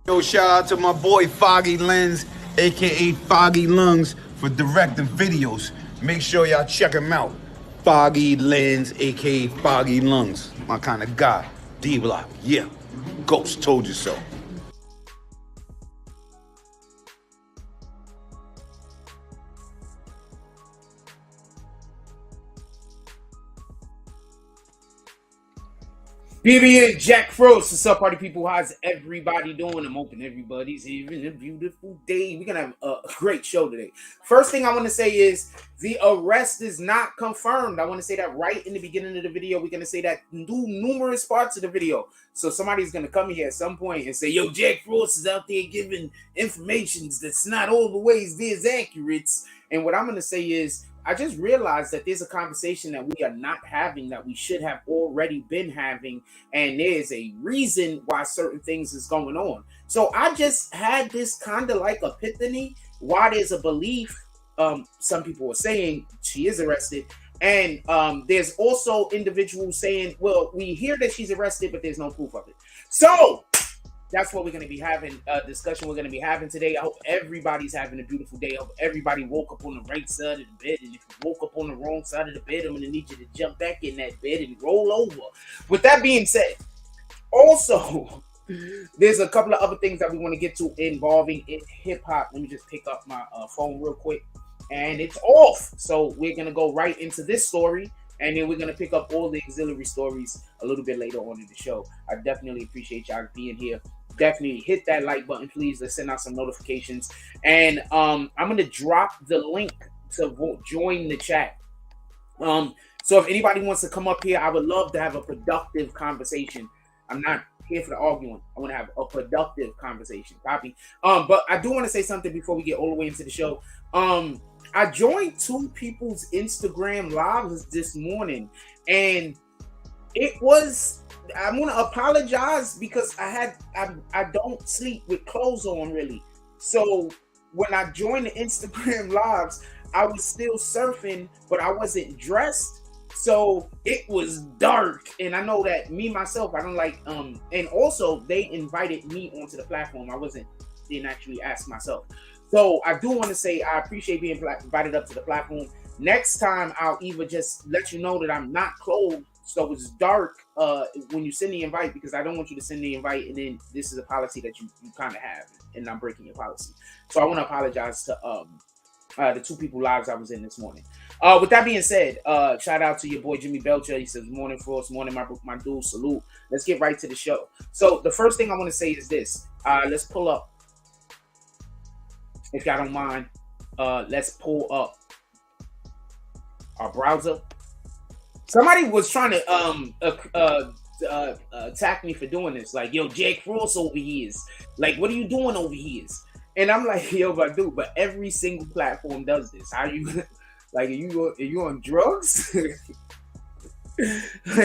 Yo, shout out to my boy Foggy Lens, aka Foggy Lungs, for directing videos. Make sure y'all check him out. Foggy Lens, aka Foggy Lungs. My kind of guy. D-Block. Yeah. Ghost told you so. BBN Jack Frost. What's up, party people? How's everybody doing? I'm hoping everybody's having a beautiful day. We're gonna have a great show today. First thing I want to say is the arrest is not confirmed. I want to say that right in the beginning of the video. We're gonna say that numerous parts of the video. So somebody's gonna come here at some point and say, "Yo, Jack Frost is out there giving information that's not always as accurate." And what I'm gonna say is, I just realized that there's a conversation that we are not having that we should have already been having, and there's a reason why certain things is going on. So I just had this kind of like epiphany why there's a belief. Some people are saying she is arrested, and there's also individuals saying, well, we hear that she's arrested, but there's no proof of it. So that's what we're going to be having, a discussion we're going to be having today. I hope everybody's having a beautiful day. I hope everybody woke up on the right side of the bed. And if you woke up on the wrong side of the bed, I'm going to need you to jump back in that bed and roll over. With that being said, also, there's a couple of other things that we want to get to involving in hip-hop. Let me just pick up my phone real quick. And it's off. So we're going to go right into this story. And then we're going to pick up all the auxiliary stories a little bit later on in the show. I definitely appreciate y'all being here. Definitely hit that like button, please. Let's send out some notifications. And I'm going to drop the link to join the chat. So if anybody wants to come up here, I would love to have a productive conversation. I'm not here for the arguing. I want to have a productive conversation. Copy. But I do want to say something before we get all the way into the show. I joined two people's Instagram lives this morning, and it was, I want to apologize because I don't sleep with clothes on really. So when I joined the Instagram lives, I was still surfing, but I wasn't dressed. So it was dark, and I know that me myself, I don't like and also they invited me onto the platform. Didn't actually ask myself. So I do want to say I appreciate being invited up to the platform. Next time I'll either just let you know that I'm not clothed, so it's dark when you send the invite, because I don't want you to send the invite and then this is a policy that you kind of have and I'm breaking your policy. So I want to apologize to the two people lives I was in this morning. With that being said, shout out to your boy Jimmy Belcher. He says, "Morning, Frost. Morning, my dude. Salute." Let's get right to the show. So the first thing I want to say is this. Let's pull up, if y'all don't mind. Let's pull up our browser. Somebody was trying to attack me for doing this. Like, yo, Jake Frost over here is like, what are you doing over here? And I'm like, yo, but every single platform does this. How you like? Are you on drugs? Like,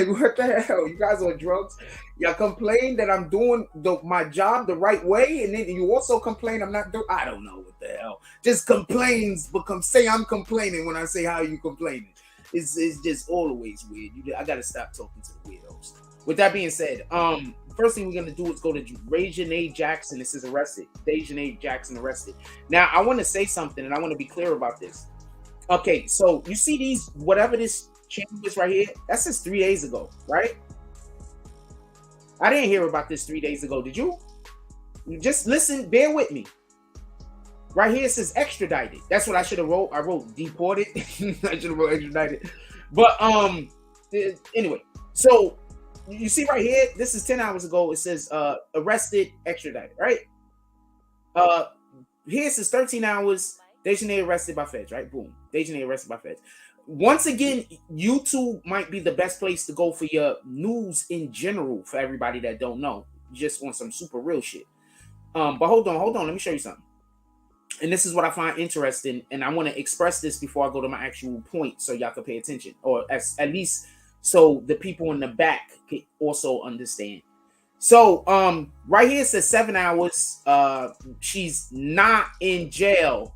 what the hell? You guys on drugs? Y'all complain that I'm doing my job the right way, and then you also complain I'm not doing. I don't know what the hell. Just complains, but say I'm complaining when I say how you complaining. It's just always weird. I gotta stop talking to the weirdos. With that being said, first thing we're gonna do is go to Daejanae Jackson. This is arrested. Daejanae Jackson arrested. Now I want to say something, and I want to be clear about this. Okay, so you see these, whatever this channel is right here, that's since 3 days ago, right? I didn't hear about this 3 days ago. Did you? Just listen, bear with me. Right here it says extradited. That's what I should have wrote. I wrote deported. I should have wrote extradited. But anyway, so you see right here, this is 10 hours ago. It says arrested, extradited, right? Here it says 13 hours. Daejanae arrested by feds, right? Boom. Daejanae arrested by feds. Once again, YouTube might be the best place to go for your news in general for everybody that don't know. Just on some super real shit. But hold on. Let me show you something. And this is what I find interesting, and I want to express this before I go to my actual point so y'all can pay attention, or at least so the people in the back can also understand. So right here it says 7 hours. She's not in jail,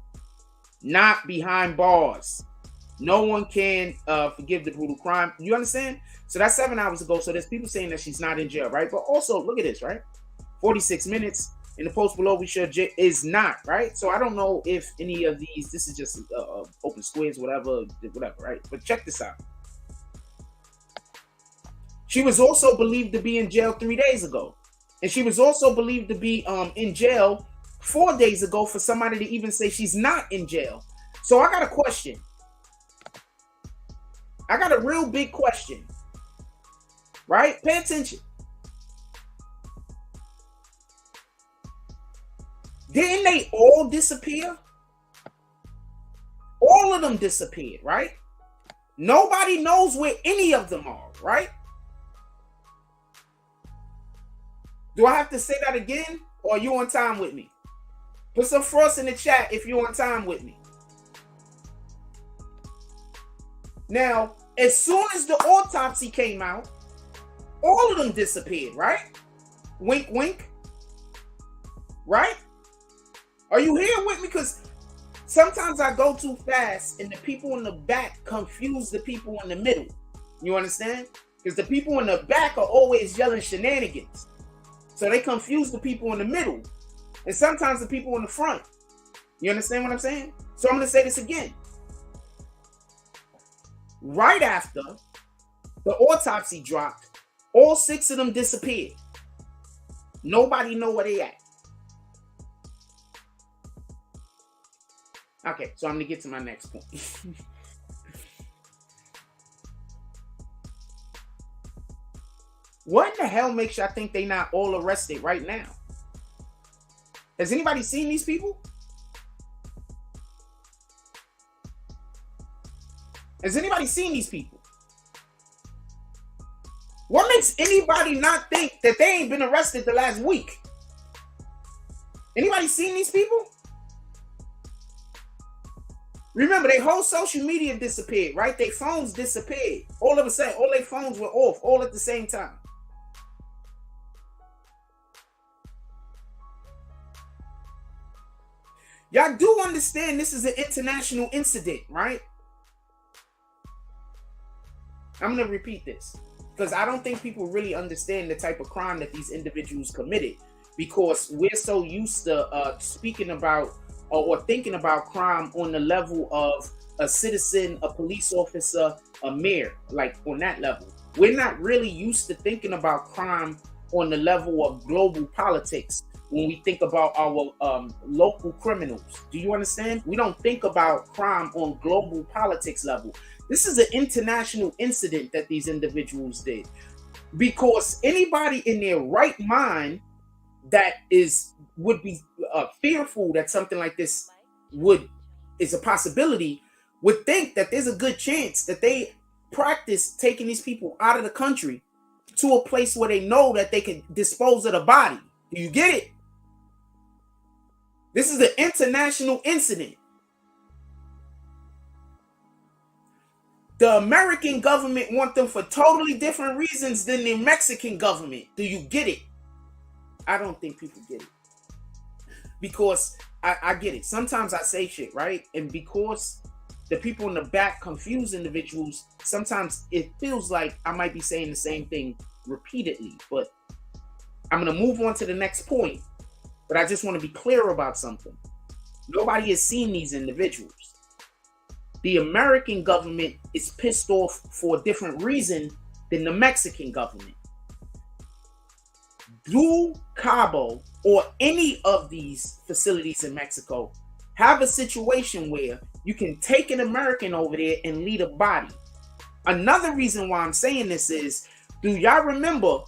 not behind bars. No one can forgive the brutal crime. You understand? So that's 7 hours ago. So there's people saying that she's not in jail, right? But also look at this, right? 46 minutes. In the post below, we share is not, right? So I don't know if any of these, this is just open squares, whatever, right? But check this out. She was also believed to be in jail 3 days ago. And she was also believed to be in jail 4 days ago for somebody to even say she's not in jail. So I got a question. I got a real big question. Right? Pay attention. Didn't they all disappear? All of them disappeared, right? Nobody knows where any of them are, right? Do I have to say that again? Or are you on time with me? Put some frost in the chat if you're on time with me. Now, as soon as the autopsy came out, all of them disappeared, right? Wink, wink. Right? Are you here with me? Because sometimes I go too fast and the people in the back confuse the people in the middle. You understand? Because the people in the back are always yelling shenanigans. So they confuse the people in the middle. And sometimes the people in the front. You understand what I'm saying? So I'm going to say this again. Right after the autopsy dropped, all 6 of them disappeared. Nobody know where they at. Okay, so I'm going to get to my next point. What in the hell makes y'all think they not all arrested right now? Has anybody seen these people? Has anybody seen these people? What makes anybody not think that they ain't been arrested the last week? Anybody seen these people? Remember, their whole social media disappeared, right? Their phones disappeared. All of a sudden, all their phones were off, all at the same time. Y'all do understand this is an international incident, right? I'm going to repeat this because I don't think people really understand the type of crime that these individuals committed, because we're so used to speaking about or thinking about crime on the level of a citizen, a police officer, a mayor, like on that level. We're not really used to thinking about crime on the level of global politics when we think about our local criminals. Do you understand? We don't think about crime on global politics level. This is an international incident that these individuals did, because anybody in their right mind that would be fearful that something like this is a possibility would think that there's a good chance that they practice taking these people out of the country to a place where they know that they can dispose of the body. Do you get it? This is an international incident. The American government want them for totally different reasons than the Mexican government. Do you get it? I don't think people get it. Because I get it. Sometimes I say shit, right? And because the people in the back confuse individuals, sometimes it feels like I might be saying the same thing repeatedly. But I'm going to move on to the next point. But I just want to be clear about something. Nobody has seen these individuals. The American government is pissed off for a different reason than the Mexican government. Do CABO or any of these facilities in Mexico have a situation where you can take an American over there and lead a body? Another reason why I'm saying this is, do y'all remember,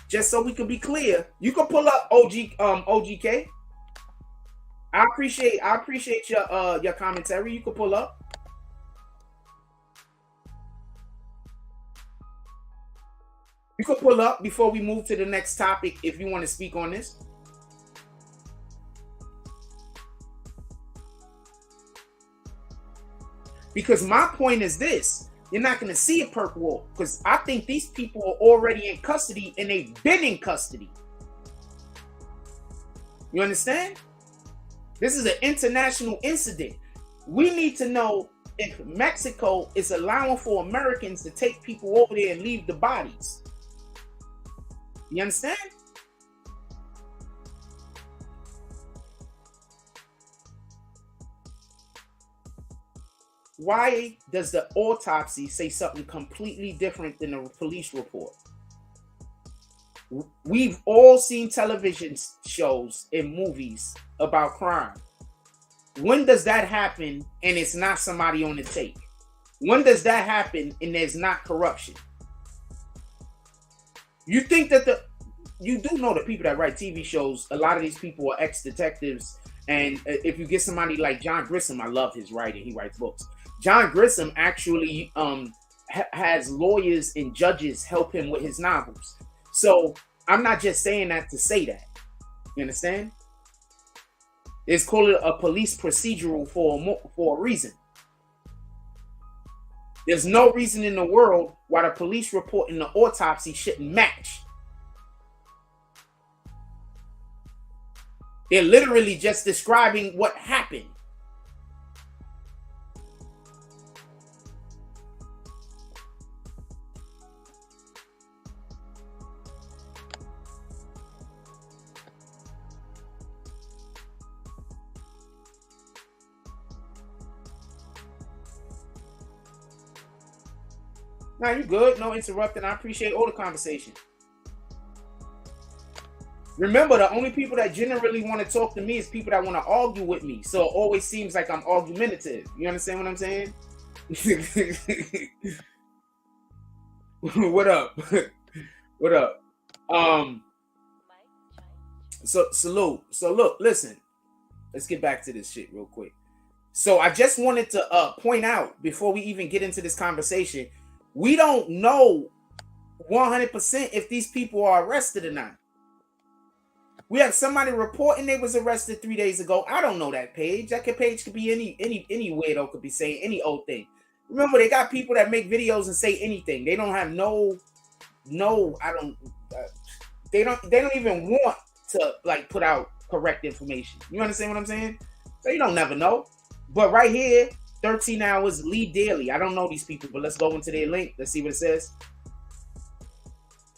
just so we can be clear, you can pull up OGK. I appreciate your commentary. You can pull up. You could pull up before we move to the next topic if you want to speak on this. Because my point is this. You're not going to see a perk walk because I think these people are already in custody and they've been in custody. You understand? This is an international incident. We need to know if Mexico is allowing for Americans to take people over there and leave the bodies. You understand? Why does the autopsy say something completely different than the police report? We've all seen television shows and movies about crime. When does that happen and it's not somebody on the take? When does that happen and there's not corruption? You think that you do know the people that write TV shows, a lot of these people are ex-detectives. And if you get somebody like John Grisham, I love his writing. He writes books. John Grisham actually has lawyers and judges help him with his novels. So I'm not just saying that to say that. You understand? It's called a police procedural for a reason. There's no reason in the world why the police report and the autopsy shouldn't match. They're literally just describing what happened. Now you good, no interrupting. I appreciate all the conversation. Remember, the only people that generally want to talk to me is people that want to argue with me. So it always seems like I'm argumentative. You understand what I'm saying? What up? What up? So salute. So look, listen. Let's get back to this shit real quick. So I just wanted to point out before we even get into this conversation, we don't know 100% if these people are arrested or not. We have somebody reporting they was arrested 3 days ago. I don't know that page. That page could be any weirdo could be saying any old thing. Remember, they got people that make videos and say anything. They don't have they don't even want to like put out correct information. You understand what I'm saying? So you don't never know. But right here, 13 hours lead daily. I don't know these people, but let's go into their link. Let's see what it says.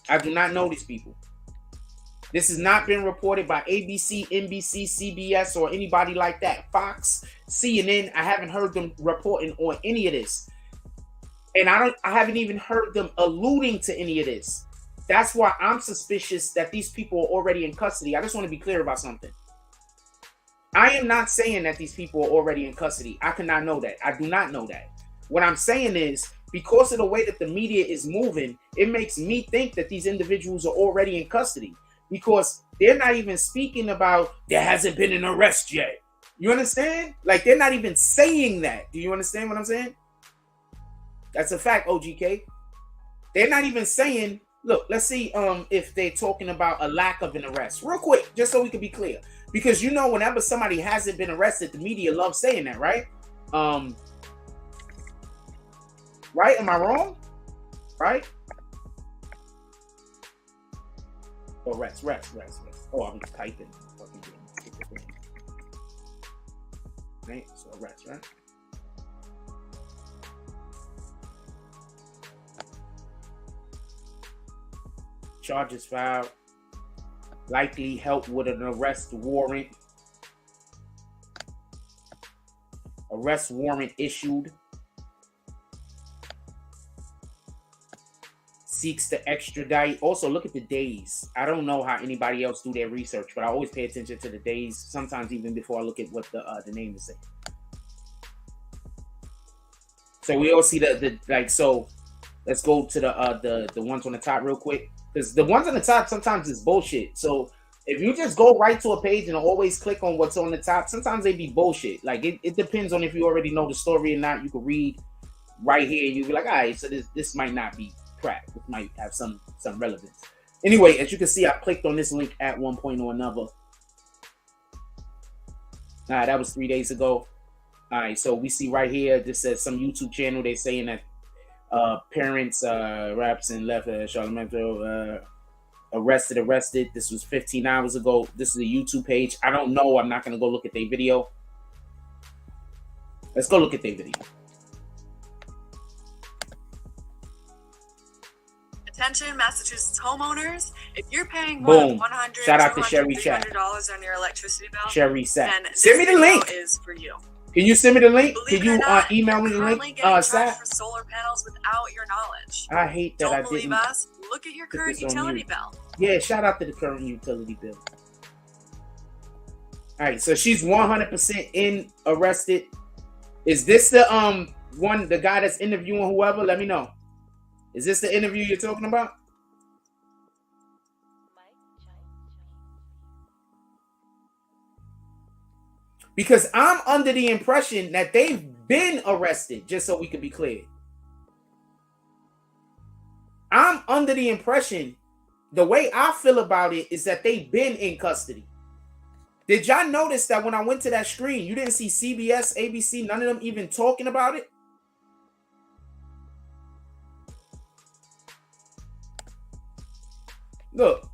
I do not know these people. This has not been reported by ABC, NBC, CBS, or anybody like that. Fox, CNN, I haven't heard them reporting on any of this. And I haven't even heard them alluding to any of this. That's why I'm suspicious that these people are already in custody. I just want to be clear about something. I am not saying that these people are already in custody. I cannot know that. I do not know that. What I'm saying is, because of the way that the media is moving, it makes me think that these individuals are already in custody. Because they're not even speaking about there hasn't been an arrest yet. You understand? Like, they're not even saying that. Do you understand what I'm saying? That's a fact, OGK. They're not even saying, look, let's see if they're talking about a lack of an arrest. Real quick, just so we can be clear. Because you know, whenever somebody hasn't been arrested, the media loves saying that, right? Right? Am I wrong? Right? Oh, rest. Oh, I'm just typing. Right? So rest, right? Charges filed. Likely help with an arrest warrant. Arrest warrant issued. Seeks to extradite. Also, look at the days. I don't know how anybody else do their research, but I always pay attention to the days. Sometimes even before I look at what the name is saying. So we all see the like. So let's go to the ones on the top real quick, because the ones on the top sometimes is bullshit. So if you just go right to a page and always click on what's on the top, sometimes they be bullshit. Like it depends on if you already know the story or not. You can read right here. You be like, all right, so this might not be crap. It might have some relevance. Anyway, as you can see, I clicked on this link at one point or another. All right, that was 3 days ago. All right, so we see right here, this says some YouTube channel. They're saying that parents, raps and left Charlamagne arrested. This was 15 hours ago. This is a YouTube page. I don't know. I'm not going to go look at their video. Let's go look at their video. Attention, Massachusetts homeowners, if you're paying more than $100, Shout out to $200, Sherry Chat. $300 on your electricity bill, Sherry Chat. then Send me the video link. is for you. Can you send me the link? Believe Can it or you not, email you're me the currently link? getting charged Sat? for solar panels without your knowledge. I hate that I Don't believe didn't. us? Look at your put current this on utility mute. bill. Yeah, shout out to the current utility bill. All right, so she's 100% in arrested. Is this the one, the guy that's interviewing whoever? Let me know. Is this the interview you're talking about? Because I'm under the impression that they've been arrested, just so we can be clear. I'm under the impression, the way I feel about it is that they've been in custody. Did y'all notice that when I went to that screen, you didn't see CBS, ABC, none of them even talking about it? Look,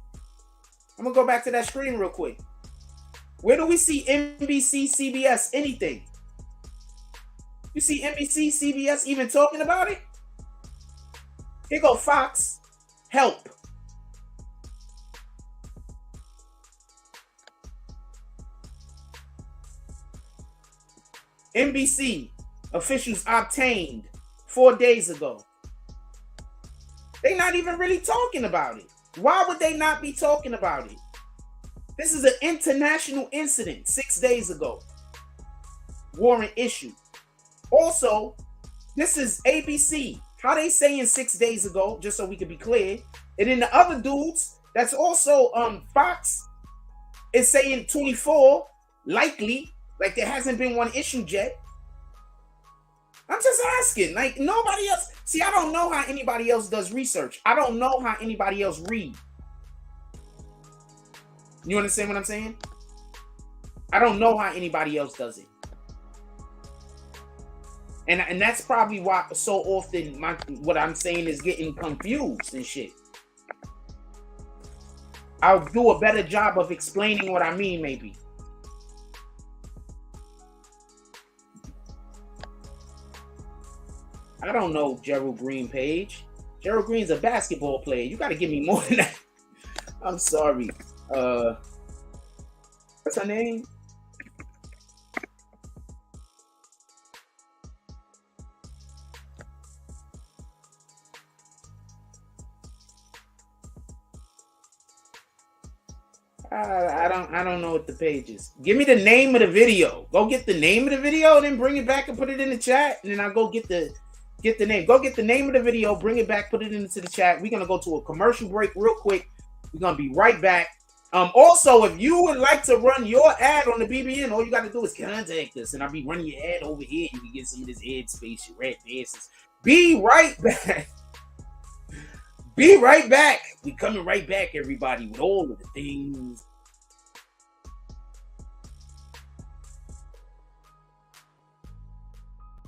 I'm going to go back to that screen real quick. Where do we see NBC, CBS, anything? You see NBC, CBS even talking about it? Here go Fox. Help. NBC officials obtained 4 days ago. They're not even really talking about it. Why would they not be talking about it? This is an international incident 6 days ago. Warrant issued. Also, this is ABC. How they saying 6 days ago, just so we can be clear. And then the other dudes, that's also Fox, is saying 24, likely, like there hasn't been one issued yet. I'm just asking, like nobody else. See, I don't know how anybody else does research. I don't know how anybody else read. You understand what I'm saying? I don't know how anybody else does it. And that's probably why so often what I'm saying is getting confused and shit. I'll do a better job of explaining what I mean, maybe. I don't know Gerald Green page. Gerald Green's a basketball player. You got to give me more than that. I'm sorry. What's her name? I don't know what the page is. Give me the name of the video. Go get the name of the video and then bring it back and put it in the chat. And then I'll go get the name. Go get the name of the video, bring it back, put it into the chat. We're gonna go to a commercial break real quick. We're gonna be right back. Also, if you would like to run your ad on the BBN, all you gotta do is contact us, and I'll be running your ad over here. You can get some of this ad space, your red passes. Be right back. Be right back. We coming right back, everybody, with all of the things.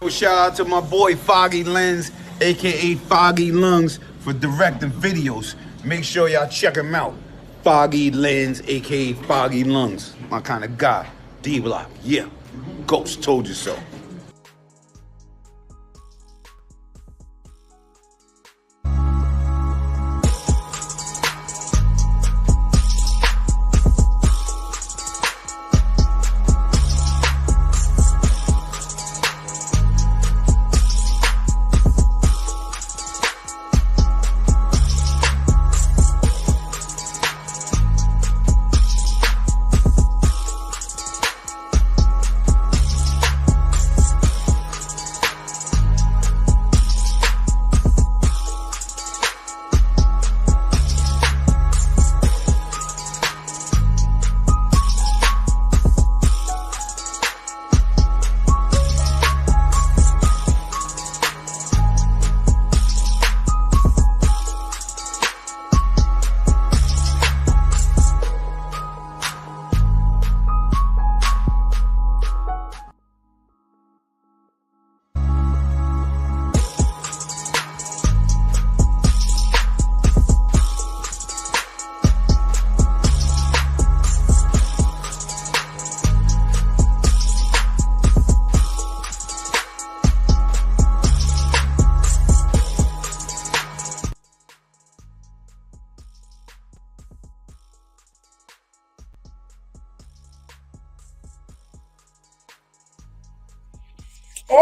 Shout out to my boy Foggy Lens, aka Foggy Lungs, for directing videos. Make sure y'all check him out. Foggy Lens, aka Foggy Lungs. My kind of guy. D-Block, yeah. Ghost told you so.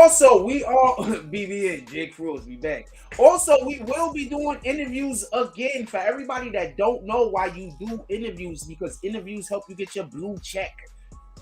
Also, we all BBN Jake Froze be back. Also, we will be doing interviews again for everybody that don't know why you do interviews, because interviews help you get your blue check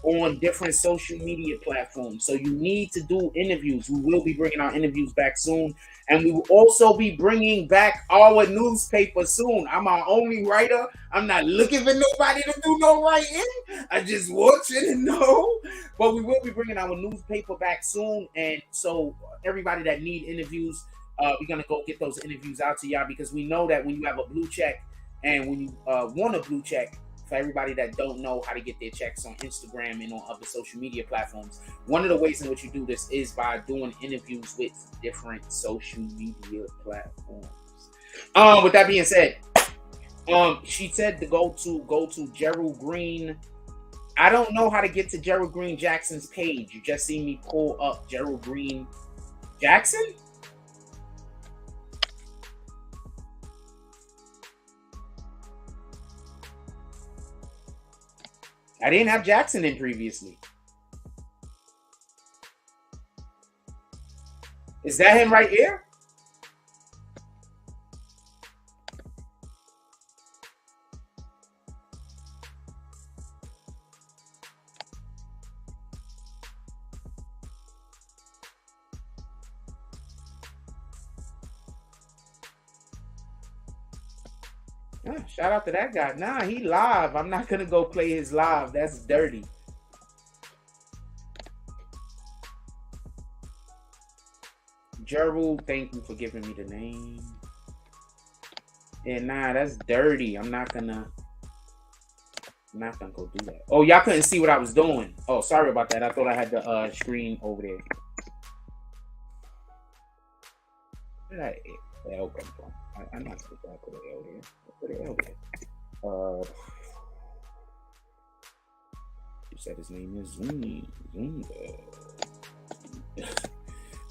on different social media platforms. So you need to do interviews. We will be bringing our interviews back soon, and we will also be bringing back our newspaper soon. I'm our only writer. I'm not looking for nobody to do no writing. I just want you to know. But we will be bringing our newspaper back soon, and so everybody that need interviews, we're gonna go get those interviews out to y'all, because we know that when you have a blue check and when you want a blue check, for everybody that don't know how to get their checks on Instagram and on other social media platforms, one of the ways in which you do this is by doing interviews with different social media platforms. With that being said, she said to go to Gerald Green. I don't know how to get to Gerald Green Jackson's page. You just see me pull up Gerald Green Jackson. I didn't have Jackson in previously. Is that him right here? Shout out to that guy. Nah, he live. I'm not gonna go play his live. That's dirty. Gerald, thank you for giving me the name. Yeah, nah, that's dirty. I'm not gonna go do that. Oh, y'all couldn't see what I was doing. Oh, sorry about that. I thought I had the screen over there. Where did the L come from? I'm not supposed to put an L there. Put an L there. You said his name is Zunga.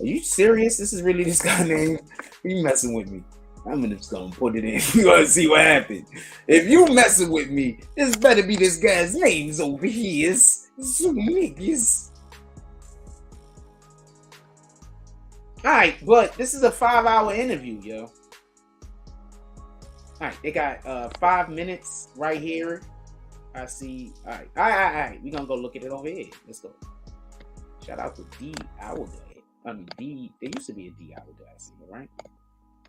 Are you serious? This is really this guy's name? Are you messing with me? I'm just gonna put it in. You gonna see what happens. If you messing with me, this better be this guy's names over here. Zungas. Alright, but this is a 5-hour interview, yo. Alright, they got 5 minutes right here. I see. Alright. We're gonna go look at it over here. Let's go. Shout out to D Hourglass. I mean, D. There used to be a D Hourglass, right?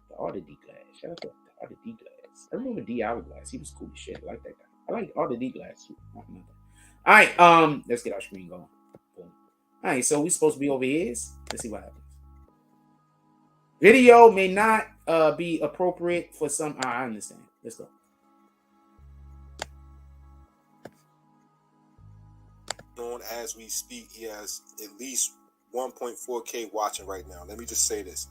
The Arthur D Glass. Shout out to Arthur D Glass. I remember D Hourglass. He was cool as shit. I like that guy. I like Arthur D Glass too. Alright, let's get our screen going. Boom. Alright, so we supposed to be over here. Let's see what happens. Video may not be appropriate for some. I understand. Let's go. On as we speak, he has at least 1.4K watching right now. Let me just say this.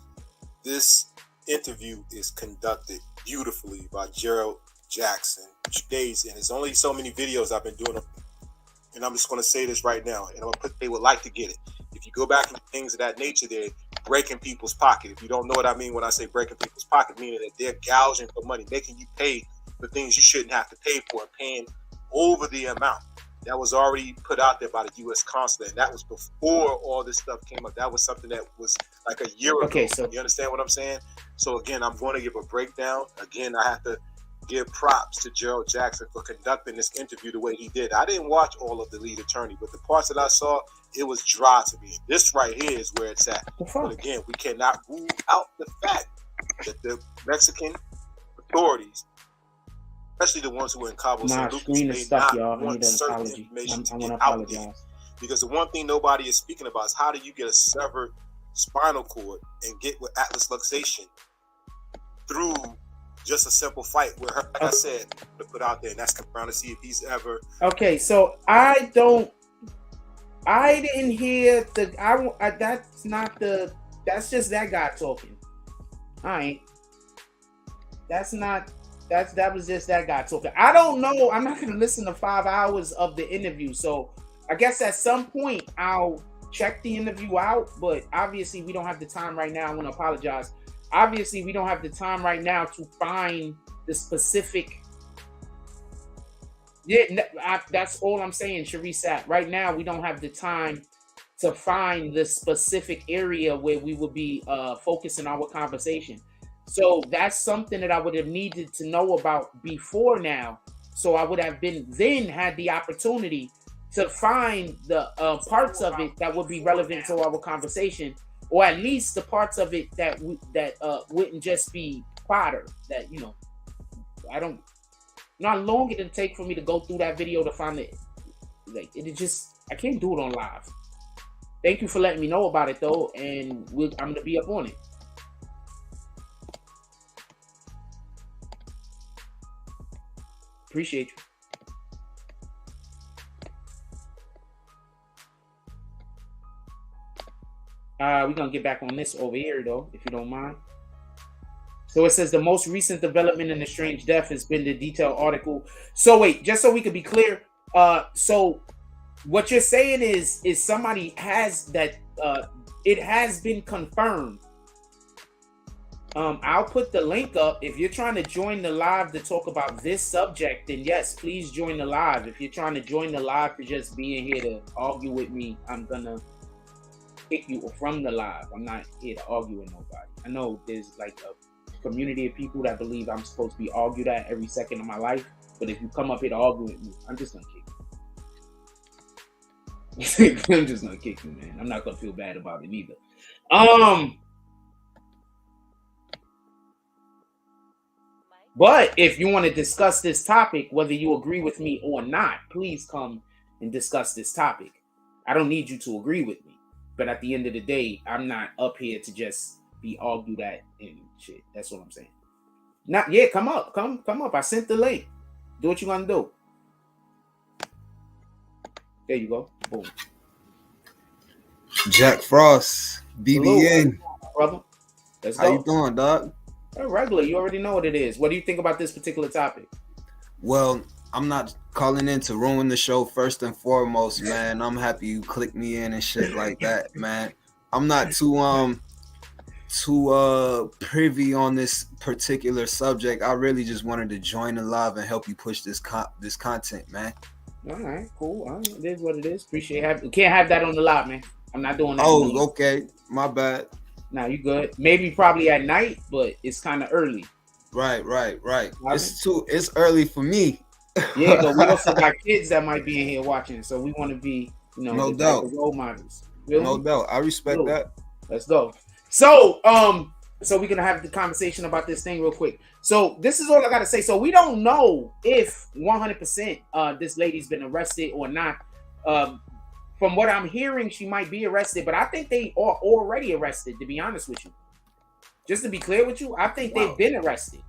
This interview is conducted beautifully by Gerald Jackson. Days, and there's only so many videos I've been doing, and I'm just going to say this right now, and I'm going to put, they would like to get it. If you go back and things of that nature, they're breaking people's pocket. If you don't know what I mean when I say breaking people's pocket, meaning that they're gouging for money, making you pay for things you shouldn't have to pay for, and paying over the amount that was already put out there by the U.S. consulate. And that was before all this stuff came up. That was something that was like a year ago. Okay, so you understand what I'm saying? So again, I'm going to give a breakdown. Again, I have to give props to Gerald Jackson for conducting this interview the way he did. I didn't watch all of the lead attorney, but the parts that I saw, it was dry to me. This right here is where it's at. But again, we cannot rule out the fact that the Mexican authorities, especially the ones who are in Cabo San Lucas, may not want certain information to get out there. Because the one thing nobody is speaking about is how do you get a severed spinal cord and get with atlas luxation through just a simple fight where her, like I said, to put out there, and that's confirmed to see if he's ever. Okay, so I didn't hear that's just that guy talking. All right. That was just that guy talking. I don't know. I'm not going to listen to 5 hours of the interview. So I guess at some point I'll check the interview out, but obviously we don't have the time right now. I want to apologize. Obviously, we don't have the time right now to find the specific. Yeah, that's all I'm saying, Sharice. Right now, we don't have the time to find the specific area where we would be focusing our conversation. So that's something that I would have needed to know about before now. So I would have then had the opportunity to find the parts of it that would be relevant to our conversation, or at least the parts of it that wouldn't just be fodder. That I don't. Not long it'll take for me to go through that video to find it. Like I can't do it on live. Thank you for letting me know about it though, and I'm gonna be up on it. Appreciate you. We're gonna get back on this over here though, if you don't mind. So it says the most recent development in the strange death has been the detailed article. So wait, just so we could be clear, so what you're saying is somebody has that it has been confirmed. I'll put the link up. If you're trying to join the live to talk about this subject, then yes, please join the live. If you're trying to join the live for just being here to argue with me, I'm gonna kick you from the live. I'm not here to argue with nobody. I know there's like a community of people that believe I'm supposed to be argued at every second of my life, but if you come up here to argue with me, I'm just gonna kick you. I'm just gonna kick you, man. I'm not gonna feel bad about it either. But if you want to discuss this topic, whether you agree with me or not, please come and discuss this topic. I don't need you to agree with me, but at the end of the day, I'm not up here to just be argued at and shit. That's what I'm saying. Come up. I sent the link. Do what you gonna do. There you go. Boom. Jack Frost, BBN. Hello, brother. Let's go. How you doing, dog? Regular. You already know what it is. What do you think about this particular topic? Well, I'm not calling in to ruin the show first and foremost, man. I'm happy you clicked me in and shit like that, man. I'm not too privy on this particular subject. I really just wanted to join the live and help you push this content, man. All right, cool. All right, it is what it is. Appreciate it. You can't have that on the live, man. I'm not doing that. Oh, okay. My bad. Nah, you good. Maybe probably at night, but it's kind of early. Right. It's early for me. Yeah, but we also got kids that might be in here watching, so we want to be, no doubt, role models. Really? No doubt. I respect that. Let's go. So, we're gonna have the conversation about this thing real quick. So this is all I gotta say. So we don't know if 100% this lady's been arrested or not. From what I'm hearing, she might be arrested, but I think they are already arrested, to be honest with you. Just to be clear with you, I think they've been arrested.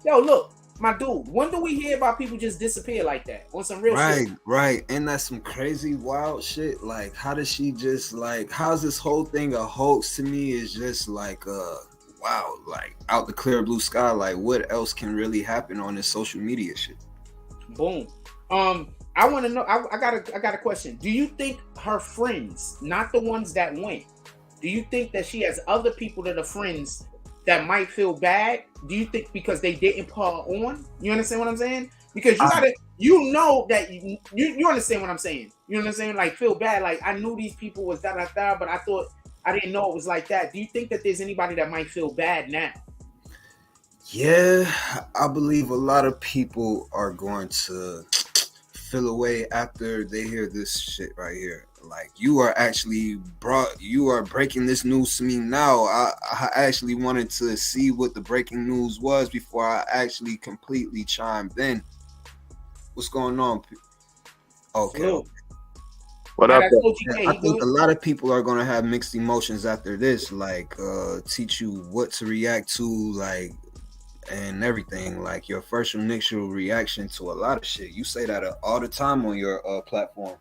Yo, look, my dude, when do we hear about people just disappear like that on some real shit? Right. And that's some crazy, wild shit. Like, how does she just, like, how's this whole thing a hoax? To me is just like, wow, like, out the clear blue sky. Like, what else can really happen on this social media shit? Boom. I want to know. I got a question. Do you think her friends, not the ones that went, do you think that she has other people that are friends that might feel bad? Do you think because they didn't put her on? You understand what I'm saying? Because you gotta, that you understand what I'm saying. You know what I'm saying? Like, feel bad. Like, I knew these people was but I didn't know it was like that. Do you think that there's anybody that might feel bad now? Yeah, I believe a lot of people are going to feel away after they hear this shit right here. Like, you are breaking this news to me now. I actually wanted to see what the breaking news was before I actually completely chimed in. What's going on? Okay. Hello. What up? I think a lot of people are going to have mixed emotions after this, like teach you what to react to, like, and everything, like your first initial reaction to a lot of shit. You say that all the time on your platform.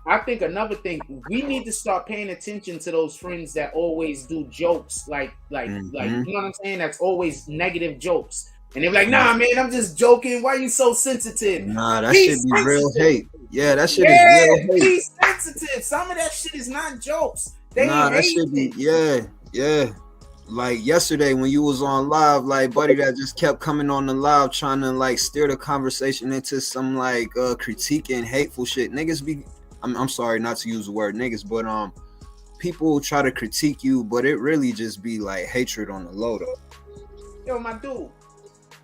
I think another thing, we need to start paying attention to those friends that always do jokes, like you know what I'm saying? That's always negative jokes. And they're like, nah, man, I'm just joking. Why are you so sensitive? Nah, that should be real hate. Yeah, that shit is real hate. Be sensitive. Some of that shit is not jokes. That should be, yeah. Like yesterday when you was on live, like buddy that just kept coming on the live trying to like steer the conversation into some like critique and hateful shit. Niggas be, I'm sorry not to use the word niggas, but people try to critique you, but it really just be like hatred on the low though. Yo, my dude,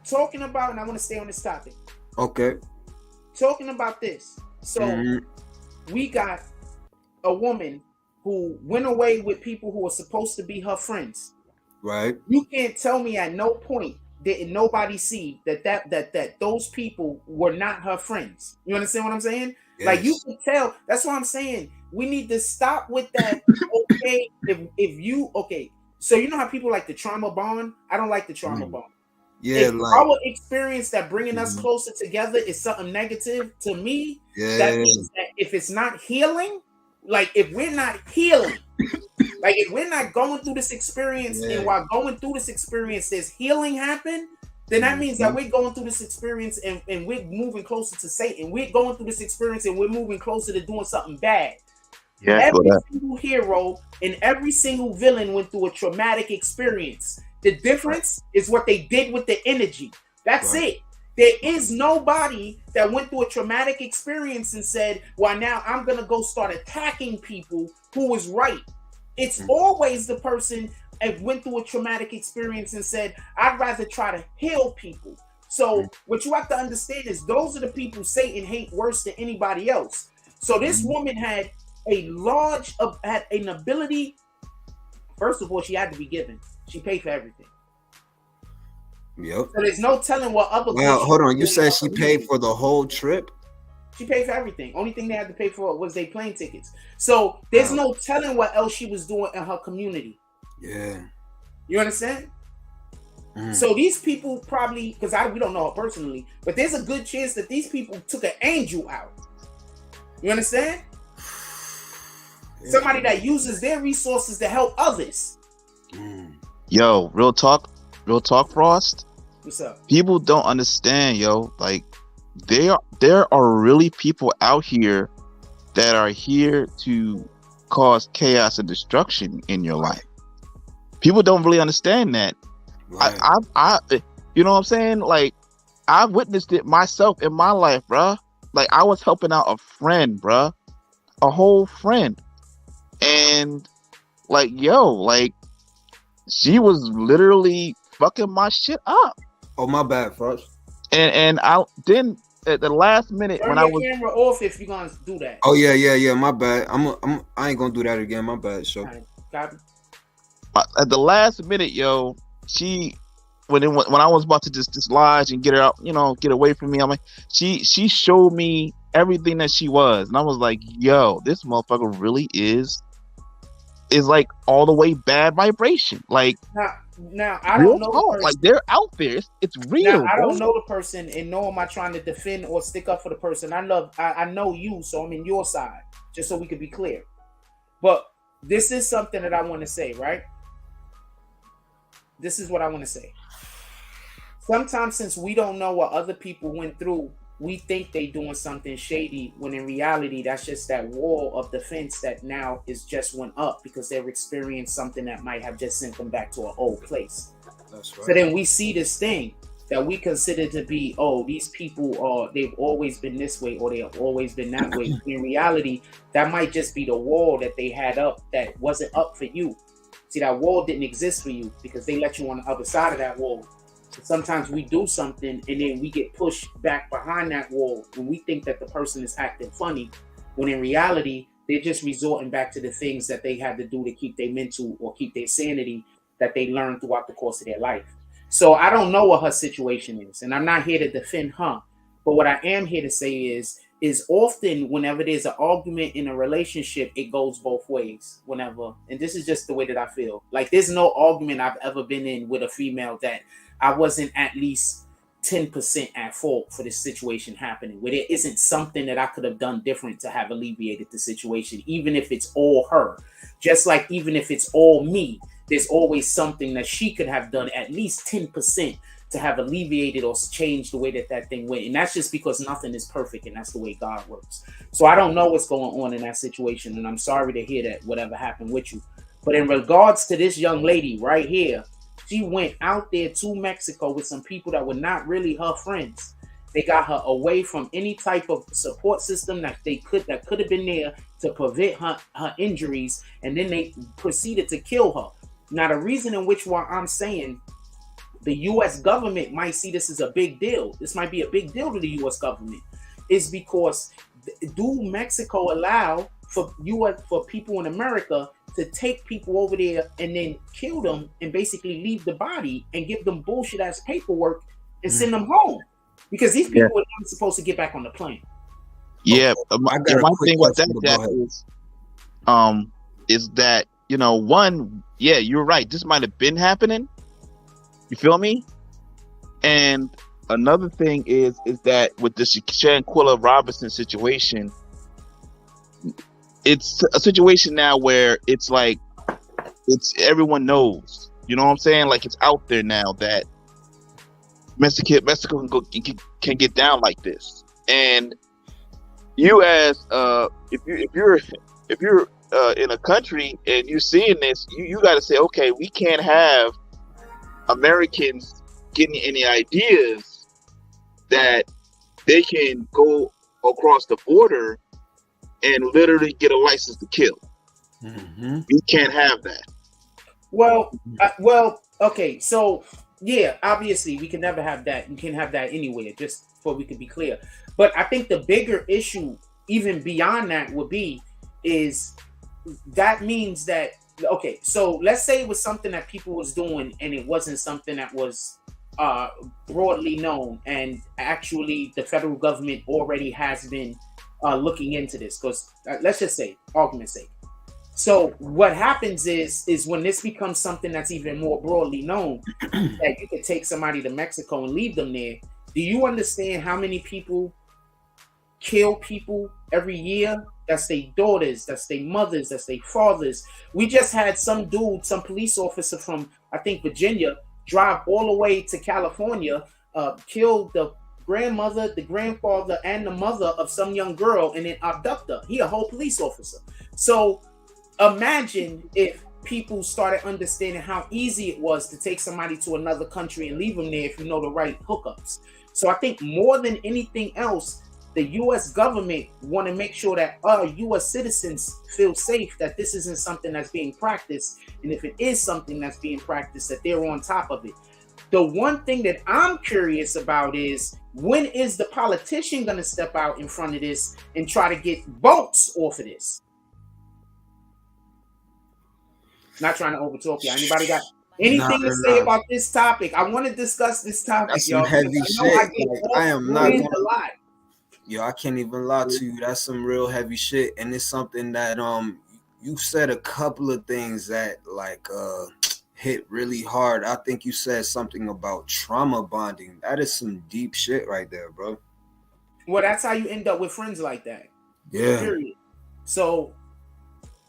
talking about, and I want to stay on this topic. Okay. Talking about this. So we got a woman who went away with people who are supposed to be her friends. Right. You can't tell me at no point did nobody see that those people were not her friends. You understand what I'm saying? Yes. Like you can tell. That's what I'm saying. We need to stop with that. Okay, if you so you know how people like the trauma bond? I don't like the trauma bond. Yeah, if like our experience that bringing us closer together is something negative to me, that means that if it's not healing, like if we're not healing, like if we're not going through this experience, and while going through this experience, there's healing happen, then that means that we're going through this experience and we're moving closer to Satan. We're going through this experience and we're moving closer to doing something bad. Yeah, every single hero and every single villain went through a traumatic experience. The difference is what they did with the energy. That's it. There is nobody that went through a traumatic experience and said, well, now I'm going to go start attacking people who was right. It's always the person that went through a traumatic experience and said, I'd rather try to heal people. So what you have to understand is those are the people Satan hate worse than anybody else. So this woman had had an ability. First of all, she had to be given. She paid for everything. Yep. So there's no telling what other. Well, hold on. You said she paid for the whole trip? She paid for everything. Only thing they had to pay for was their plane tickets. So there's no telling what else she was doing in her community. Yeah. You understand? So these people probably, because we don't know her personally, but there's a good chance that these people took an angel out. You understand? Somebody that uses their resources to help others. Yo, real talk, Frost. What's up? People don't understand, yo. Like, there are really people out here that are here to cause chaos and destruction in your life. People don't really understand that. Right. I you know what I'm saying? Like, I witnessed it myself in my life, bruh. Like, I was helping out a friend, bruh, a whole friend, and like, yo, like, she was literally fucking my shit up. Oh, my bad, Frost. And I then at the last minute when I was camera off if you're gonna do that. Oh yeah. My bad. I ain't gonna do that again. My bad. So right. At the last minute, yo, she when I was about to just dislodge and get her out, you know, get away from me, I'm like, she showed me everything that she was, and I was like, yo, this motherfucker really is like all the way bad vibration. Like now I don't know the person. Like, they're out there. It's real. Now, I don't know the person, and nor am I trying to defend or stick up for the person. I know you, so I'm in your side, just so we could be clear. But this is something that I want to say, right? This is what I want to say. Sometimes, since we don't know what other people went through, we think they doing something shady, when in reality, that's just that wall of defense that now is just went up because they've experienced something that might have just sent them back to an old place. That's right. So then we see this thing that we consider to be, oh, these people they've always been this way or they have always been that way. In reality, that might just be the wall that they had up that wasn't up for you. See, that wall didn't exist for you because they let you on the other side of that wall. So sometimes we do something and then we get pushed back behind that wall and we think that the person is acting funny, when in reality, they're just resorting back to the things that they had to do to keep their mental or keep their sanity that they learned throughout the course of their life. So I don't know what her situation is, and I'm not here to defend her. But what I am here to say is often whenever there's an argument in a relationship, it goes both ways whenever. And this is just the way that I feel. Like, there's no argument I've ever been in with a female that I wasn't at least 10% at fault for this situation happening, where there isn't something that I could have done different to have alleviated the situation, even if it's all her. Just like even if it's all me, there's always something that she could have done at least 10% to have alleviated or changed the way that thing went. And that's just because nothing is perfect, and that's the way God works. So I don't know what's going on in that situation, and I'm sorry to hear that whatever happened with you. But in regards to this young lady right here, she went out there to Mexico with some people that were not really her friends. They got her away from any type of support system that could have been there to prevent her injuries, and then they proceeded to kill her. Now, the reason in which why I'm saying the U.S. government might see this as a big deal, this might be a big deal to the U.S. government, is because do Mexico allow for people in America to take people over there and then kill them and basically leave the body and give them bullshit ass paperwork and send them home? Because these people are not supposed to get back on the plane. Yeah, I got a one quick thing with question. that is that, you know, one, yeah, you're right. This might have been happening. You feel me? And another thing is that with the Shanquella Robinson situation, it's a situation now where it's like everyone knows. You know what I'm saying? Like, it's out there now that Mexico can get down like this. And you as if you're in a country and you're seeing this, you got to say, okay, we can't have Americans getting any ideas that they can go across the border and literally get a license to kill. We can't have that. Well, okay, so yeah, obviously we can never have that. You can't have that anywhere, just so we can be clear. But I think the bigger issue, even beyond that, is that means that, okay, so let's say it was something that people was doing and it wasn't something that was broadly known, and actually the federal government already has been looking into this, because let's just say, argument's sake. So what happens is when this becomes something that's even more broadly known, that you could take somebody to Mexico and leave them there. Do you understand how many people kill people every year? That's their daughters, that's their mothers, that's their fathers. We just had some police officer from, I think, Virginia, drive all the way to California, kill the grandmother, the grandfather, and the mother of some young girl, and then abduct her. He a whole police officer. So imagine if people started understanding how easy it was to take somebody to another country and leave them there if you know the right hookups. So I think more than anything else, the U.S. government want to make sure that our U.S. citizens feel safe, that this isn't something that's being practiced. And if it is something that's being practiced, that they're on top of it. The one thing that I'm curious about is, when is the politician going to step out in front of this and try to get votes off of this? Not trying to overtalk you. Anybody got anything to say about this topic? I want to discuss this topic, That's y'all. some heavy shit. I am not gonna lie. Yo, I can't even lie to you. That's some real heavy shit, and it's something that you said a couple of things that like hit really hard. I think you said something about trauma bonding. That is some deep shit right there, bro. Well, that's how you end up with friends like that. Yeah. Period. So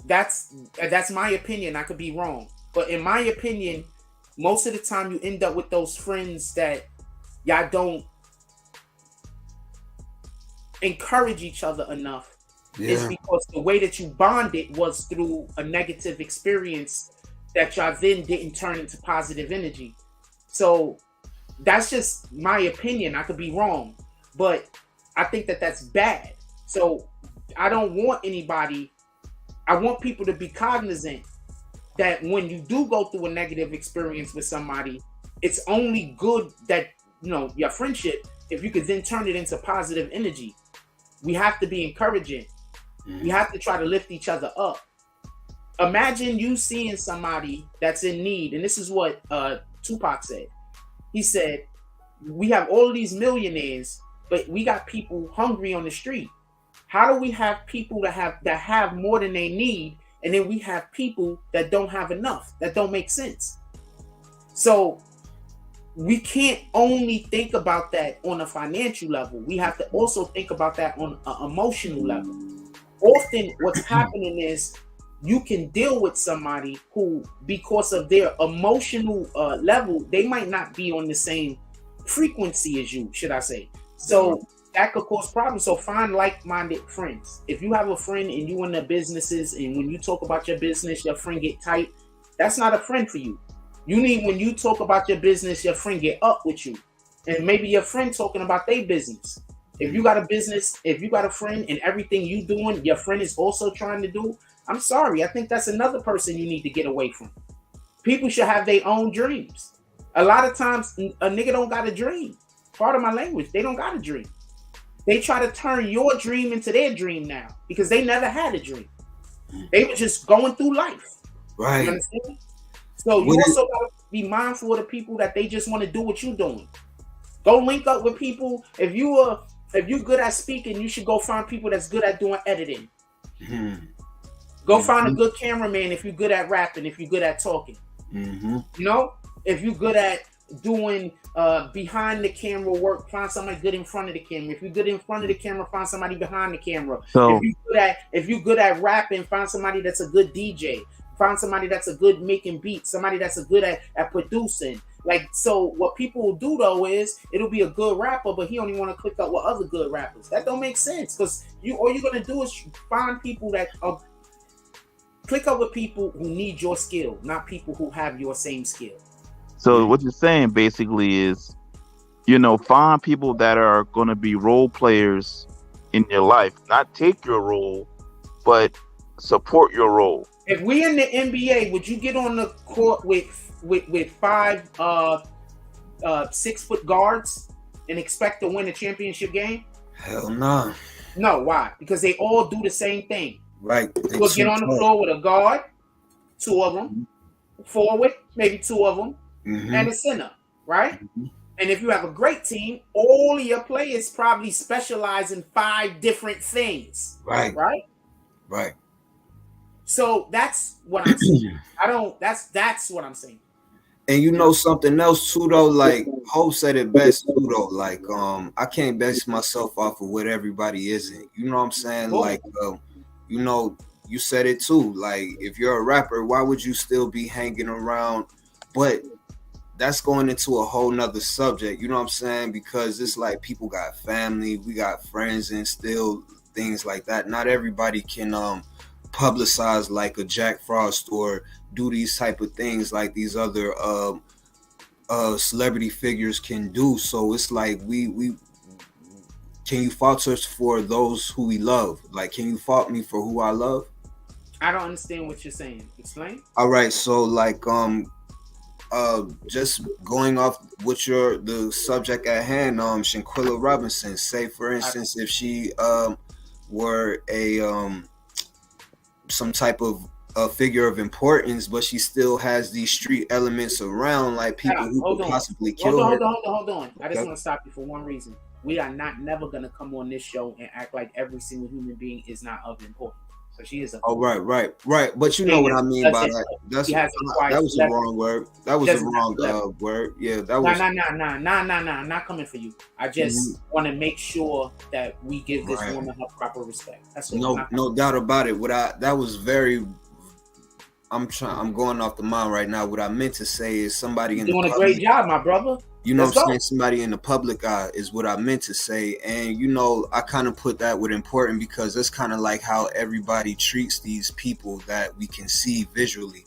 that's my opinion. I could be wrong, but in my opinion, most of the time you end up with those friends that y'all don't encourage each other enough. Is because the way that you bonded was through a negative experience that y'all then didn't turn into positive energy. So that's just my opinion. I could be wrong, but I think that that's bad. So I don't want anybody, I want people to be cognizant that when you do go through a negative experience with somebody, it's only good that, you know, your friendship, if you could then turn it into positive energy. We have to be encouraging. We have to try to lift each other up. Imagine you seeing somebody that's in need, and this is what Tupac said. He said, we have all of these millionaires, but we got people hungry on the street. How do we have people that have more than they need, and then we have people that don't have enough? That don't make sense. So we can't only think about that on a financial level. We have to also think about that on an emotional level. Often what's happening is you can deal with somebody who, because of their emotional level, they might not be on the same frequency as you, should I say. So that could cause problems. So find like-minded friends. If you have a friend and you in the businesses, and when you talk about your business, your friend get tight, that's not a friend for you. You need, when you talk about your business, your friend get up with you. and maybe your friend talking about their business. If you got a business, if you got a friend and everything you doing, your friend is also trying to do, I'm sorry. I think that's another person you need to get away from. People should have their own dreams. A lot of times, a nigga don't got a dream. Part of my language, they don't got a dream. They try to turn your dream into their dream now because they never had a dream. They were just going through life. Right. You understand? So you also got to be mindful of the people that they just want to do what you're doing. Go link up with people. If you're good at speaking, you should go find people that's good at doing editing. Go find a good cameraman if you're good at rapping, if you're good at talking. You know, if you're good at doing behind the camera work, find somebody good in front of the camera. If you're good in front of the camera, find somebody behind the camera. So if you're good at rapping, find somebody that's a good DJ. Find somebody that's a good making beats, somebody that's a good at producing. Like, so what people will do though is it'll be a good rapper, but he only want to click up with other good rappers. That don't make sense because all you're gonna do is find people that click up with people who need your skill, not people who have your same skill. So what you're saying basically is, find people that are going to be role players in your life, not take your role, but support your role. If we in the NBA, would you get on the court with 5 6-foot guards and expect to win a championship game? Hell no. No, why? Because they all do the same thing. Right. We'll get on the floor with a guard, 2 of them, forward, maybe 2 of them, and a center, right? And if you have a great team, all of your players probably specialize in 5 different things. Right. Right. So that's what I'm saying. That's what I'm saying. And something else too though, like Hope said it best too though. Like I can't base myself off of what everybody isn't. You know what I'm saying? Cool. Like you said it too. Like if you're a rapper, why would you still be hanging around? But that's going into a whole nother subject. You know what I'm saying? Because it's like people got family, we got friends, and still things like that. Not everybody can publicize like a Jack Frost or do these type of things like these other celebrity figures can do. So it's like we can you fault us for those who we love? Like, can you fault me for who I love? I don't understand what you're saying. Explain. All right, so like just going off with the subject at hand, Shanquilla Robinson, say for instance, if she were a some type of a figure of importance, but she still has these street elements around, like people who could possibly kill her. Hold on. I just want to stop you for one reason. We are never gonna come on this show and act like every single human being is not of importance. So she is. Right. But you know what I mean by that. That was the wrong word. That was the wrong word. Yeah, that was. Nah. Not coming for you. I just want to make sure that we give this woman her proper respect. That's no doubt about it. That was very. I'm going off the mind right now. What I meant to say is somebody in doing a great job, my brother. You know what I'm saying? Somebody in the public eye is what I meant to say. And, I kind of put that with important because that's kind of like how everybody treats these people that we can see visually.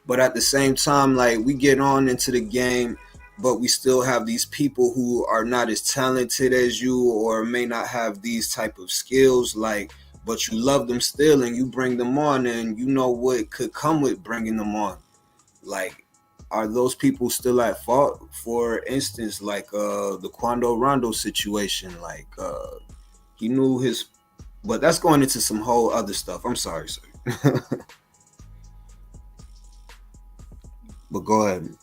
But at the same time, like we get on into the game, but we still have these people who are not as talented as you or may not have these type of skills, but you love them still and you bring them on and you know what could come with bringing them on. Like, are those people still at fault? For instance, like the Quando Rondo situation, like he knew his, but that's going into some whole other stuff. I'm sorry, sir. But go ahead.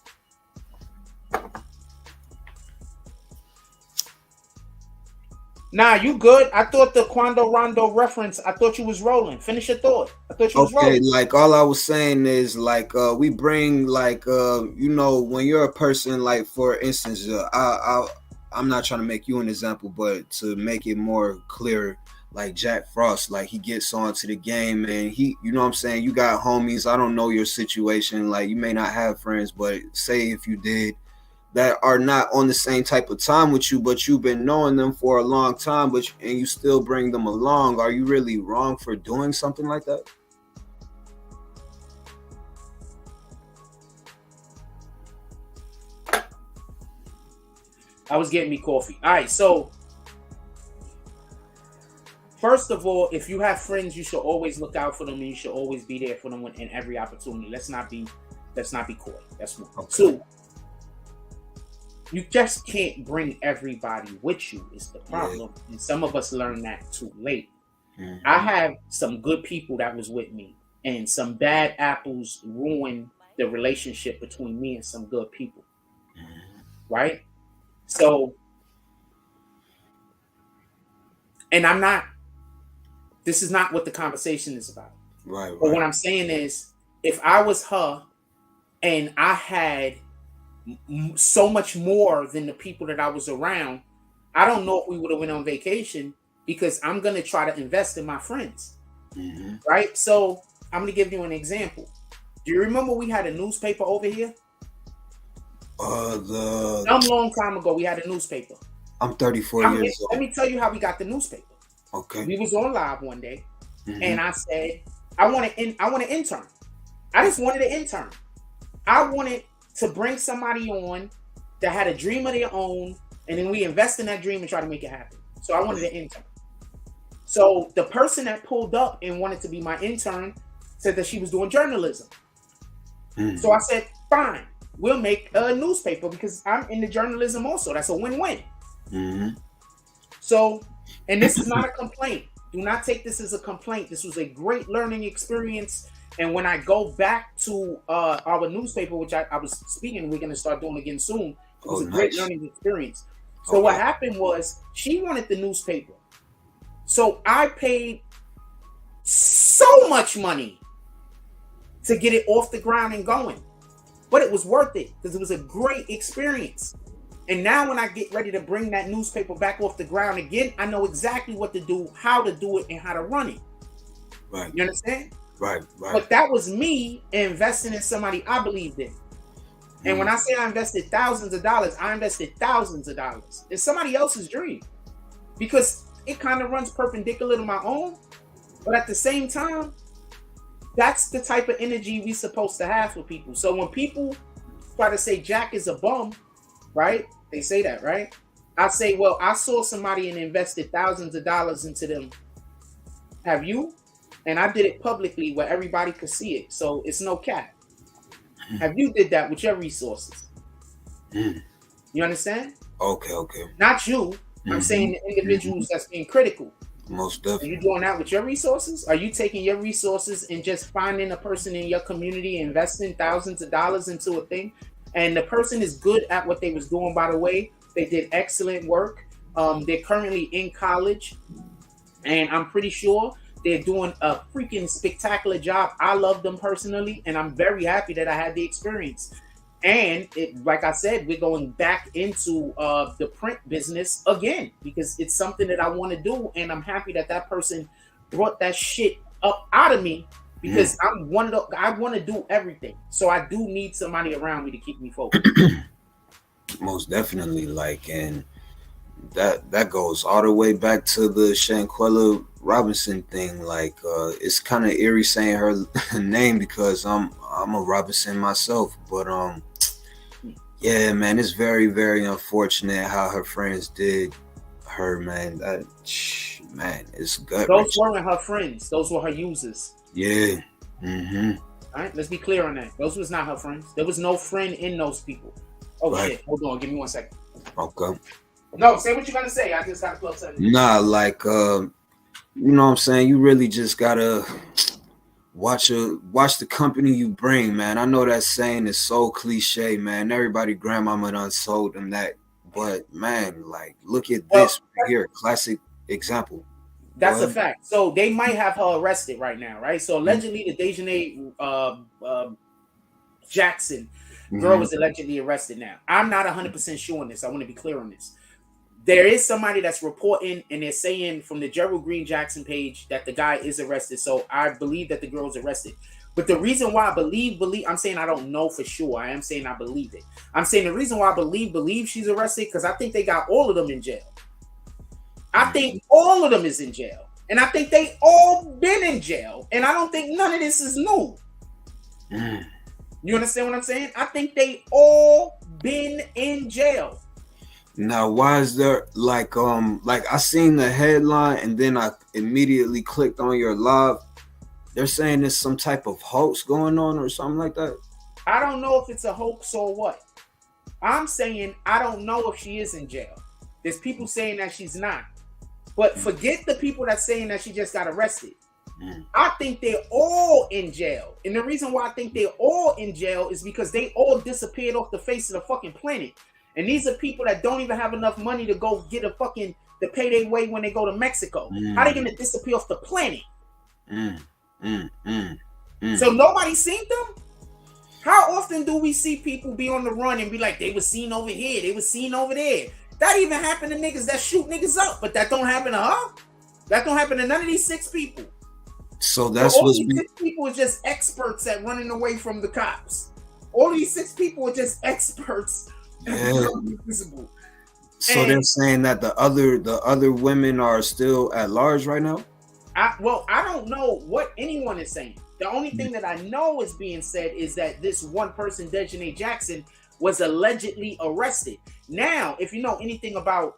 Nah, you good. I thought the Quando Rondo reference, I thought you was rolling. Finish your thought. I thought you was rolling. Okay, like all I was saying is like we bring like when you're a person, like for instance, I'm not trying to make you an example, but to make it more clear, like Jack Frost, like he gets onto the game and he, you know what I'm saying, you got homies. I don't know your situation, like you may not have friends, but say if you did, that are not on the same type of time with you, but you've been knowing them for a long time, and you still bring them along. Are you really wrong for doing something like that? I was getting me coffee. All right, so first of all, if you have friends, you should always look out for them, and you should always be there for them in every opportunity. Let's not be coy. That's one. Okay. Two, you just can't bring everybody with you. Is the problem, and some of us learn that too late. Mhm. I have some good people that was with me, and some bad apples ruined the relationship between me and some good people. Right? So, and this is not what the conversation is about. Right. But what I'm saying is, if I was her and I had so much more than the people that I was around, I don't know if we would have went on vacation, because I'm going to try to invest in my friends. Mm-hmm. Right? So I'm going to give you an example. Do you remember we had a newspaper over here? Some long time ago, we had a newspaper. I'm 34 years old. Let me tell you how we got the newspaper. Okay. We was on live one day, and I said, I want an intern. I just wanted an intern. I wanted to bring somebody on that had a dream of their own, and then we invest in that dream and try to make it happen. So I wanted an intern. So the person that pulled up and wanted to be my intern said that she was doing journalism. So I said, fine, we'll make a newspaper, because I'm into journalism also. That's a win-win. So, and this is not a complaint. Do not take this as a complaint. This was a great learning experience. And when I go back to our newspaper, which I was speaking, we're going to start doing again soon. It was a great learning experience. So what happened was, she wanted the newspaper. So I paid so much money to get it off the ground and going. But it was worth it, because it was a great experience. And now when I get ready to bring that newspaper back off the ground again, I know exactly what to do, how to do it, and how to run it. Right. You understand? Right. But that was me investing in somebody I believed in. And when I say I invested thousands of dollars, I invested thousands of dollars. It's somebody else's dream, because it kind of runs perpendicular to my own. But at the same time, that's the type of energy we're supposed to have for people. So when people try to say Jack is a bum, right? They say that, right? I say, well, I saw somebody and invested thousands of dollars into them. Have you? And I did it publicly where everybody could see it. So it's no cap. Have you did that with your resources? You understand? Okay. Not you. I'm saying the individuals that's being critical. Most Are definitely. you doing that with your resources? Are you taking your resources and just finding a person in your community, investing thousands of dollars into a thing? And the person is good at what they was doing, by the way. They did excellent work. They're currently in college. And I'm pretty sure they're doing a freaking spectacular job. I love them personally. And I'm very happy that I had the experience. And like I said, we're going back into the print business again, because it's something that I want to do. And I'm happy that that person brought that shit up out of me, because I want to do everything. So I do need somebody around me to keep me focused. Most definitely. And that goes all the way back to the Shanquella Robinson thing. It's kind of eerie saying her name, because I'm a Robinson myself, but yeah, man, it's very, very unfortunate how her friends did her, man. It's gut. Those weren't her friends. Those were her users. Yeah. All right, let's be clear on that. Those was not her friends. There was no friend in those people. Oh shit! Hold on, give me 1 second. Okay. No, say what you're gonna say. I just got to plug something. Nah, you know what I'm saying? You really just gotta watch the company you bring, man. I know that saying is so cliche, man. Everybody grandmama done sold them that, but man, look at this here, classic example. That's a fact. So they might have her arrested right now, right? So allegedly, the Daejanae Jackson girl was allegedly arrested now. I'm not 100% sure on this. I want to be clear on this. There is somebody that's reporting, and they're saying from the Gerald Green Jackson page that the guy is arrested. So I believe that the girl's arrested. But the reason why I believe, I'm saying I don't know for sure. I am saying I believe it. I'm saying the reason why I believe she's arrested, because I think they got all of them in jail. I think all of them is in jail. And I think they all been in jail. And I don't think none of this is new. You understand what I'm saying? I think they all been in jail. Now, why is there like I seen the headline and then I immediately clicked on your live. They're saying there's some type of hoax going on or something like that. I don't know if it's a hoax or what. I'm saying I don't know if she is in jail. There's people saying that she's not. But forget the people that's saying that she just got arrested. I think they're all in jail. And the reason why I think they're all in jail is because they all disappeared off the face of the fucking planet. And these are people that don't even have enough money to go get to pay their way when they go to Mexico. How they gonna disappear off the planet? So nobody's seen them? How often do we see people be on the run and be like, they was seen over here, they was seen over there? That even happened to niggas that shoot niggas up, but that don't happen to her. That don't happen to none of these 6 people. So that's all these 6 people are just experts at running away from the cops. All these 6 people are just experts. Yeah. So they're saying that the other women are still at large right now? I don't know what anyone is saying. The only thing that I know is being said is that this one person, Daejanae Jackson, was allegedly arrested. Now, if you know anything about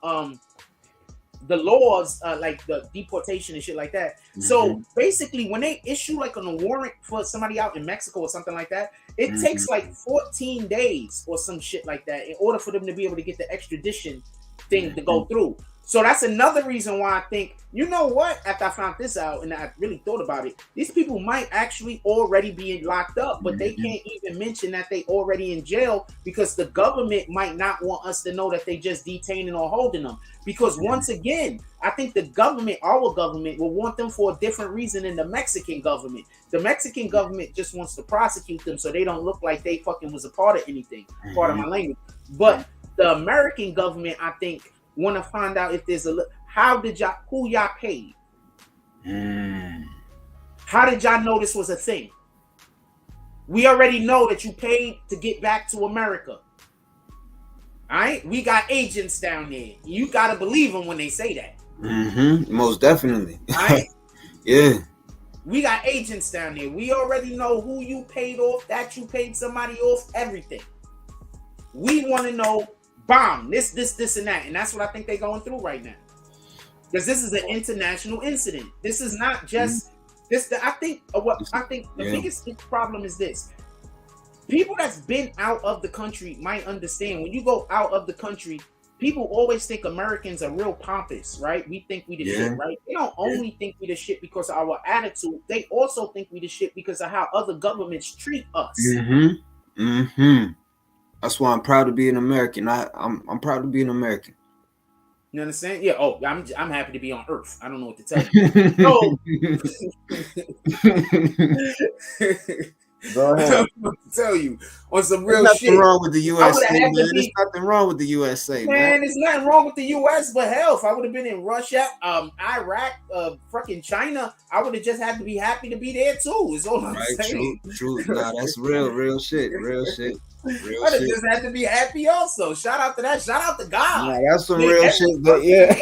the laws, like the deportation and shit like that. So basically, when they issue like a warrant for somebody out in Mexico or something like that, it takes like 14 days or some shit like that in order for them to be able to get the extradition thing to go through. So that's another reason why I think, you know what, after I found this out and I really thought about it, these people might actually already be locked up, but they can't even mention that they already in jail because the government might not want us to know that they just detaining or holding them. Because once again, I think the government, our government, will want them for a different reason than the Mexican government. The Mexican government just wants to prosecute them so they don't look like they fucking was a part of anything, part of my language. But the American government, I think, want to find out if there's who y'all paid? How did y'all know this was a thing? We already know that you paid to get back to America. All right, we got agents down there. You gotta believe them when they say that. Most definitely. All right. Yeah. We got agents down there. We already know who you paid off, that you paid somebody off, everything. We want to know, this, and that. And that's what I think they're going through right now. Because this is an international incident. This is not just this. I think the biggest problem is this. People that's been out of the country might understand when you go out of the country, people always think Americans are real pompous, right? We think we the shit, right? They don't only think we the shit because of our attitude. They also think we the shit because of how other governments treat us. That's why I'm proud to be an American. I'm proud to be an American. You understand? Yeah. Oh, I'm happy to be on Earth. I don't know what to tell you. Go ahead. Tell you on some real There's shit. nothing wrong with the USA, man. There's nothing wrong with the USA, man. There's nothing wrong with the US, but hell, if I would have been in Russia, Iraq, fucking China, I would have just had to be happy to be there too. Is all I'm saying. True. Nah, that's real shit. Real shit. I just had to be happy also. Shout out to that. Shout out to God. Nah, that's some real shit, but yeah.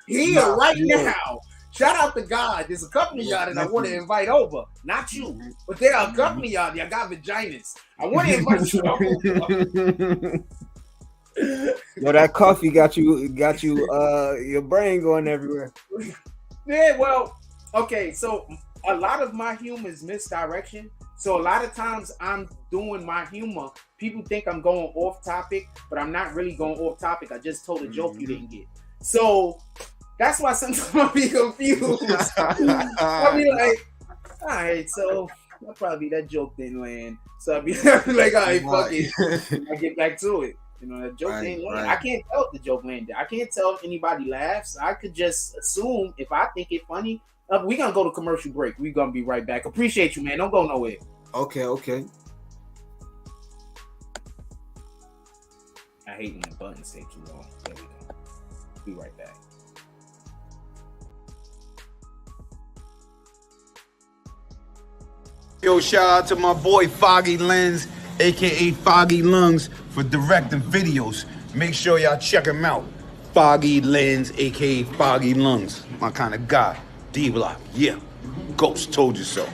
Here right now. Shout out to God. There's a couple of y'all that I want to invite over. Not you, but there are a couple of y'all that got vaginas. I want to invite you over. Yo, that coffee got you your brain going everywhere. Yeah, well, okay, so a lot of my humor is misdirection. So a lot of times I'm doing my humor. People think I'm going off topic, but I'm not really going off topic. I just told a joke you didn't get. So that's why sometimes I'll be confused. I'll be like, all right, so I'll probably that joke didn't land. So I'll be like, all right, fuck it. I'll get back to it. You know, that joke didn't land. I can't tell if the joke landed. I can't tell if anybody laughs. I could just assume if I think it funny. We're going to go to commercial break. We're going to be right back. Appreciate you, man. Don't go nowhere. Okay. I hate when the buttons stay too long. There we go. Be right back. Yo, shout out to my boy Foggy Lens, aka Foggy Lungs, for directing videos. Make sure y'all check him out. Foggy Lens, aka Foggy Lungs. My kind of guy. D-Block, yeah. Ghost told you so.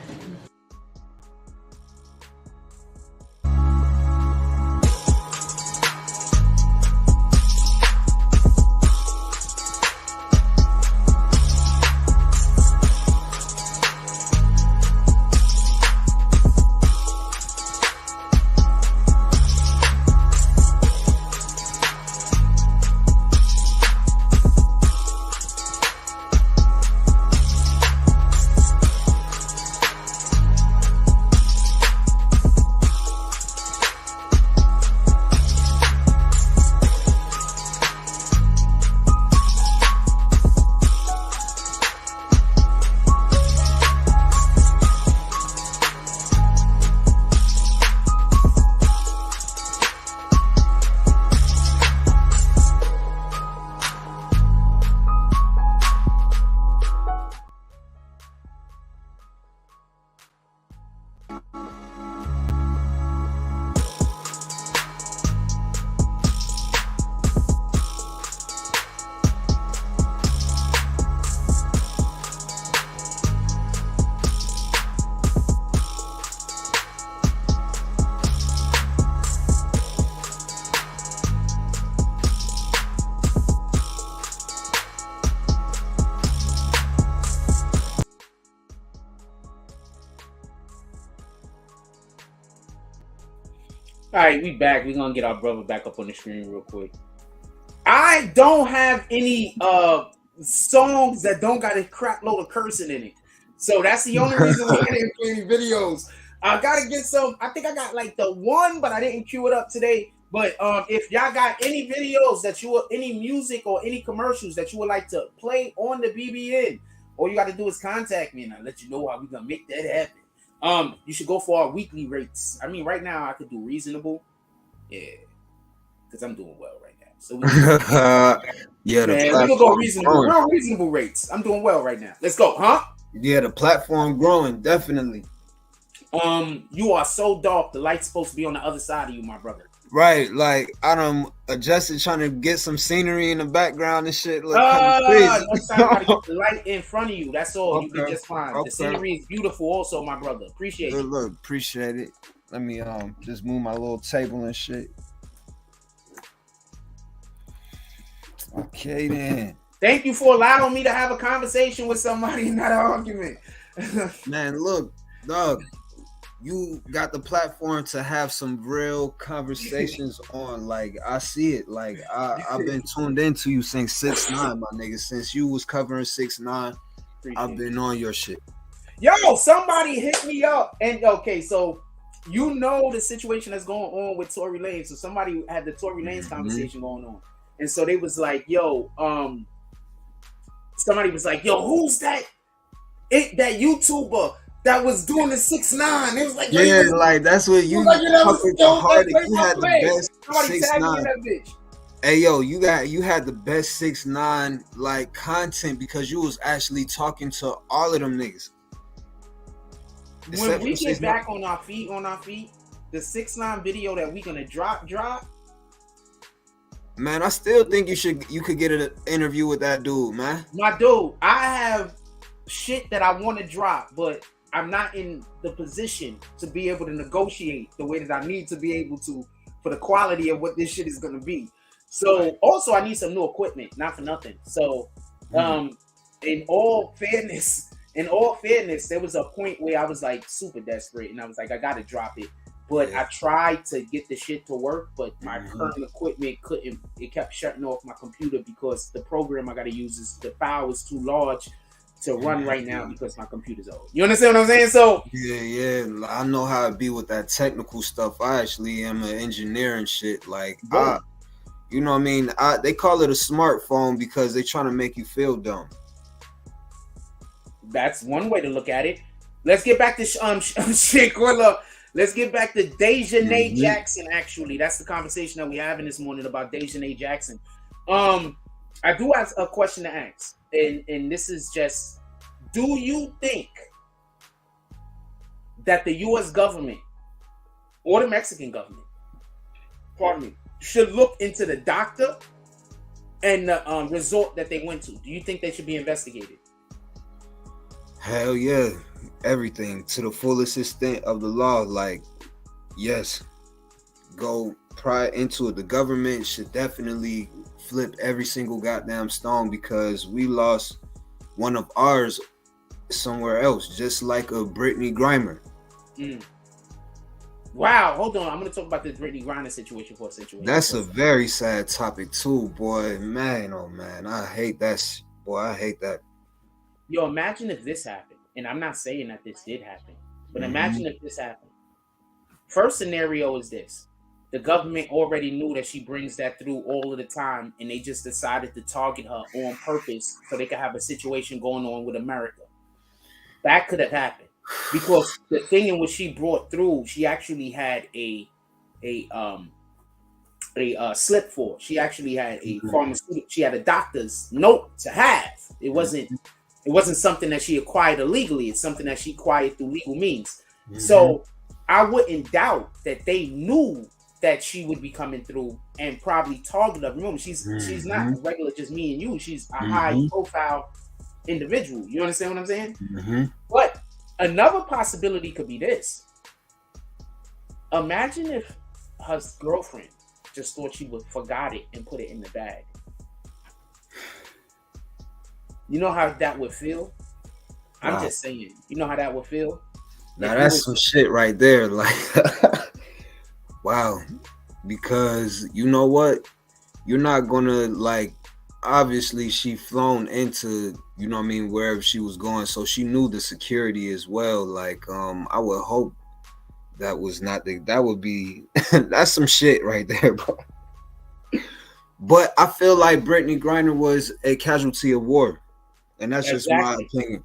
All right, we back. We're gonna get our brother back up on the screen real quick. I don't have any songs that don't got a crap load of cursing in it. So that's the only reason why I didn't play any videos. I gotta get some. I think I got like the one, but I didn't cue it up today. But if y'all got any videos that you, any music or any commercials that you would like to play on the BBN, all you got to do is contact me and I'll let you know how we gonna make that happen. You should go for our weekly rates. I mean, right now I could do reasonable, yeah, because I'm doing well right now. So we can go reasonable, real reasonable rates. I'm doing well right now. Let's go, huh? Yeah, the platform growing, definitely. You are so dark. The light's supposed to be on the other side of you, my brother. Right, like I done adjusted trying to get some scenery in the background and shit. Look crazy. Next time you gotta get the light in front of you. That's all. Okay. You can just fine. Okay. The scenery is beautiful, also, my brother. Appreciate it. Look, appreciate it. Let me just move my little table and shit. Okay then. Thank you for allowing me to have a conversation with somebody, not an argument. Man, look, dog. You got the platform to have some real conversations on. Like I see it. Like I've been tuned into you since 6ix9ine, my nigga. Since you was covering 6ix9ine, I've been on your shit. Yo, somebody hit me up. And okay, so you know the situation that's going on with Tory Lanez. So somebody had the Tory Lanez conversation going on. And so they was like, yo, somebody was like, yo, who's that? That YouTuber that was doing the 6ix9ine. It was like, yeah, like that's what you like. You had the best 6ix9ine. Hey yo, you had the best 6ix9ine like content because you was actually talking to all of them niggas. When we get back on our feet, the 6ix9ine video that we gonna drop. Man, I still think you could get an interview with that dude, man. My dude, I have shit that I want to drop, but I'm not in the position to be able to negotiate the way that I need to be able to for the quality of what this shit is going to be. So also I need some new equipment, not for nothing. So in all fairness, there was a point where I was like super desperate and I was like, I got to drop it. But I tried to get the shit to work, but my current equipment couldn't. It kept shutting off my computer because the program I got to use is the file is too large to run right now because my computer's old. You understand what I'm saying? So yeah, I know how it be with that technical stuff. I actually am an engineer and shit. Like, you know what I mean? They call it a smartphone because they trying to make you feel dumb. That's one way to look at it. Let's get back to Shaquilla. Let's get back to Daejanae Jackson. Actually, that's the conversation that we're having this morning about Daejanae Jackson. I do have a question to ask. And this is just, do you think that the U.S. government or the Mexican government, should look into the doctor and the resort that they went to? Do you think they should be investigated? Hell yeah. Everything to the fullest extent of the law. Like, yes, go pry into it. The government should definitely flip every single goddamn stone because we lost one of ours somewhere else, just like a Brittany Griner. Wow, hold on. I'm going to talk about the Brittany Griner situation for a situation. That's a very sad topic too, boy. Man, oh man, I hate that. Boy, I hate that. Yo, imagine if this happened. And I'm not saying that this did happen, but imagine if this happened. First scenario is this. The government already knew that she brings that through all of the time, and they just decided to target her on purpose so they could have a situation going on with America. That could have happened because the thing in which she brought through, she actually had a slip for. She actually had a pharmaceutical. She had a doctor's note to have. It wasn't something that she acquired illegally. It's something that she acquired through legal means. So I wouldn't doubt that they knew that she would be coming through and probably targeted her. Remember, she's not regular, just me and you. She's a high profile individual. You understand what I'm saying? But another possibility could be this. Imagine if her girlfriend just thought she would forgot it and put it in the bag. You know how that would feel? I'm just saying. You know how that would feel? Now that's some shit right there. Like, Wow. Because you know what? You're not gonna like. Obviously, she flown into, you know what I mean, wherever she was going, so she knew the security as well. Like, I would hope that was not the. That would be that's some shit right there, bro. But I feel like Brittany Griner was a casualty of war, and that's just my opinion.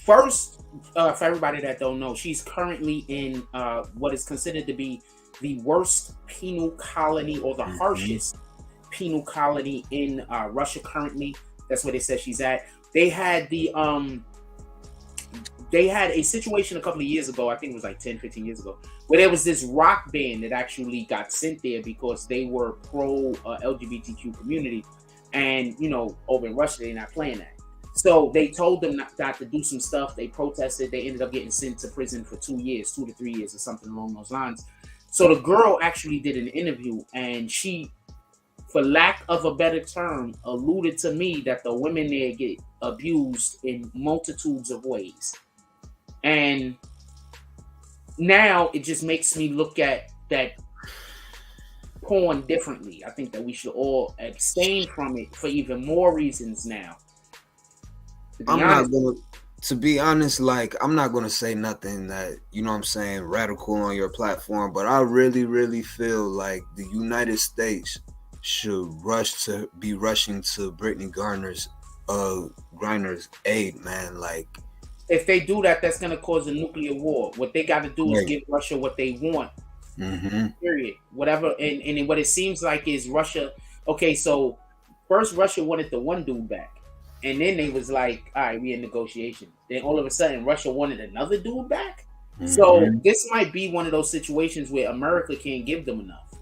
First, for everybody that don't know, she's currently in what is considered to be the worst penal colony or the harshest penal colony in Russia currently. That's where they said she's at. They had a situation a couple of years ago, I think it was like 10, 15 years ago, where there was this rock band that actually got sent there because they were pro LGBTQ community. And, you know, over in Russia, they're not playing that. So they told them not to do some stuff. They protested. They ended up getting sent to prison for 2 years, 2 to 3 years or something along those lines. So the girl actually did an interview, and she, for lack of a better term, alluded to me that the women there get abused in multitudes of ways. And now it just makes me look at that porn differently. I think that we should all abstain from it for even more reasons now. To be honest, like, I'm not gonna say nothing that, you know what I'm saying, radical on your platform, but I really, really feel like the United States should be rushing to Brittany Griner's aid, man. Like, if they do that, that's gonna cause a nuclear war. What they got to do is give Russia what they want. Period. Whatever. And what it seems like is Russia. Okay, so first Russia wanted the one dude back, and then they was like, all right, we in negotiation. Then all of a sudden Russia wanted another dude back. So this might be one of those situations where America can't give them enough.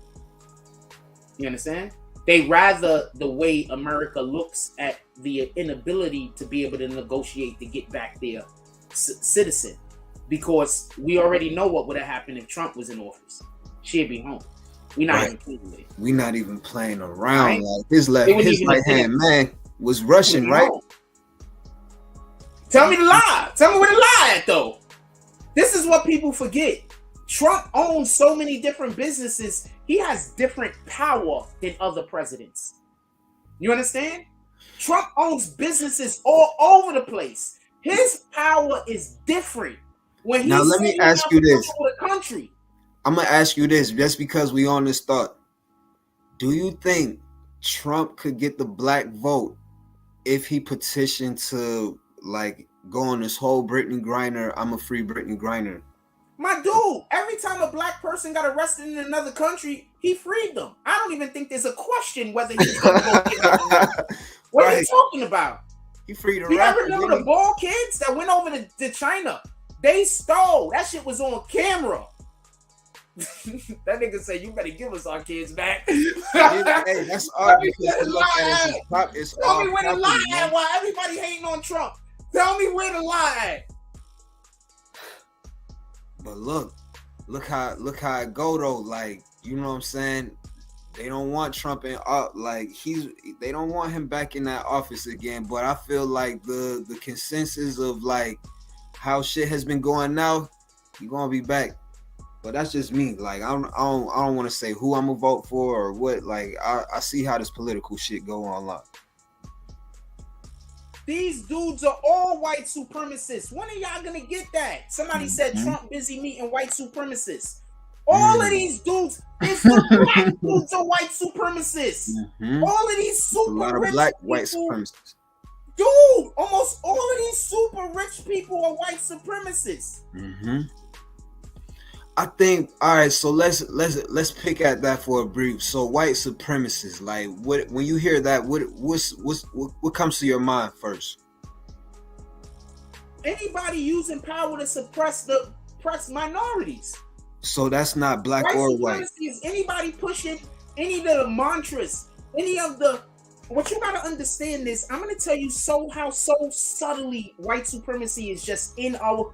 You understand? They rather the way America looks at the inability to be able to negotiate to get back their citizen, because we already know what would have happened if Trump was in office. She'd be home. We're not even playing with it. We're not even playing around. Right? Like his right hand man was Russian, right? Home. Tell me the lie. Tell me where the lie at, though. This is what people forget. Trump owns so many different businesses. He has different power than other presidents. You understand? Trump owns businesses all over the place. His power is different. When he's now, let me ask you this. The country. I'm going to ask you this just because we on this thought. Do you think Trump could get the black vote if he petitioned to, like, go on this whole Brittany Griner, I'm a free Brittany Griner? My dude, every time a black person got arrested in another country, he freed them. I don't even think there's a question whether he's going to go get them. What are you talking about? He freed a rapper. You rapper, remember the ball kids that went over to China? They stole. That shit was on camera. That nigga said, you better give us our kids back. Hey, that's all because Tell me where the lie at while everybody hating on Trump. Tell me where the lie at. But look how it go though. Like, you know what I'm saying? They don't want Trump in they don't want him back in that office again. But I feel like the consensus of like how shit has been going now, he gonna be back. But that's just me. Like, I don't want to say who I'm gonna vote for or what. Like, I see how this political shit go online. These dudes are all white supremacists. When are y'all gonna get that? Somebody said Trump busy meeting white supremacists. All of these dudes, it's the black dudes are white supremacists. All of these super rich black people, white supremacists. Dude, almost all of these super rich people are white supremacists. I think, all right, so let's pick at that for a brief. So white supremacists, like, what when you hear that, what comes to your mind first? Anybody using power to suppress minorities. So that's not black or white. Is anybody pushing any of the mantras, any of the what you gotta understand is, I'm gonna tell you how subtly white supremacy is just in our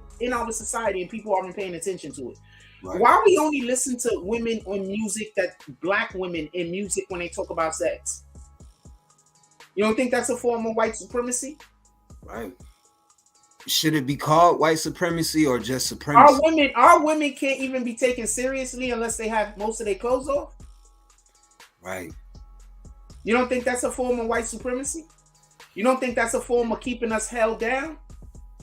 society, and people aren't paying attention to it. Right. Why we only listen to women on music, black women in music, when they talk about sex? You don't think that's a form of white supremacy? Right. should it be called white supremacy or just supremacy? Our women can't even be taken seriously unless they have most of their clothes off. Right. You don't think that's a form of white supremacy? You don't think that's a form of keeping us held down?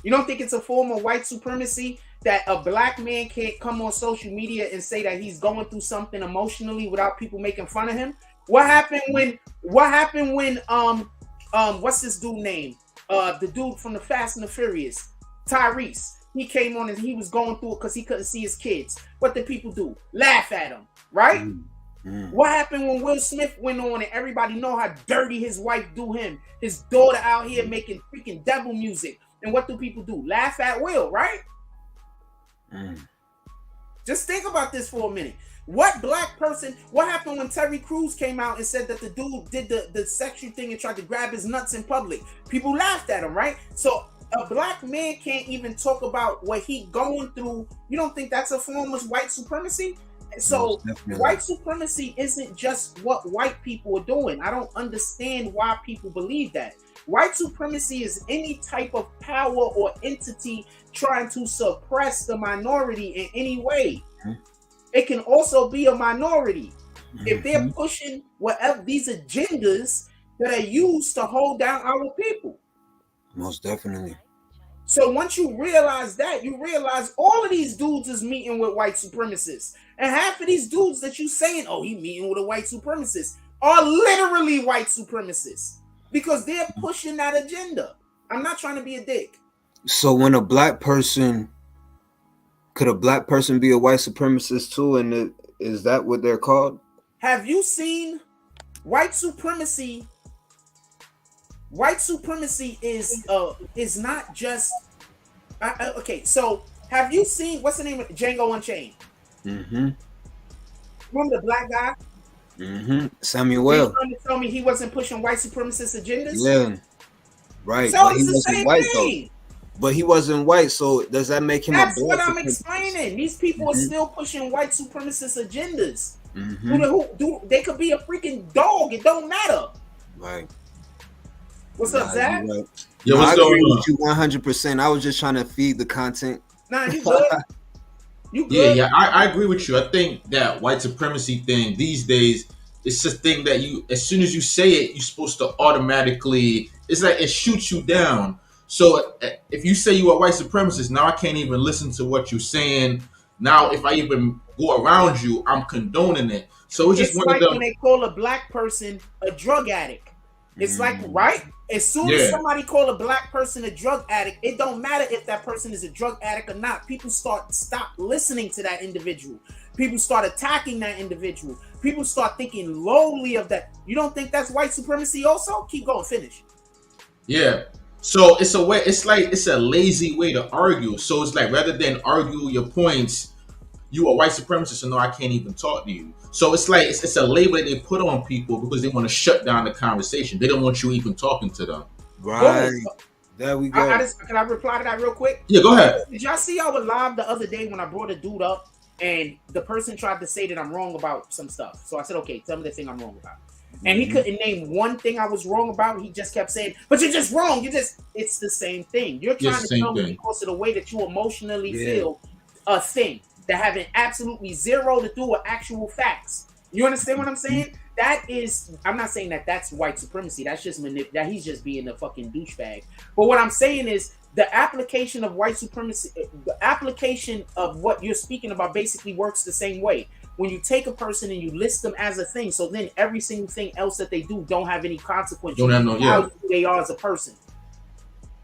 You don't think it's a form of white supremacy that a black man can't come on social media and say that he's going through something emotionally without people making fun of him? What happened when what's this dude name? The dude from the Fast and the Furious, Tyrese. He came on and he was going through it because he couldn't see his kids. What did people do? Laugh at him, right? What happened when Will Smith went on and everybody know how dirty his wife do him? His daughter out here making freaking devil music. And what do people do? Laugh at Will, right? Just think about this for a minute. What happened when Terry Crews came out and said that the dude did the sexual thing and tried to grab his nuts in public? People laughed at him, right? So a black man can't even talk about what he going through. You don't think that's a form of white supremacy? So white supremacy isn't just what white people are doing. I don't understand why people believe that. White supremacy is any type of power or entity trying to suppress the minority in any way. It can also be a minority if they're pushing whatever these agendas that are used to hold down our people. Most definitely. So once you realize that, you realize all of these dudes is meeting with white supremacists. And half of these dudes that you saying, oh, he meeting with a white supremacist, are literally white supremacists because they're pushing that agenda. I'm not trying to be a dick. So when a black person, could a black person be a white supremacist too? And is that what they're called? Have you seen white supremacy? White supremacy is not just okay. So have you seen what's the name of Django Unchained? Remember the black guy? Samuel. He's trying to tell me he wasn't pushing white supremacist agendas. Yeah, right. So but it's he the wasn't same white thing. though. But he wasn't white, so does that make him? That's a black what I'm supremacist? explaining. These people are still pushing white supremacist agendas. They could be a freaking dog. It don't matter. Right. What's up, Zach? Right. Yo, what's I going agree on? with you 100%. I was just trying to feed the content. Nah, you good? You good? Yeah, I agree with you. I think that white supremacy thing these days, it's a thing that you, as soon as you say it, you're supposed to automatically, it's like it shoots you down. So if you say you are white supremacist, now I can't even listen to what you're saying. Now, if I even go around you, I'm condoning it. So it's just one like of them. When they call a black person a drug addict. It's like, right? As soon as somebody call a black person a drug addict, it don't matter if that person is a drug addict or not. People stop listening to that individual. People start attacking that individual. People start thinking lowly of that. You don't think that's white supremacy also? Keep going, finish. Yeah. So it's a way, it's like, it's a lazy way to argue. So it's like, rather than argue your points, you are white supremacist, so no, I can't even talk to you. So it's like, it's a label they put on people because they want to shut down the conversation. They don't want you even talking to them. Right. There we go. Can I reply to that real quick? Yeah, go ahead. Did y'all see our live the other day when I brought a dude up and the person tried to say that I'm wrong about some stuff? So I said, okay, tell me the thing I'm wrong about. And he couldn't name one thing I was wrong about. He just kept saying, but you're just wrong. It's the same thing. You're trying to tell me because of the way that you emotionally feel a thing that having absolutely zero to do with actual facts. You understand what I'm saying? That is, I'm not saying that that's white supremacy. That's just that he's just being a fucking douchebag. But what I'm saying is the application of white supremacy, the application of what you're speaking about basically works the same way. When you take a person and you list them as a thing, so then every single thing else that they do don't have any consequence. Don't have no, who they are as a person.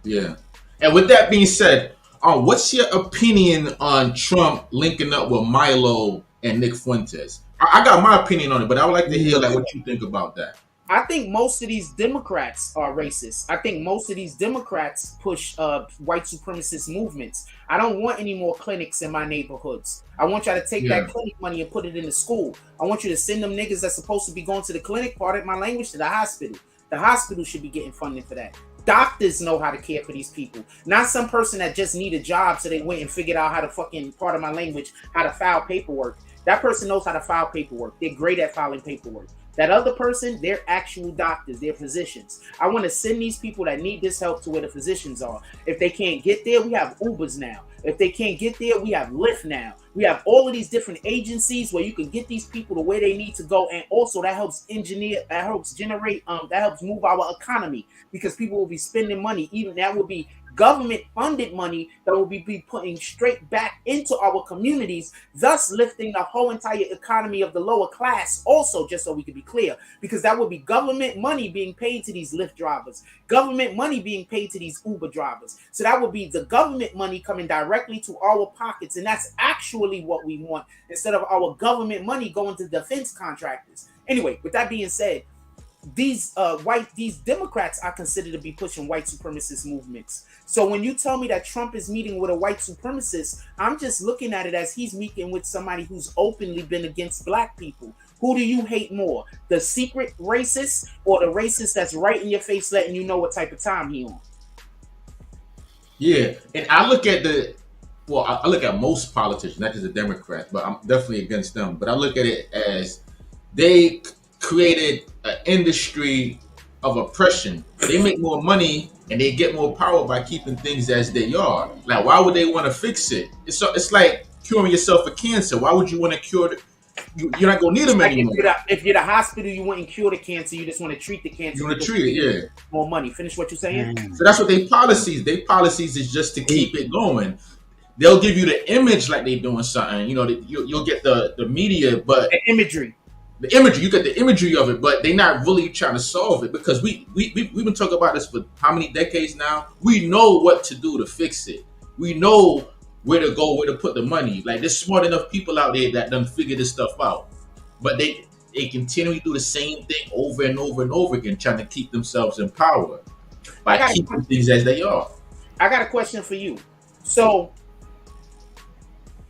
Yeah. And with that being said, what's your opinion on Trump linking up with Milo and Nick Fuentes? I got my opinion on it, but I would like to hear what you think about that. I think most of these Democrats are racist. I think most of these Democrats push white supremacist movements. I don't want any more clinics in my neighborhoods. I want y'all to take that clinic money and put it in the school. I want you to send them niggas that's supposed to be going to the clinic, pardon my language, to the hospital. The hospital should be getting funding for that. Doctors know how to care for these people. Not some person that just need a job so they went and figured out how to fucking, pardon my language, how to file paperwork. That person knows how to file paperwork. They're great at filing paperwork. That other person, they're actual doctors, they're physicians. I want to send these people that need this help to where the physicians are. If they can't get there, we have Ubers now. If they can't get there, we have Lyft now. We have all of these different agencies where you can get these people to where they need to go, and also that helps generate, that helps move our economy, because people will be spending money. Even that will be government funded money that will be putting straight back into our communities, thus lifting the whole entire economy of the lower class also, just so we can be clear, because that would be government money being paid to these Lyft drivers, government money being paid to these Uber drivers. So that would be the government money coming directly to our pockets, and that's actually what we want, instead of our government money going to defense contractors. Anyway, with that being said, these Democrats I consider to be pushing white supremacist movements. So when you tell me that Trump is meeting with a white supremacist, I'm just looking at it as he's meeting with somebody who's openly been against black people. Who do you hate more? The secret racist, or the racist that's right in your face letting you know what type of time he on? Yeah, and I look at I look at most politicians, not just the Democrats, but I'm definitely against them. But I look at it as they created an industry of oppression. They make more money and they get more power by keeping things as they are. Like, why would they want to fix it? It's like curing yourself for cancer. Why would you want to cure it? You're not gonna need them anymore. If you're the hospital, you wouldn't cure the cancer. You just want to treat the cancer. You want to treat it, yeah. More money. Finish what you're saying. So that's what they policies. They policies is just to keep it going. They'll give you the image like they're doing something. You know, you'll get the media, but the imagery. The imagery, you get the imagery of it, but they're not really trying to solve it, because we've been talking about this for how many decades now? We know what to do to fix it. We know where to go, where to put the money. Like, there's smart enough people out there that done figure this stuff out, but they continually do the same thing over and over and over again, trying to keep themselves in power by keeping things as they are. I got a question for you. So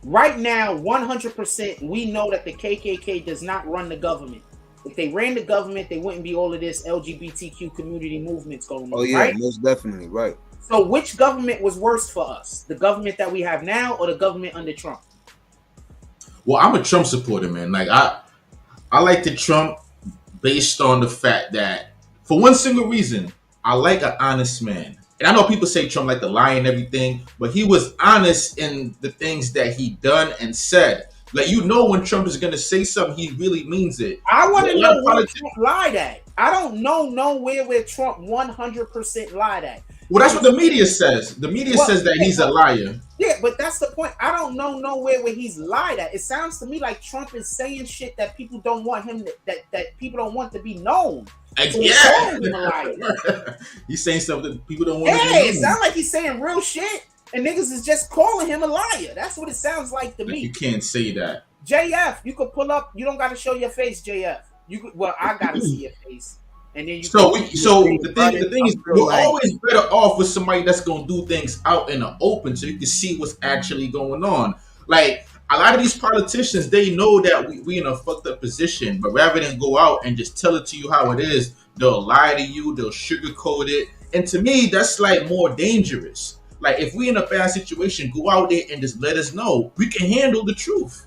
right now, 100%, we know that the KKK does not run the government. If they ran the government, they wouldn't be all of this LGBTQ community movements going on. Oh yeah, right? Most definitely, right. So which government was worse for us? The government that we have now, or the government under Trump? Well, I'm a Trump supporter, man. Like, I like the Trump based on the fact that, for one single reason, I like an honest man. And I know people say Trump like to lie and everything, but he was honest in the things that he done and said. Like, you know, when Trump is going to say something, he really means it. I want to know where Trump lied at. I don't know nowhere where Trump 100% lied at. Well, that's what the media says. The media says that he's a liar. Yeah, but that's the point. I don't know nowhere where he's lied at. It sounds to me like Trump is saying shit that people don't want him that people don't want to be known. So yeah, he's saying stuff that people don't want to be known. It sounds like he's saying real shit, and niggas is just calling him a liar. That's what it sounds like to me. You can't say that. JF, you could pull up. You don't got to show your face, JF. You could. Well, I got to see your face. And then the thing is, you're always better off with somebody that's gonna do things out in the open, so you can see what's actually going on. Like, a lot of these politicians, they know that we in a fucked up position, but rather than go out and just tell it to you how it is, they'll lie to you, they'll sugarcoat it, and to me, that's like more dangerous. Like, if we in a bad situation, go out there and just let us know. We can handle the truth.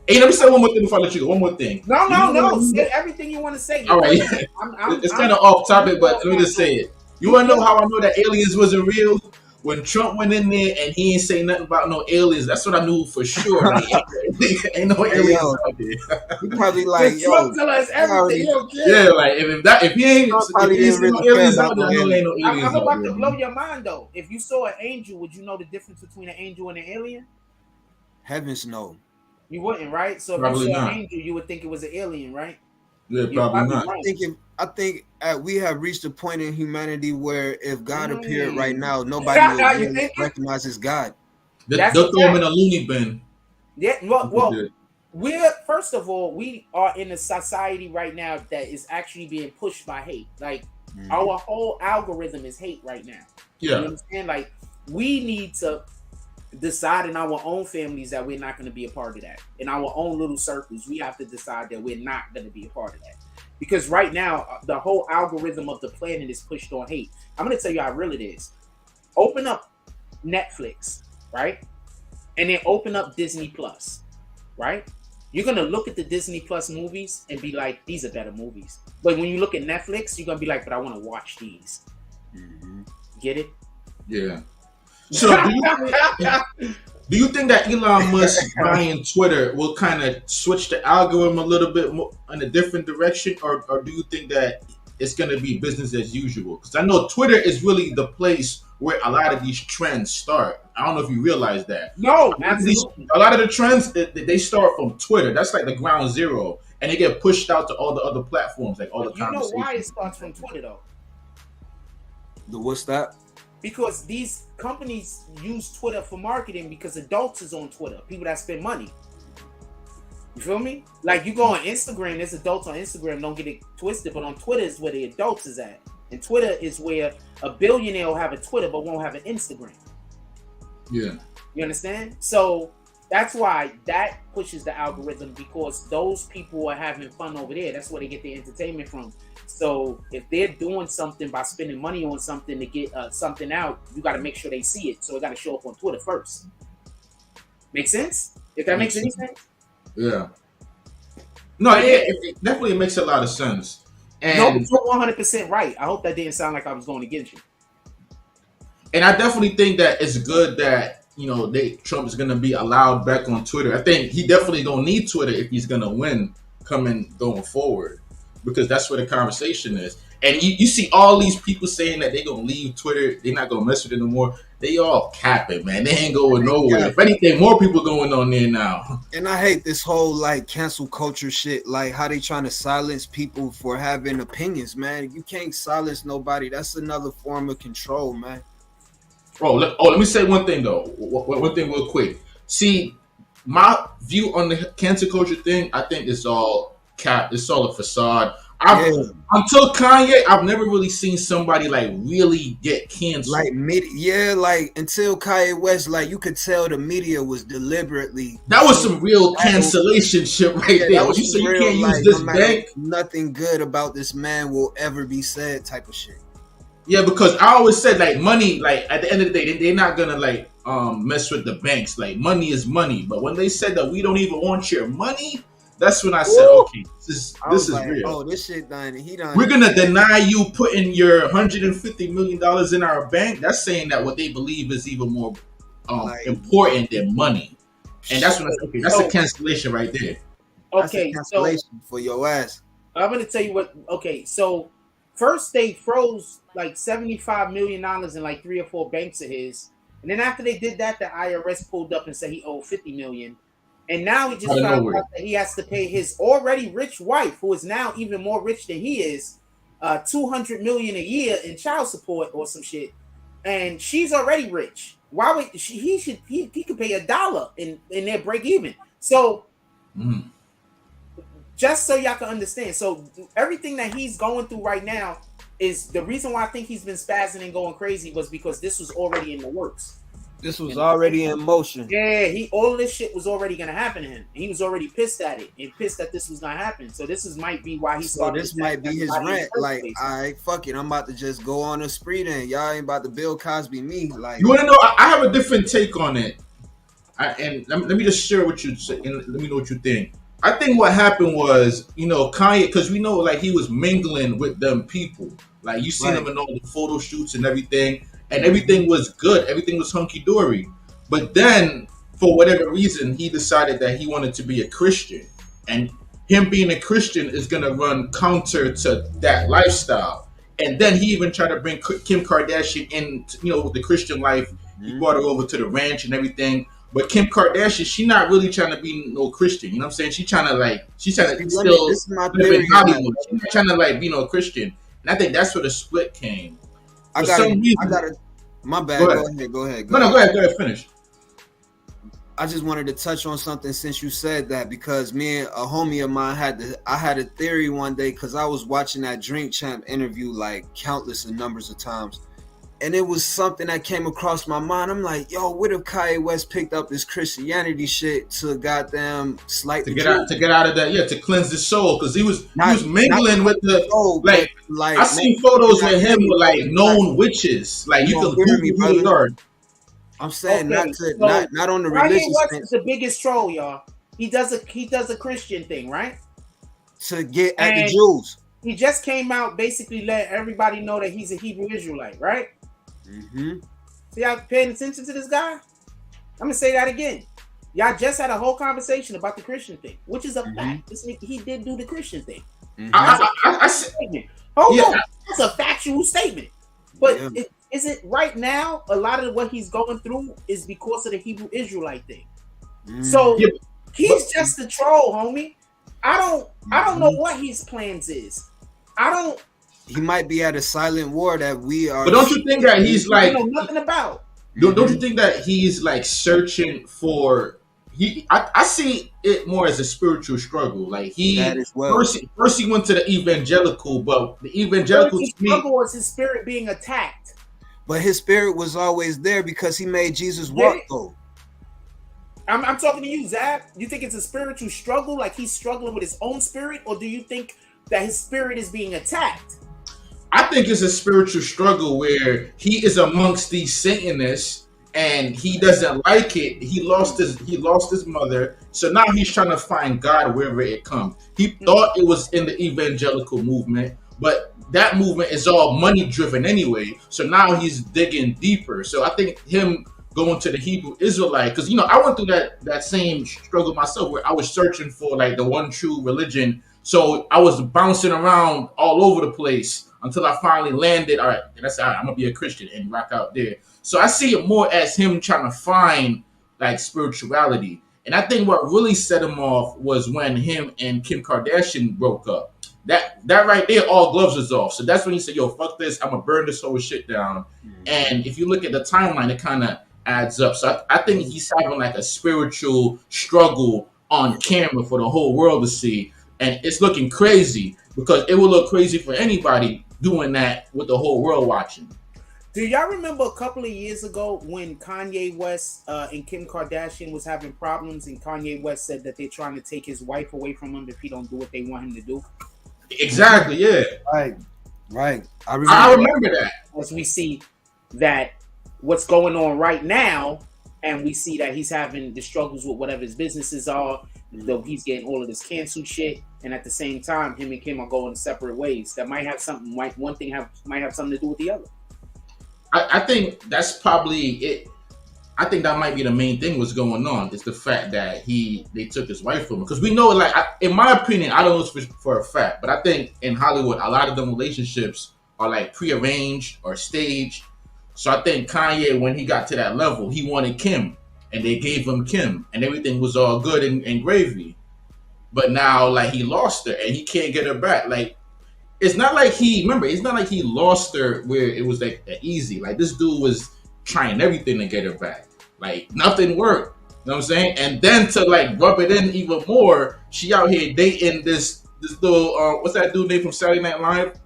Hey, let me say one more thing before I let you go. One more thing. No. Say everything you want to say. All right. It's kind of off topic, but let me just say it. You want to know how I know that aliens wasn't real? When Trump went in there and he ain't say nothing about no aliens, that's what I knew for sure. Ain't no aliens out there. He probably like, yo, Trump tell us everything. Yeah, like if he ain't no aliens out there, I know ain't no aliens. I'm about to blow your mind though. If you saw an angel, would you know the difference between an angel and an alien? Heavens no. You wouldn't, right? So if probably you saw not. an angel, you would think it was an alien, right? Yeah, probably not. I think we have reached a point in humanity where if God appeared right now, nobody would recognize his God. They'll throw him in a loony bin. Yeah, well, we're first of all, we are in a society right now that is actually being pushed by hate. Like our whole algorithm is hate right now. Yeah, you understand? Like, we need to decide in our own families that we're not going to be a part of that. In our own little circles, we have to decide that we're not going to be a part of that. Because right now, the whole algorithm of the planet is pushed on hate. I'm going to tell you how real it is. Open up Netflix, right? And then open up Disney Plus, right? You're gonna look at the Disney Plus movies and be like, these are better movies. But when you look at Netflix, you're gonna be like, but I want to watch these. Get it? Yeah. So do you think that Elon Musk buying Twitter will kind of switch the algorithm a little bit more in a different direction, or do you think that it's going to be business as usual? Because I know Twitter is really the place where a lot of these trends start. I don't know if you realize that. No, absolutely. A lot of the trends, they start from Twitter. That's like the ground zero, and they get pushed out to all the other platforms, like all the conversations. You know why it starts from Twitter though? What's that? Because these companies use Twitter for marketing because adults is on Twitter, people that spend money. You feel me? Like you go on Instagram, there's adults on Instagram, don't get it twisted, but on Twitter is where the adults is at. And Twitter is where a billionaire will have a Twitter but won't have an Instagram. Yeah. You understand? So that's why that pushes the algorithm, because those people are having fun over there. That's where they get their entertainment from. So if they're doing something by spending money on something to get something out, you got to make sure they see it. So it got to show up on Twitter first. Make sense? If that makes any sense? Yeah. No, it definitely makes a lot of sense. And no, you're 100% right. I hope that didn't sound like I was going against you. And I definitely think that it's good that, you know, Trump is going to be allowed back on Twitter. I think he definitely don't need Twitter if he's going to win going forward, because that's where the conversation is. And you see all these people saying that they're going to leave Twitter, they're not going to mess with it no more. They all capping, man. They ain't going nowhere. If anything, more people going on there now. And I hate this whole like cancel culture shit, like how they trying to silence people for having opinions, man. You can't silence nobody. That's another form of control, man. Let me say one thing though. One thing real quick. See, my view on the cancel culture thing, I think it's all cap. It's all a facade. Until Kanye, I've never really seen somebody like really get canceled. Like like until Kanye West, like you could tell the media was deliberately. That was some real cancellation shit right there. When you say you can't use this bank, nothing good about this man will ever be said, type of shit. Yeah, because I always said like money, like at the end of the day, they're not gonna like mess with the banks. Like money is money. But when they said that we don't even want your money, that's when I said, okay, this is like, real. Oh, this shit done. We're gonna deny you putting your $150 million in our bank. That's saying that what they believe is even more important than money. And that's when I said, okay, that's a cancellation right there. Okay, that's a cancellation for your ass. I'm gonna tell you what. Okay, so first they froze like $75 million in like 3 or 4 banks of his, and then after they did that, the IRS pulled up and said he owed $50 million. And now he just found out that he has to pay his already rich wife, who is now even more rich than he is, $200 million a year in child support or some shit. And she's already rich. Why would he could pay $1 in their break even? So just so y'all can understand, so everything that he's going through right now is the reason why I think he's been spazzing and going crazy was because this was already in the works. This was already in motion. Yeah, all this shit was already gonna happen to him. And he was already pissed at it and pissed that this was gonna happen. So might be why he started. So this might be his rant. Like, all right, fuck it, I'm about to just go on a spree. Then y'all ain't about to Bill Cosby me. Like, you want to know? I have a different take on it. And let me just share what you say, and let me know what you think. I think what happened was, you know, Kanye, because we know like he was mingling with them people. Like you seen him in all the photo shoots and everything. And everything was good. Everything was hunky-dory. But then, for whatever reason, he decided that he wanted to be a Christian. And him being a Christian is going to run counter to that lifestyle. And then he even tried to bring Kim Kardashian in, you know, with the Christian life. He brought her over to the ranch and everything. But Kim Kardashian, she's not really trying to be no Christian. You know what I'm saying? She's trying to still live in Hollywood. She's not trying to like be no Christian. And I think that's where the split came. My bad. Go ahead. Go ahead. Finish. I just wanted to touch on something since you said that, because me and a homie of mine I had a theory one day, because I was watching that Drink Champ interview like countless numbers of times, and it was something that came across my mind. I'm like, yo, what if Kanye West picked up this Christianity shit to goddamn slight to get out of that, to cleanse his soul, because he was mingling with the soul, like I seen photos with him with like known witches. Like you can Google me, brother. I'm saying not on the religious thing. Kanye West is the biggest troll, y'all. he does a Christian thing, right? To get at And the Jews. he just came out basically let everybody know that he's a Hebrew Israelite, right? Mm-hmm. So y'all paying attention to this guy? I'm gonna say that again. Y'all just had a whole conversation about the Christian thing, which is a fact. This nigga, he did do the Christian thing. Hold on, that's a factual statement. But is it right now? A lot of what he's going through is because of the Hebrew Israelite thing. So he's just a troll, homie. I don't know what his plans is. He might be at a silent war that we are. But don't you think that he's like know nothing about? Don't you think that he's like searching for? I see it more as a spiritual struggle. Like first he went to the evangelical, but the evangelical struggle was his spirit being attacked. But his spirit was always there because he made Jesus walk though. I'm talking to you, Zab. You think it's a spiritual struggle, like he's struggling with his own spirit, or do you think that his spirit is being attacked? I think it's a spiritual struggle where he is amongst these Satanists and he doesn't like it. He lost his mother, so now he's trying to find God wherever it comes. He thought it was in the evangelical movement, but that movement is all money driven anyway. So now he's digging deeper. So I think him going to the Hebrew Israelite, because I went through that same struggle myself where I was searching for like the one true religion. So I was bouncing around all over the place until I finally landed. All right, and I said, all right, I'm gonna be a Christian and rock out there. So I see it more as him trying to find like spirituality. And I think what really set him off was when him and Kim Kardashian broke up. That right there, all gloves is off. So that's when he said, yo, fuck this, I'm gonna burn this whole shit down. And if you look at the timeline, it kind of adds up. So I think he's having like a spiritual struggle on camera for the whole world to see. And it's looking crazy because it will look crazy for anybody doing that with the whole world watching. Do y'all remember a couple of years ago when Kanye West and Kim Kardashian was having problems, and Kanye West said that they're trying to take his wife away from him if he don't do what they want him to do? Exactly, yeah. Right. I remember that. As we see that what's going on right now, and we see that he's having the struggles with whatever his businesses are, though he's getting all of this canceled shit, and at the same time, him and Kim are going separate ways. That might have something. One thing might have something to do with the other. I think that's probably it. I think that might be the main thing what's going on. It's the fact that they took his wife from him. Because we know, like, in my opinion, I don't know for a fact, but I think in Hollywood, a lot of them relationships are like prearranged or staged. So I think Kanye, when he got to that level, he wanted Kim, and they gave him Kim, and everything was all good and gravy. But now, like, he lost her, and he can't get her back. Like, it's not like he lost her where it was like easy. Like, this dude was trying everything to get her back. Like, nothing worked. You know what I'm saying? And then to like rub it in even more, she out here dating this little what's that dude name from Saturday Night Live?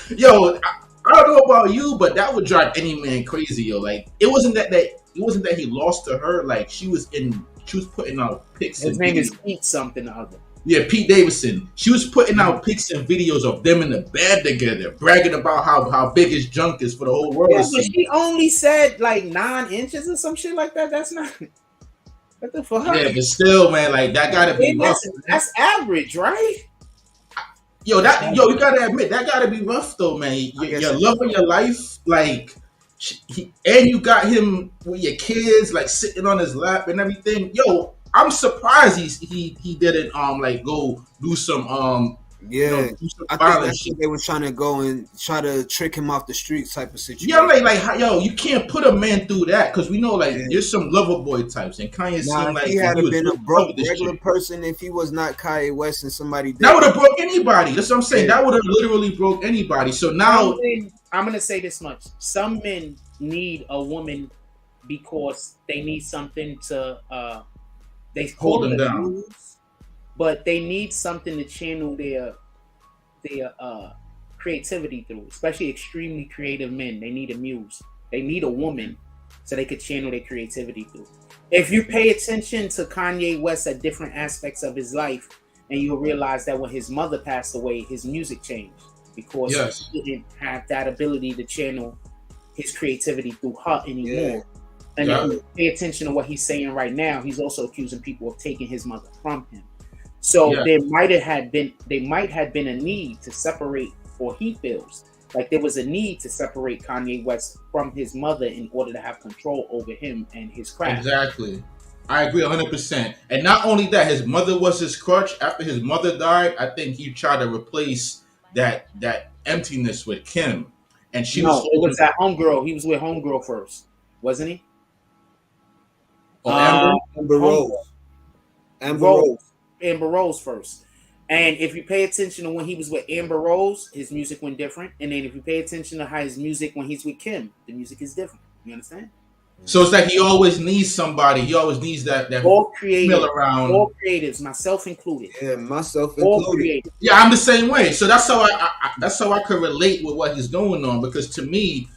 Yo, I don't know about you, but that would drive any man crazy, yo. Like, it wasn't that he lost to her. Like, she was putting out pics. His name is Pete something or other. Yeah, Pete Davidson. She was putting out pics and videos of them in the bed together, bragging about how big his junk is for the whole world to see. But she only said like 9 inches or some shit like that. That's not. What the fuck? Yeah, but still, man, like, that gotta be rough. That's average, right? You gotta admit that gotta be rough though, man. Your love of your life, like, and you got him with your kids, like, sitting on his lap and everything. Yo, I'm surprised he didn't like go do some do some violent shit. They were trying to go and try to trick him off the street type of situation. Yeah, like yo, you can't put a man through that because we know there's some lover boy types, and Kanye seemed like he had been a broke regular person if he was not Kanye West and somebody that would have broke anybody. That's what I'm saying. That would have literally broke anybody. So now I'm gonna say this much: some men need a woman because they need something to they hold them down. Muse, but they need something to channel their creativity through, especially extremely creative men. They need a muse. They need a woman so they could channel their creativity through. If you pay attention to Kanye West at different aspects of his life, and you'll realize that when his mother passed away, his music changed because he didn't have that ability to channel his creativity through her anymore. And if you pay attention to what he's saying right now, he's also accusing people of taking his mother from him. So there might have been a need to separate, or he feels like there was a need to separate Kanye West from his mother in order to have control over him and his craft. Exactly. I agree 100%. And not only that, his mother was his crutch. After his mother died, I think he tried to replace that emptiness with Kim. And it was that homegirl. He was with homegirl first, wasn't he? Amber Rose first. And if you pay attention to when he was with Amber Rose, his music went different. And then if you pay attention to how his music when he's with Kim, the music is different. You understand? So it's like he always needs somebody. He always needs that all creatives around. All creatives, myself included. Yeah, myself included. Yeah, I'm the same way. So that's how I could relate with what he's going on, because to me,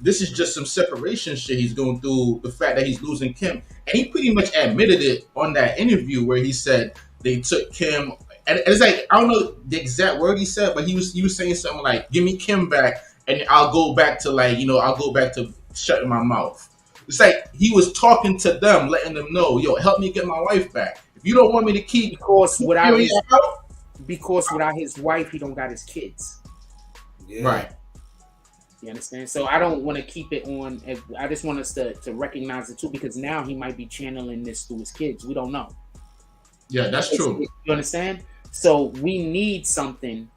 this is just some separation shit he's going through. The fact that he's losing Kim, and he pretty much admitted it on that interview where he said they took Kim. And it's like, I don't know the exact word he said, but he was saying something like, "Give me Kim back, and I'll go back to I'll go back to shutting my mouth." It's like he was talking to them, letting them know, "Yo, help me get my wife back. If you don't want me to keep, because without his wife, he don't got his kids." Yeah. Right. You understand? So I don't want to keep it on. I just want us to recognize it too, because now he might be channeling this through his kids. We don't know. Yeah, that's true. You understand? So we need something.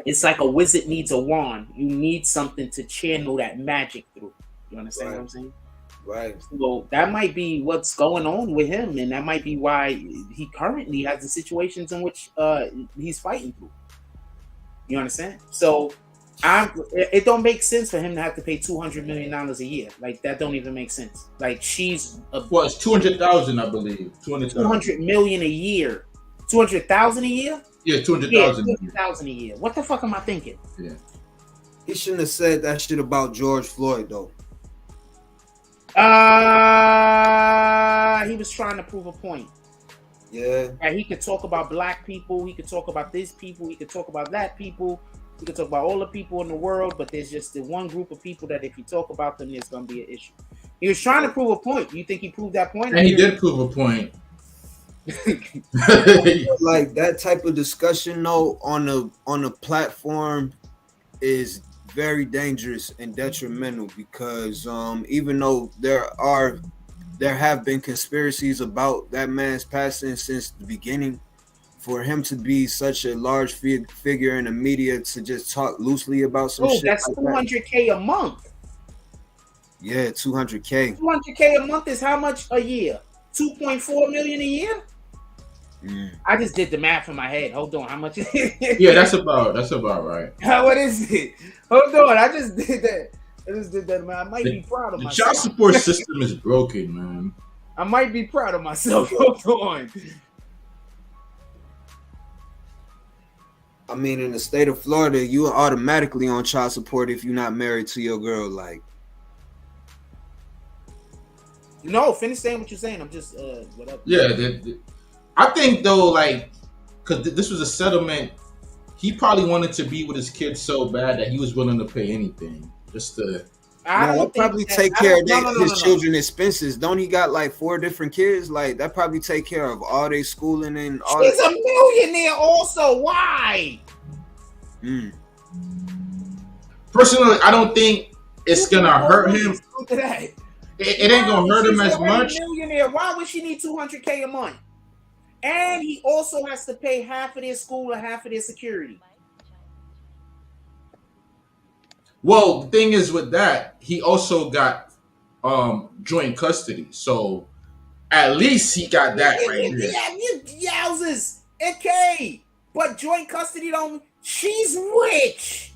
It's like a wizard needs a wand. You need something to channel that magic through. You understand what I'm saying? Right. So that might be what's going on with him, and that might be why he currently has the situations in which he's fighting through. You understand? So it don't make sense for him to have to pay $200 million a year. Like, that don't even make sense. Like, it's 200,000, I believe. 200 million a year. 200,000 a year? Yeah, 200,000. 200,000 a year. What the fuck am I thinking? Yeah. He shouldn't have said that shit about George Floyd, though. He was trying to prove a point. Yeah. And he could talk about black people. He could talk about this people. He could talk about that people. He could talk about all the people in the world. But there's just the one group of people that if you talk about them, there's going to be an issue. He was trying to prove a point. You think he proved that point? And he did prove a point. Like, that type of discussion, though, on a platform is very dangerous and detrimental, because even though there have been conspiracies about that man's passing since the beginning, for him to be such a large figure in the media to just talk loosely about some shit that's like $200K a month. Yeah, $200K. $200K a month is how much a year? 2.4 million a year? I just did the math in my head. Hold on, how much is it? Yeah, that's about right. What is it? Hold on, I just did that. Man. I might be proud of myself. The child support system is broken, man. I might be proud of myself. Hold on. I mean, in the state of Florida, you are automatically on child support if you're not married to your girl. Like, no, finish saying what you're saying. I'm just whatever. Yeah, I think though, like, because this was a settlement, he probably wanted to be with his kids so bad that he was willing to pay anything just to. I'll probably take care of his children's expenses. Don't he got like 4 different kids? Like, that probably take care of all their schooling and all. He's a millionaire also. Why? Personally, I don't think it's gonna hurt him. It ain't gonna hurt him as much. Millionaire. Why would she need $200K a month? And he also has to pay half of their school and half of their security. Well, the thing is with that, he also got joint custody. So at least he got that right there. Yowzers. Okay. But joint custody don't. She's rich.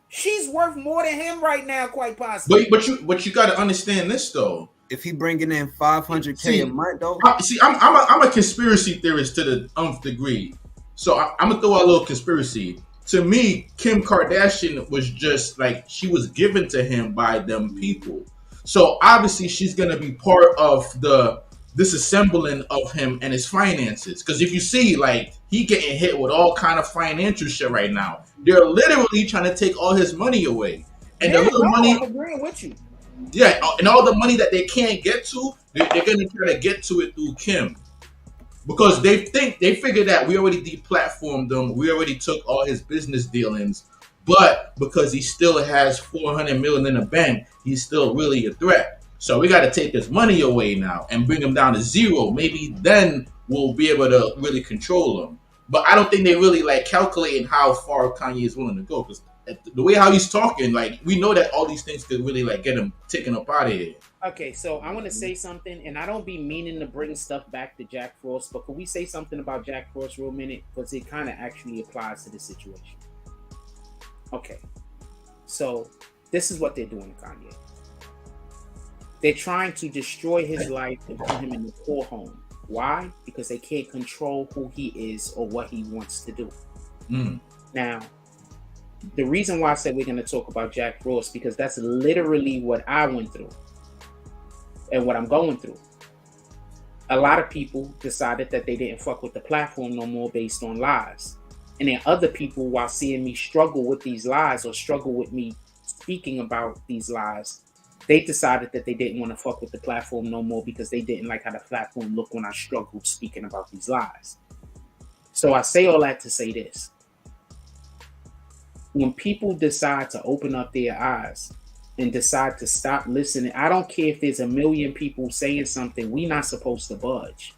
She's worth more than him right now, quite possibly. But you got to understand this though. If he bringing in $500K a month, though. I'm a conspiracy theorist to the nth degree. So I'm gonna throw out a little conspiracy. To me, Kim Kardashian was just like, she was given to him by them people. So obviously she's gonna be part of the disassembling of him and his finances. Because if you see, like, he getting hit with all kind of financial shit right now. They're literally trying to take all his money away. And the little money. I'm agreeing with you. Yeah, and all the money that they can't get to, they're gonna try to get to it through Kim. Because they figure that we already deplatformed him, we already took all his business dealings, but because he still has 400 million in the bank, he's still really a threat. So we got to take his money away now and bring him down to zero. Maybe then we'll be able to really control him. But I don't think they really like calculating how far Kanye is willing to go, because the way how he's talking, like we know that all these things could really like get him taken up out of here. Okay, so I want to say something, and I don't be meaning to bring stuff back to Jack Frost, but can we say something about Jack Frost real minute? Because it kind of actually applies to this situation. Okay, so this is what they're doing to Kanye. They're trying to destroy his life and put him in the poor home. Why? Because they can't control who he is or what he wants to do. Now, the reason why I said we're going to talk about Jack Frost, because that's literally what I went through. And what I'm going through. A lot of people decided that they didn't fuck with the platform no more based on lies. And then other people, while seeing me struggle with these lies or struggle with me speaking about these lies, they decided that they didn't want to fuck with the platform no more because they didn't like how the platform looked when I struggled speaking about these lies. So I say all that to say this. When people decide to open up their eyes and decide to stop listening, I don't care if there's a million people saying something, we're not supposed to budge.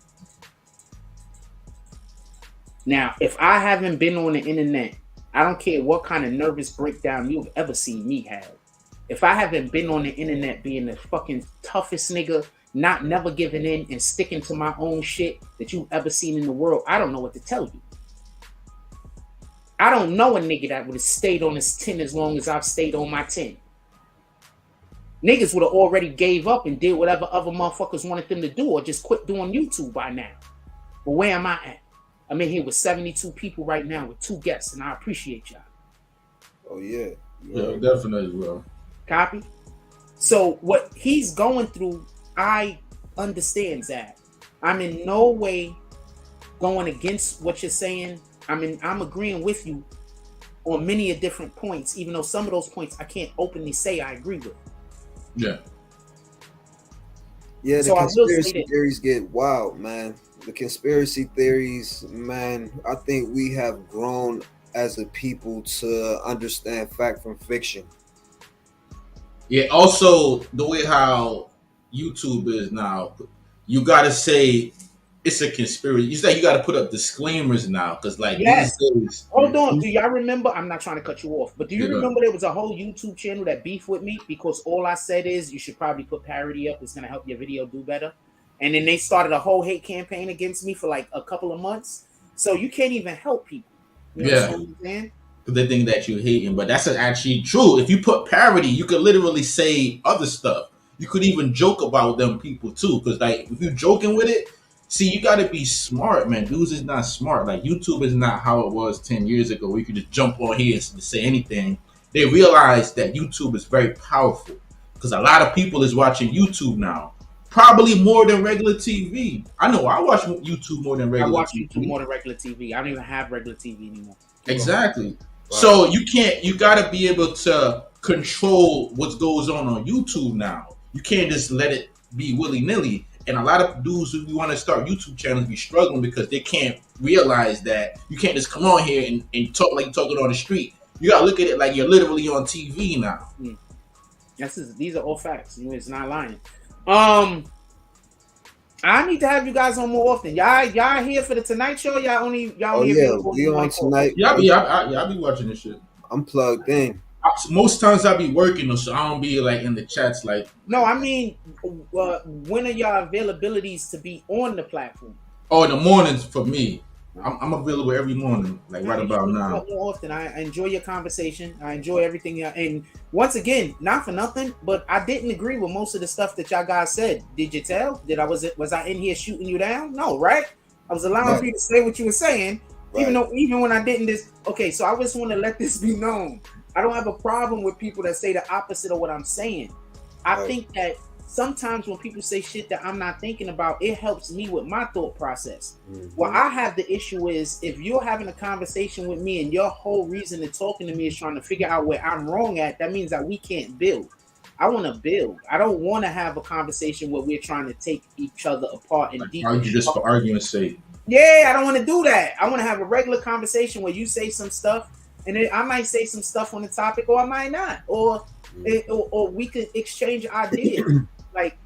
Now, if I haven't been on the internet, I don't care what kind of nervous breakdown you've ever seen me have. If I haven't been on the internet being the fucking toughest nigga, never giving in and sticking to my own shit that you've ever seen in the world, I don't know what to tell you. I don't know a nigga that would have stayed on his 10 as long as I've stayed on my 10. Niggas would have already gave up and did whatever other motherfuckers wanted them to do or just quit doing YouTube by now. But where am I at? I'm in here with 72 people right now with 2 guests, and I appreciate y'all. Oh, yeah. Yeah, definitely, bro. Copy? So what he's going through, I understand that. I'm in no way going against what you're saying. I'm agreeing with you on many of different points, even though some of those points I can't openly say I agree with. Yeah. Yeah, the So conspiracy theories get wild, man. The conspiracy theories, man, I think we have grown as a people to understand fact from fiction. Yeah, also the way how YouTube is now, you gotta say it's a conspiracy. You say you gotta put up disclaimers now, because like yes. these days. Hold on, do y'all remember? I'm not trying to cut you off, but do you remember there was a whole YouTube channel that beefed with me because all I said is you should probably put parody up. It's gonna help your video do better. And then they started a whole hate campaign against me for like a couple of months. So you can't even help people. You know what I'm saying? They think that you're hating, but that's actually true. If you put parody, you could literally say other stuff. You could even joke about them people too, because like if you're joking with it, see, you got to be smart, man. Dudes is not smart. Like YouTube is not how it was 10 years ago, where you could just jump on here and say anything. They realize that YouTube is very powerful because a lot of people is watching YouTube now. Probably more than regular TV. I know I watch YouTube more than regular TV. I watch YouTube more than regular TV. I don't even have regular TV anymore. Exactly. Wow. So you gotta be able to control what goes on YouTube now. You can't just let it be willy-nilly. And a lot of dudes who want to start YouTube channels be struggling because they can't realize that you can't just come on here and talk like you're talking on the street. You gotta look at it like you're literally on TV now. These are all facts. It's not lying. I need to have you guys on more often. Y'all here for the Tonight Show? Y'all only we on tonight. Yeah, I be watching this shit. I'm plugged in. Most times I be working, so I don't be like in the chats. Like, no, I mean, when are y'all availabilities to be on the platform? Oh, in the mornings for me. I'm available every morning, like right about now. More often. I enjoy your conversation. I enjoy everything. And once again, not for nothing, but I didn't agree with most of the stuff that y'all guys said. Did you tell? Was I in here shooting you down? No, right? I was allowing for you to say what you were saying, even when I didn't. Okay, so I just want to let this be known. I don't have a problem with people that say the opposite of what I'm saying. I think that sometimes when people say shit that I'm not thinking about, it helps me with my thought process. What I have the issue is if you're having a conversation with me and your whole reason to talking to me is trying to figure out where I'm wrong at, that means that we can't build. I want to build. I don't want to have a conversation where we're trying to take each other apart and Argue just for argument's sake. Yeah, I don't want to do that. I want to have a regular conversation where you say some stuff, and then I might say some stuff on the topic, or I might not, or we could exchange ideas. Like,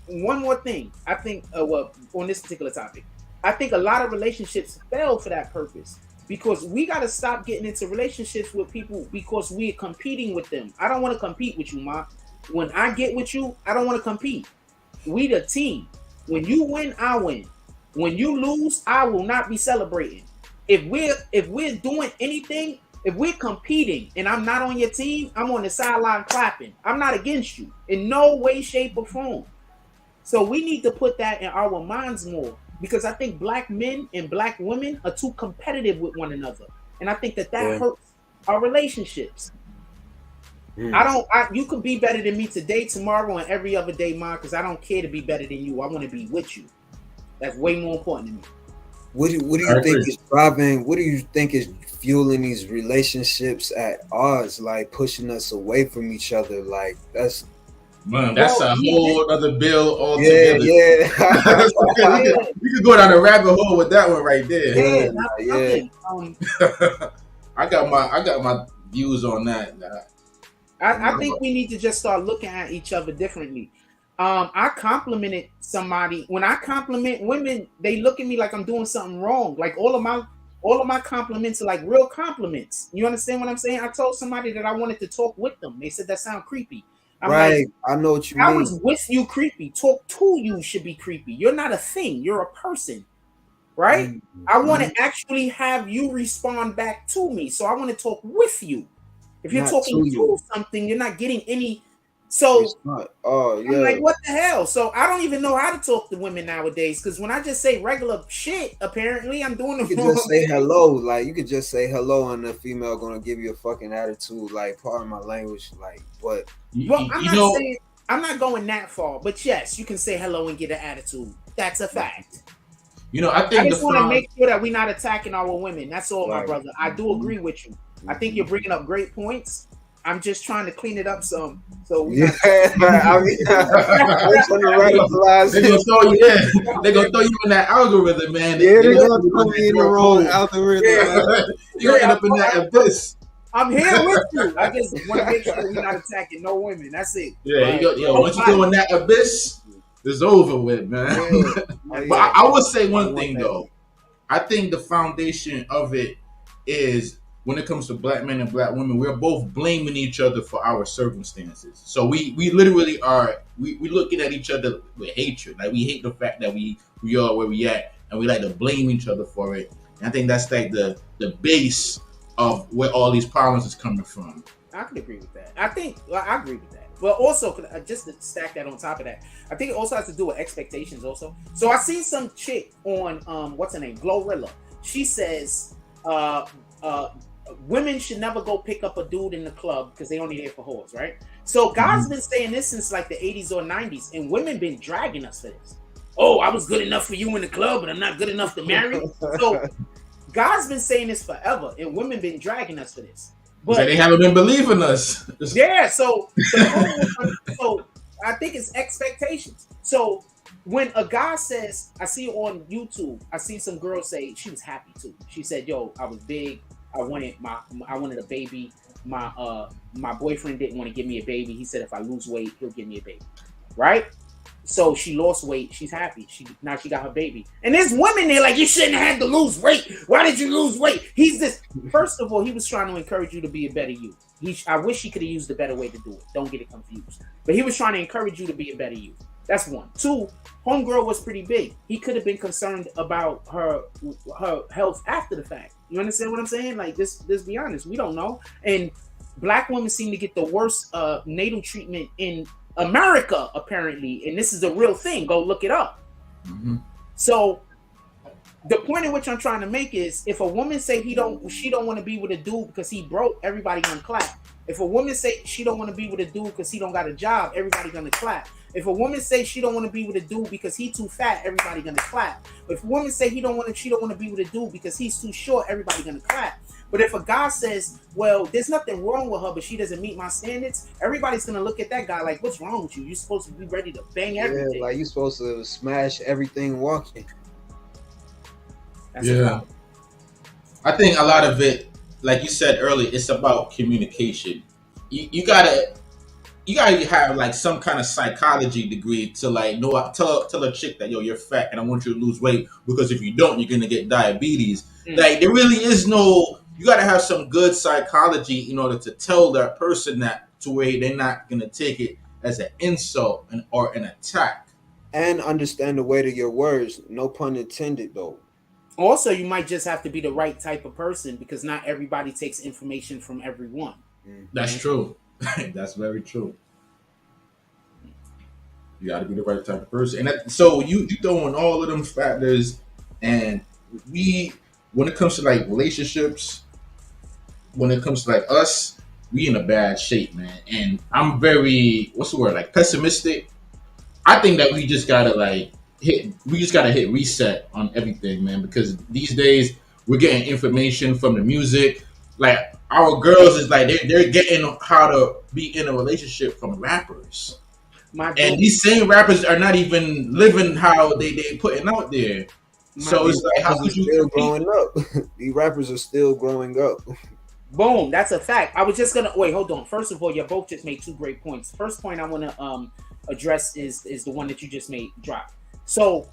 one more thing, I think, well, on this particular topic, I think a lot of relationships fail for that purpose, because we got to stop getting into relationships with people because we're competing with them. I don't want to compete with you, Ma. When I get with you, I don't want to compete. We the team. When you win, I win. When you lose, I will not be celebrating. If we're doing anything, if we're competing and I'm not on your team, I'm on the sideline clapping. I'm not against you in no way, shape, or form. So we need to put that in our minds more, because I think black men and black women are too competitive with one another, and I think that hurts our relationships. You could be better than me today, tomorrow, and every other day, Ma, because I don't care to be better than you. I want to be with you. That's way more important to me. What do you think is driving? What do you think is fueling these relationships at odds, like pushing us away from each other? Like that's a whole other bill altogether. Yeah. We could go down a rabbit hole with that one right there. I got my views on that. I think we need to just start looking at each other differently. I complimented somebody. When I compliment women, they look at me like I'm doing something wrong. Like all of my compliments are like real compliments. You understand what I'm saying? I told somebody that I wanted to talk with them. They said that sound creepy. I'm right. Like, I know what you mean. I was with you creepy. Talk to you should be creepy. You're not a thing. You're a person. Right? Mm-hmm. I want to actually have you respond back to me. So I want to talk with you. If you're not talking to something, you're not getting any. So I'm like, what the hell? So I don't even know how to talk to women nowadays, because when I just say regular shit, apparently I'm doing the wrong. Just say hello. Like, you could just say hello and the female gonna give you a fucking attitude. Like, pardon my language. Like, what? Well, I'm not going that far, but yes, you can say hello and get an attitude. That's a fact. I think I just want to make sure that we're not attacking our women. That's all, my brother. I do agree with you. I think you're bringing up great points. I'm just trying to clean it up some. So I mean, they're gonna throw you in that algorithm, man. They're gonna throw me in the wrong algorithm. You're gonna end up in that abyss. I'm here with you. I just want to make sure we're not attacking no women. That's it. Yeah, once you go in that abyss, it's over with, man. But I would say one thing though. I think the foundation of it is, when it comes to black men and black women, we're both blaming each other for our circumstances. So we literally are we looking at each other with hatred. Like, we hate the fact that we are where we at, and we like to blame each other for it. And I think that's like the base of where all these problems is coming from. I could agree with that. I agree with that. But also, just to stack that on top of that, I think it also has to do with expectations also. So I seen some chick on what's her name, Glorilla. She says women should never go pick up a dude in the club because they only there for whores, right? So guys been saying this since like the 80s or 90s, and women been dragging us for this. Oh, I was good enough for you in the club, but I'm not good enough to marry. So guys been saying this forever, and women been dragging us for this. But they haven't been believing us. Yeah, so I think it's expectations. So when a guy says, I see on YouTube, I see some girl say she was happy too. She said, "Yo, I was big. I wanted a baby. My boyfriend didn't want to give me a baby. He said if I lose weight, he'll give me a baby." Right? So she lost weight. She's happy. Now she got her baby. And there's women there like, you shouldn't have to lose weight. Why did you lose weight? He's this. First of all, he was trying to encourage you to be a better you. I wish he could have used a better way to do it. Don't get it confused. But he was trying to encourage you to be a better you. That's one. Two, homegirl was pretty big. He could have been concerned about her health after the fact. You understand what I'm saying? Like, let's be honest. We don't know. And black women seem to get the worst natal treatment in America, apparently. And this is a real thing. Go look it up. Mm-hmm. So the point in which I'm trying to make is, if a woman say she don't want to be with a dude because he broke, everybody gonna clap. If a woman say she don't want to be with a dude because he don't got a job, everybody gonna clap. If a woman say she don't want to be with a dude because he too fat, everybody gonna clap. If a woman say she don't want to be with a dude because he's too short, everybody gonna clap. But if a guy says, well, there's nothing wrong with her, but she doesn't meet my standards, everybody's gonna look at that guy like, what's wrong with you? You're supposed to be ready to bang everything. Yeah, like you're supposed to smash everything walking. That's Yeah. I think a lot of it, like you said earlier, it's about communication. You gotta have like some kind of psychology degree to like know tell a chick that, yo, you're fat and I want you to lose weight, because if you don't, you're gonna get diabetes. Like there really is no. You gotta have some good psychology in order to tell that person that, to where they're not gonna take it as an insult or an attack. And understand the weight of your words. No pun intended, though. Also, you might just have to be the right type of person, because not everybody takes information from everyone. That's true. That's very true. You got to be the right type of person, and so you throw in all of them factors, and when it comes to like relationships, when it comes to like us, we in a bad shape, man. And I'm very, what's the word, like pessimistic. I think that we just gotta hit reset on everything, man, because these days we're getting information from the music. Like our girls is like they're getting how to be in a relationship from rappers. And these same rappers are not even living how they putting out there. So it's like, how could you still growing up? These rappers are still growing up. Boom, that's a fact. I was just gonna wait. Hold on. First of all, you both just made two great points. First point I want to address is the one that you just made drop. So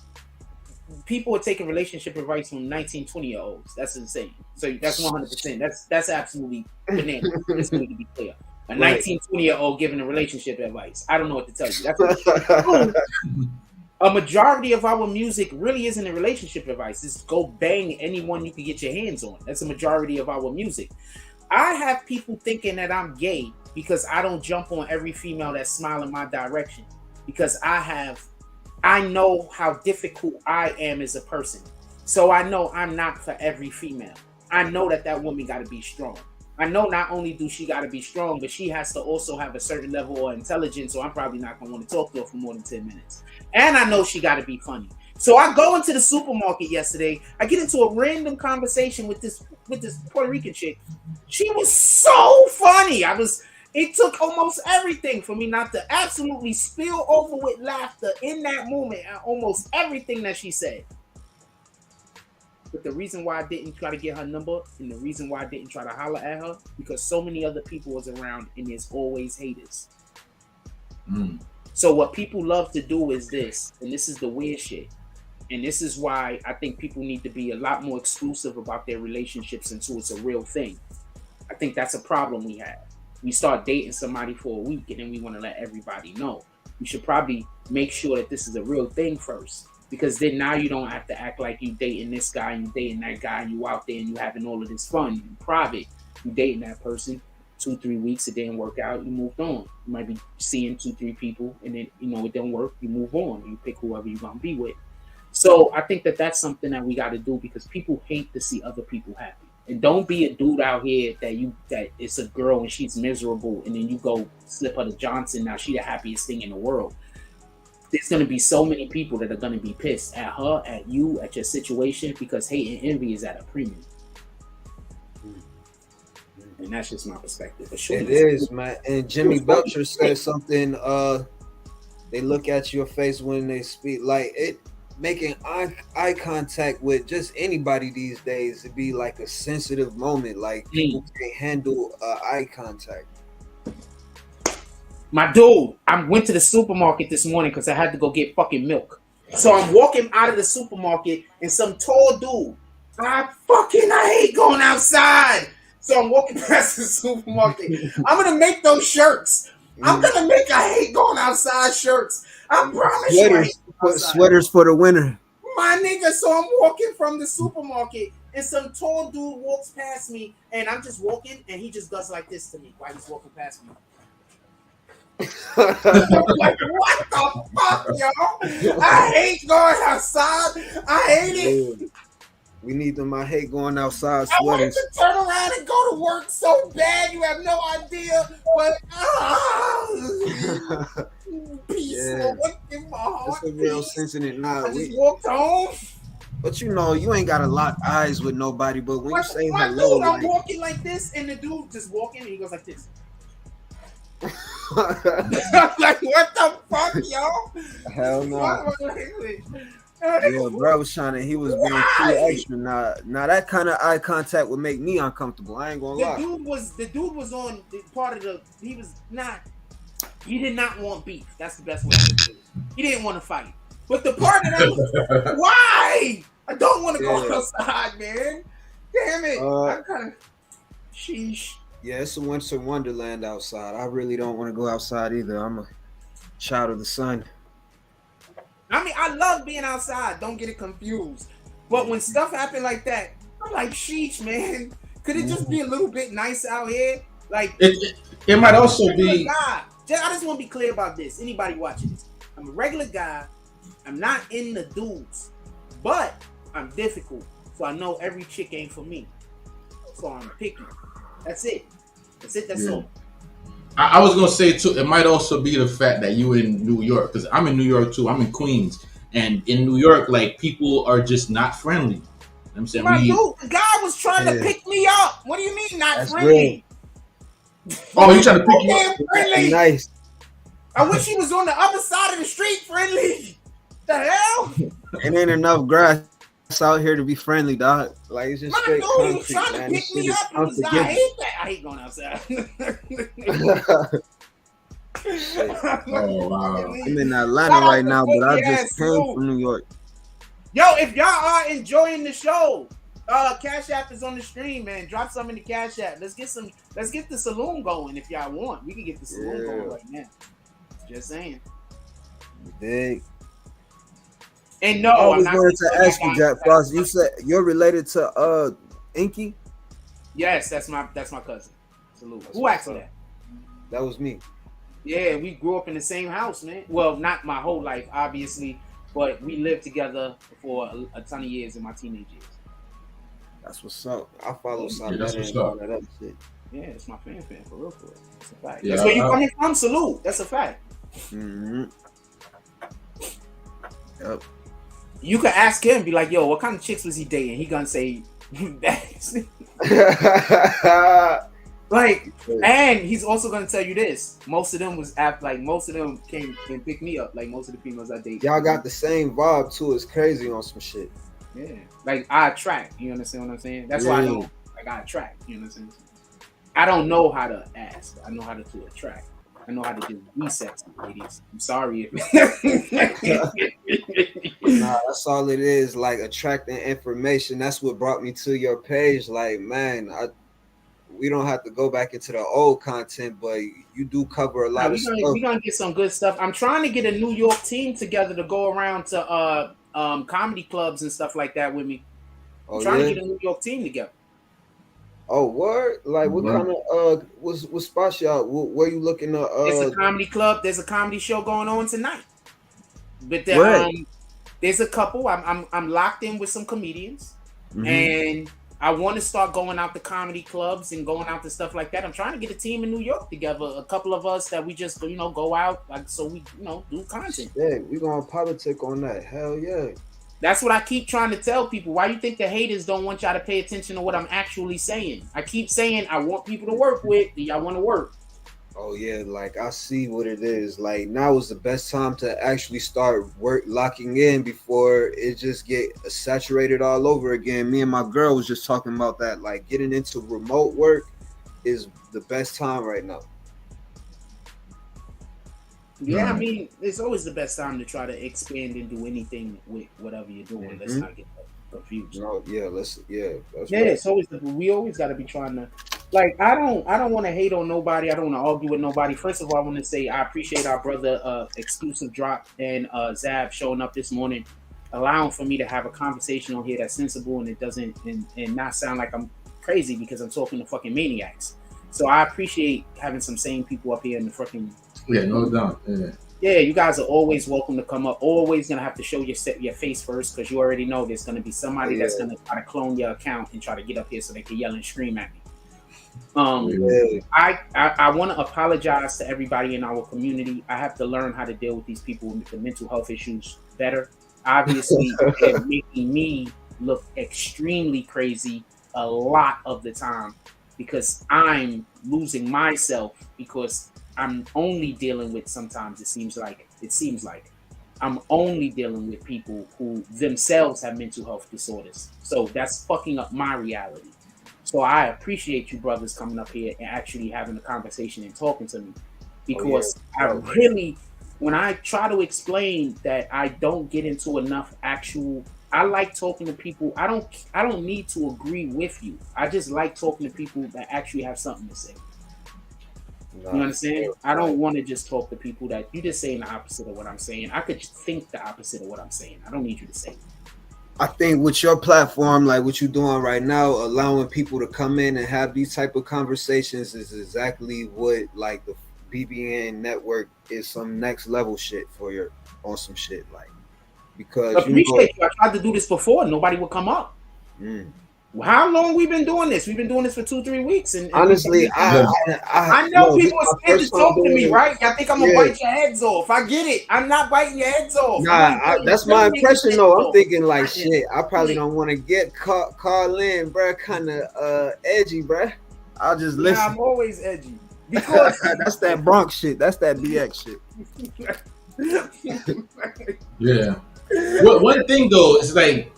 people are taking relationship advice from 19, 20-year-olds. That's insane. So that's 100%. That's absolutely bananas. It's going to be clear. A 19, 20-year-old giving a relationship advice. I don't know what to tell you. That's a majority of our music really isn't a relationship advice. It's go bang anyone you can get your hands on. That's a majority of our music. I have people thinking that I'm gay because I don't jump on every female that's smiling my direction, because I know how difficult I am as a person. So I know I'm not for every female. I know that woman got to be strong. I know not only do she got to be strong, but she has to also have a certain level of intelligence, so I'm probably not going to want to talk to her for more than 10 minutes. And I know she got to be funny. So I go into the supermarket yesterday. I get into a random conversation with this Puerto Rican chick. She was so funny. It took almost everything for me not to absolutely spill over with laughter in that moment at almost everything that she said. But the reason why I didn't try to get her number, and the reason why I didn't try to holler at her, because so many other people was around and there's always haters. So what people love to do is this, and this is the weird shit. And this is why I think people need to be a lot more exclusive about their relationships until it's a real thing. I think that's a problem we have. We start dating somebody for a week and then we want to let everybody know. You should probably make sure that this is a real thing first, because then now you don't have to act like you dating this guy and you dating that guy and you out there and you having all of this fun. You private. You dating that person 2-3 weeks, it didn't work out, you moved on. You might be seeing 2-3 people and then it don't work, you move on. You pick whoever you're gonna be with. So I think that that's something that we got to do, because people hate to see other people happy. And don't be a dude out here that it's a girl and she's miserable and then you go slip her to Johnson. Now she the happiest thing in the world. There's going to be so many people that are going to be pissed at her, at you, at your situation, because hate and envy is at a premium. And that's just my perspective. But sure, it is, man. And Jimmy Belcher said something. They look at your face when they speak, like it. Making eye contact with just anybody these days, it'd be like a sensitive moment. Like people can't handle eye contact. My dude, I went to the supermarket this morning because I had to go get fucking milk. So I'm walking out of the supermarket and some tall dude. I hate going outside. So I'm walking past the supermarket. I'm gonna make those shirts. I'm gonna make I hate going outside shirts. I promise you. Sweaters for the winter. My nigga, so I'm walking from the supermarket and some tall dude walks past me and I'm just walking and he just does like this to me while he's walking past me. Like, what the fuck, yo? I hate going outside. I hate it. We need them. I hate going outside sweaters. I wanted to turn around and go to work so bad. You have no idea. But peaceful. Yeah. What in my heart? It's a real sense in it now. I just walked home. But you know, you ain't gotta lock eyes with nobody. But when you say My hello, dude, I'm like, walking like this, and the dude just walking, and he goes like this. Like, what the fuck, y'all? hell no. Yeah, bro was trying to. He was being Why? too extra. Now that kind of eye contact would make me uncomfortable. I ain't gonna lie. The dude was on the part of the. He did not want beef. That's the best way to do it. He didn't want to fight. But the part of that was, why? I don't want to go outside, man. Damn it. I'm kind of sheesh. Yeah, it's a winter wonderland outside. I really don't want to go outside either. I'm a child of the sun. I mean, I love being outside. Don't get it confused. But when stuff happen like that, I'm like, sheesh, man. Could it just be a little bit nice out here? Like, it might also be. I just want to be clear about this. Anybody watching this? I'm a regular guy. I'm not in the dudes, but I'm difficult. So I know every chick ain't for me. So I'm picky. That's it. That's all. I was gonna say too. It might also be the fact that you in New York, because I'm in New York too. I'm in Queens, and in New York, like, people are just not friendly. You know what I'm saying, the guy was trying to pick me up. What do you mean not friendly? Oh, you trying to pick me up? Friendly. Nice. I wish he was on the other side of the street, friendly. The hell? It ain't enough grass out here to be friendly, dog. Like, it's just straight dude, he was concrete, trying to man. pick me up. I hate that. I hate going outside. Oh wow! I'm in Atlanta right now, but I just came from New York. Yo, if y'all are enjoying the show, Cash App is on the stream, man. Drop some in the Cash App. Let's get the saloon going if y'all want. We can get the saloon going right now. Just saying. Big. And no, I was going to ask you, Jack Frost. You said you're related to Inky? Yes, that's my cousin. Salute. Who asked that? That was me. Yeah, we grew up in the same house, man. Well, not my whole life, obviously, but we lived together for a ton of years in my teenage years. That's what's up. I follow something. That's what's up. That shit. Yeah, it's my fan for real. That's a fact. Yeah, that's where you coming from. Salute. That's a fact. Mm-hmm. Yep. You could ask him, be like, "Yo, what kind of chicks was he dating?" He gonna say, like, and he's also gonna tell you this: most of them came and picked me up. Like, most of the females I date. Y'all got the same vibe too. It's crazy on some shit. Yeah, like I attract. You understand what I'm saying? That's why I know. Like, I attract. You understand? I don't know how to ask. I know how to attract. I know how to do resets, ladies. I'm sorry. Nah, that's all it is. Like, attracting information. That's what brought me to your page. Like, man, we don't have to go back into the old content, but you do cover a lot of stuff. We're gonna get some good stuff. I'm trying to get a New York team together to go around to comedy clubs and stuff like that with me. I'm trying to get a New York team together. Oh, word? Like, what kind of what spots y'all? Where you looking to? It's a comedy club. There's a comedy show going on tonight. But there's a couple. I'm locked in with some comedians, and I want to start going out to comedy clubs and going out to stuff like that. I'm trying to get a team in New York together. A couple of us that we just go out, like, so we do content. Yeah, we gonna politic on that. Hell yeah. That's what I keep trying to tell people. Why do you think the haters don't want y'all to pay attention to what I'm actually saying? I keep saying I want people to work with. Do y'all want to work? Oh yeah, like, I see what it is. Like, now is the best time to actually start locking in before it just get saturated all over again. Me and my girl was just talking about that. Like, getting into remote work is the best time right now. Yeah, I mean, it's always the best time to try to expand and do anything with whatever you're doing. Let's not get confused. No, yeah, that's right. It's always we always got to be trying to, like, I don't want to hate on nobody. I don't want to argue with nobody. First of all, I want to say I appreciate our brother Exclusive Drop and Zab showing up this morning, allowing for me to have a conversation on here that's sensible and it doesn't and not sound like I'm crazy because I'm talking to fucking maniacs. So I appreciate having some sane people up here in the fucking. Yeah, no doubt. Yeah, you guys are always welcome to come up. Always gonna have to show your face first because you already know there's gonna be somebody that's gonna try to clone your account and try to get up here so they can yell and scream at me. I want to apologize to everybody in our community. I have to learn how to deal with these people with the mental health issues better. obviously and making me look extremely crazy a lot of the time because I'm losing myself because I'm only dealing with sometimes it seems like I'm only dealing with people who themselves have mental health disorders. So that's fucking up my reality. So I appreciate you brothers coming up here and actually having a conversation and talking to me because I really, when I try to explain that I don't get into enough actual, I like talking to people. I don't need to agree with you. I just like talking to people that actually have something to say. You understand? I don't want to just talk to people that you just saying the opposite of what I'm saying. I could think the opposite of what I'm saying. I don't need you to say it. I think with your platform, like what you're doing right now, allowing people to come in and have these type of conversations is exactly what like the BBN network is some next level shit for your on some shit like because appreciate you. I tried to do this before, nobody would come up. How long we been doing this? We've been doing this for 2-3 weeks, and honestly, I know people are scared to talk to me, right? Y'all think I'm gonna bite your heads off? I get it. I'm not biting your heads off. Nah, that's my impression though. I'm thinking like shit. I probably don't want to get call in, bro. Kind of edgy, bro. I'll just listen. I'm always edgy because that's that Bronx shit. That's that BX shit. Yeah. Well, one thing though is like.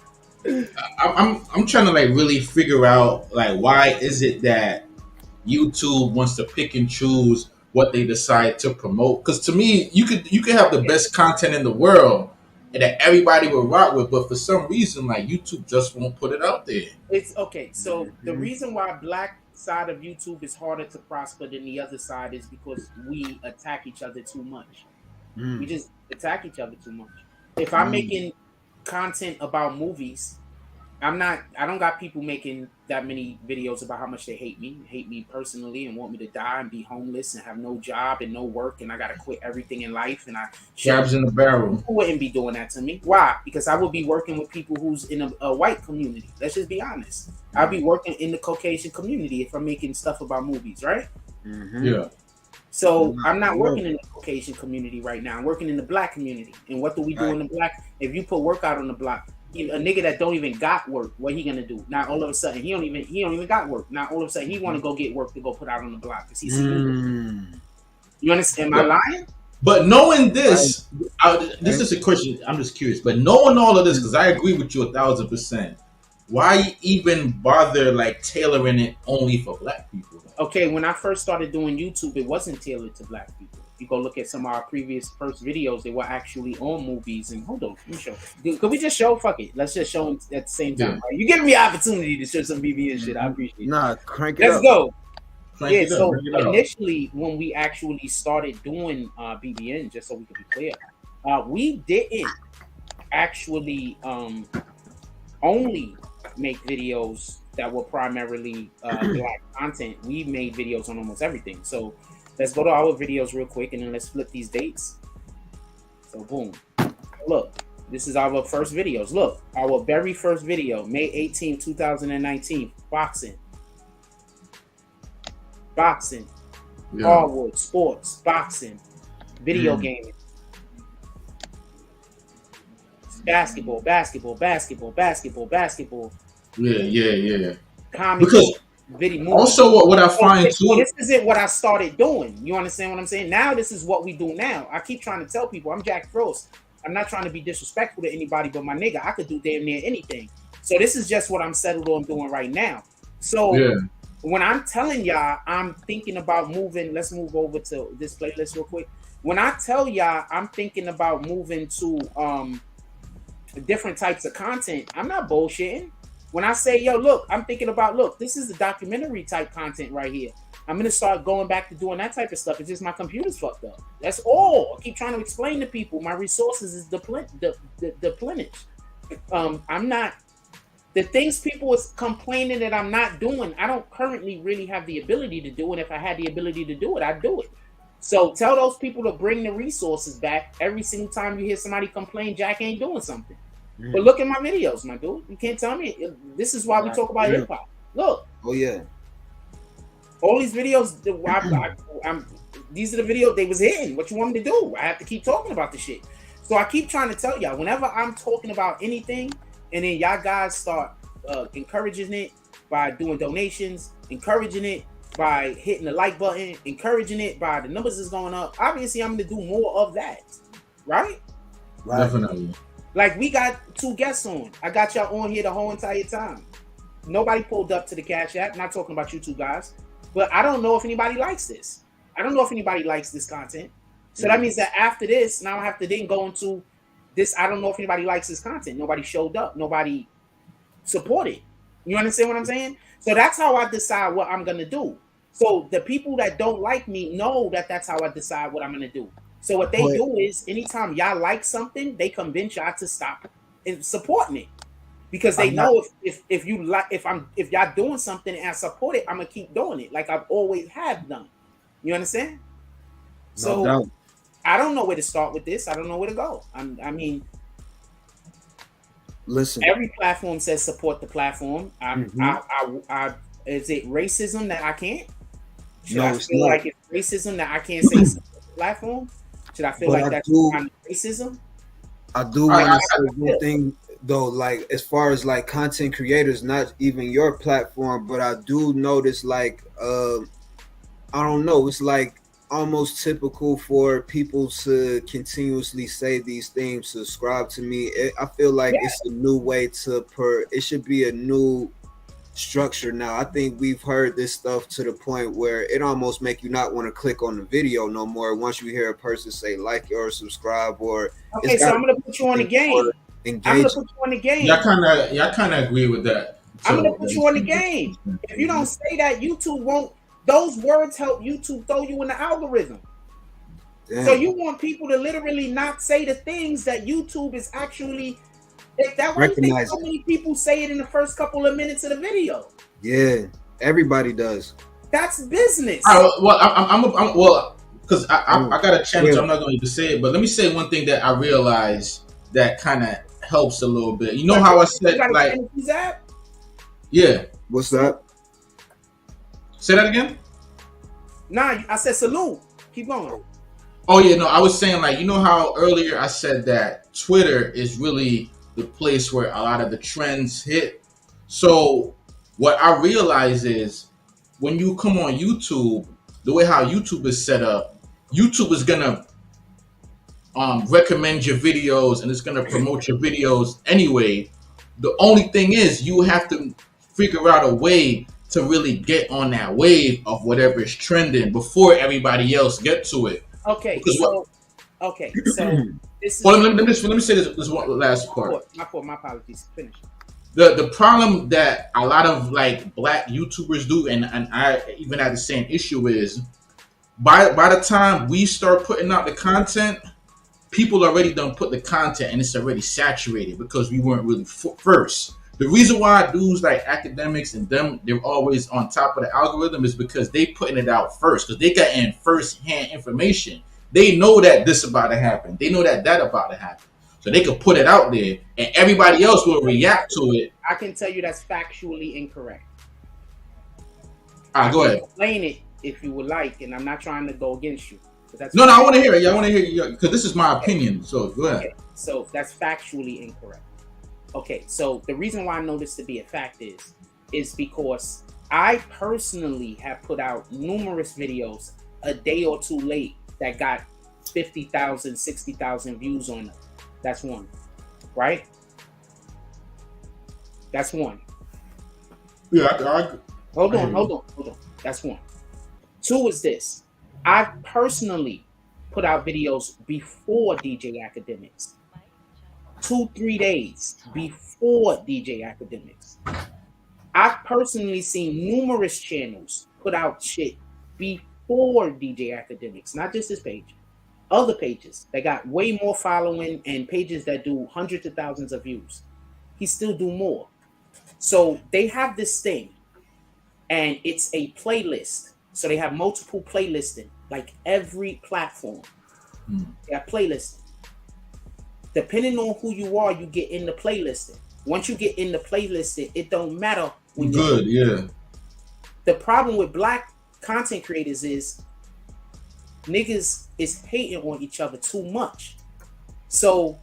I'm trying to like really figure out like why is it that YouTube wants to pick and choose what they decide to promote? Because to me, you could have the best content in the world and that everybody will rock with, but for some reason, like YouTube just won't put it out there. It's okay. So the reason why black side of YouTube is harder to prosper than the other side is because we attack each other too much. We just attack each other too much. If I'm making content about movies, I don't got people making that many videos about how much they hate me personally and want me to die and be homeless and have no job and no work and I gotta quit everything in life and crabs in the barrel. People wouldn't be doing that to me. Why? Because I would be working with people who's in a white community. Let's just be honest. I'll be working in the Caucasian community if I'm making stuff about movies, right? Yeah. So I'm not working in the Caucasian community right now. I'm working in the black community. And what do we do in the black? If you put work out on the block, a nigga that don't even got work, what he gonna do? Now all of a sudden he don't even got work. Now all of a sudden he want to go get work to go put out on the block because he's You understand? Am I lying? But knowing this, this is a question. I'm just curious. But knowing all of this, because I agree with you 1,000%. Why even bother like tailoring it only for black people? Okay, when I first started doing YouTube, it wasn't tailored to black people. You go look at some of our first videos, they were actually on movies. And hold on, let me show. Could we just show? Fuck it. Let's just show them at the same time. Right? You giving me an opportunity to show some BBN shit. I appreciate it. Nah, crank it Let's up. go. Crank So initially, when we actually started doing BBN, just so we can be clear, we didn't actually only make videos that were primarily black content. We made videos on almost everything. So let's go to our videos real quick and then let's flip these dates. So boom. Look, this is our first videos. Look, our very first video, May 18, 2019, boxing. Hardwood, sports, boxing, video gaming. Basketball. Yeah. Comedy, because video. Also, what I find too. This isn't what I started doing. You understand what I'm saying? Now, this is what we do now. I keep trying to tell people I'm Jack Frost. I'm not trying to be disrespectful to anybody, but my nigga, I could do damn near anything. So this is just what I'm settled on doing right now. So when I'm telling y'all, I'm thinking about moving. Let's move over to this playlist real quick. When I tell y'all, I'm thinking about moving to different types of content, I'm not bullshitting. When I say, yo, look, I'm thinking about, look, this is the documentary type content right here. I'm going to start going back to doing that type of stuff. It's just my computer's fucked up. That's all. I keep trying to explain to people my resources is deplenished. I'm not, the things people is complaining that I'm not doing, I don't currently really have the ability to do it. If I had the ability to do it, I'd do it. So tell those people to bring the resources back. Every single time you hear somebody complain, Jack ain't doing something. But look at my videos, my dude. You can't tell me. This is why we talk about hip hop. Look. Oh yeah. All these videos. These are the videos they was hitting. What you want me to do? I have to keep talking about the shit. So I keep trying to tell y'all, whenever I'm talking about anything, and then y'all guys start encouraging it by doing donations, encouraging it by hitting the like button, encouraging it by the numbers is going up. Obviously, I'm going to do more of that, right? Definitely. Like, we got 2 guests on. I got y'all on here the whole entire time. Nobody pulled up to the Cash App. Not talking about you 2 guys, but I don't know if anybody likes this. I don't know if anybody likes this content. So that means that after this, now I have to then go into this. I don't know if anybody likes this content. Nobody showed up. Nobody supported. You understand what I'm saying? So that's how I decide what I'm going to do. So the people that don't like me know that that's how I decide what I'm going to do. So what they do is anytime y'all like something, they convince y'all to stop supporting it. Because they know if you like, if y'all doing something and I support it, I'm going to keep doing it like I've always have done. You understand? So doubt. I don't know where to start with this. I don't know where to go. I mean, listen. Every platform says support the platform. Is it racism that I can't? Should I feel like it's racism that I can't say support the platform? Should I feel like that's kind of racism? I do want to say one thing though, like as far as like content creators, not even your platform, but I do notice like I don't know, it's like almost typical for people to continuously say these things, subscribe to me. I feel like it's a new way to it should be a new structure now. I think we've heard this stuff to the point where it almost make you not want to click on the video no more once you hear a person say like or subscribe or okay. So I'm gonna put you on the game. I'm gonna put you on the game. Y'all kind of agree with that. So, I'm gonna put you on the game. If you don't say that, YouTube won't. Those words help YouTube throw you in the algorithm. Damn. So you want people to literally not say the things that YouTube is actually. That way, so many people say it in the first couple of minutes of the video. Yeah, everybody does. That's business. Well, because I got a challenge. I'm not going to say it, but let me say one thing that I realized that kind of helps a little bit. You know how I said like, yeah. What's that? Say that again. Nah, I said salute. Keep going. Oh yeah, no, I was saying like, you know how earlier I said that Twitter is really the place where a lot of the trends hit. So what I realize is when you come on YouTube, the way how YouTube is set up, YouTube is gonna recommend your videos and it's gonna promote your videos anyway. The only thing is you have to figure out a way to really get on that wave of whatever is trending before everybody else get to it. Okay, because so this is. Well, let me say this one last part. My apologies. Finish. The problem that a lot of like black YouTubers do, and I even have the same issue is, by the time we start putting out the content, people already done put the content and it's already saturated because we weren't really first. The reason why dudes like academics and them, they're always on top of the algorithm is because they putting it out first, because they got in first-hand information. They know that this about to happen. They know that about to happen. So they can put it out there and everybody else will react to it. I can tell you that's factually incorrect. All right, go ahead. Explain it if you would like, and I'm not trying to go against you. No, I want to hear it. I want to hear you because this is my opinion. So go ahead. Okay. So that's factually incorrect. Okay, so the reason why I know this to be a fact is because I personally have put out numerous videos a day or two late that got 50,000, 60,000 views on them. That's one, right? That's one. Yeah, I Hold on. That's one. Two is this. I personally put out videos before DJ Academics. 2-3 days before DJ Academics. I've personally seen numerous channels put out shit before DJ Academics, not just this page, other pages that got way more following and pages that do hundreds of thousands of views. He still do more. So they have this thing and it's a playlist. So they have multiple playlisting, like every platform. They have playlisting. Depending on who you are, you get in the playlisting. Once you get in the playlisting, it don't matter when you're good, yeah. The problem with black content creators is niggas is hating on each other too much. So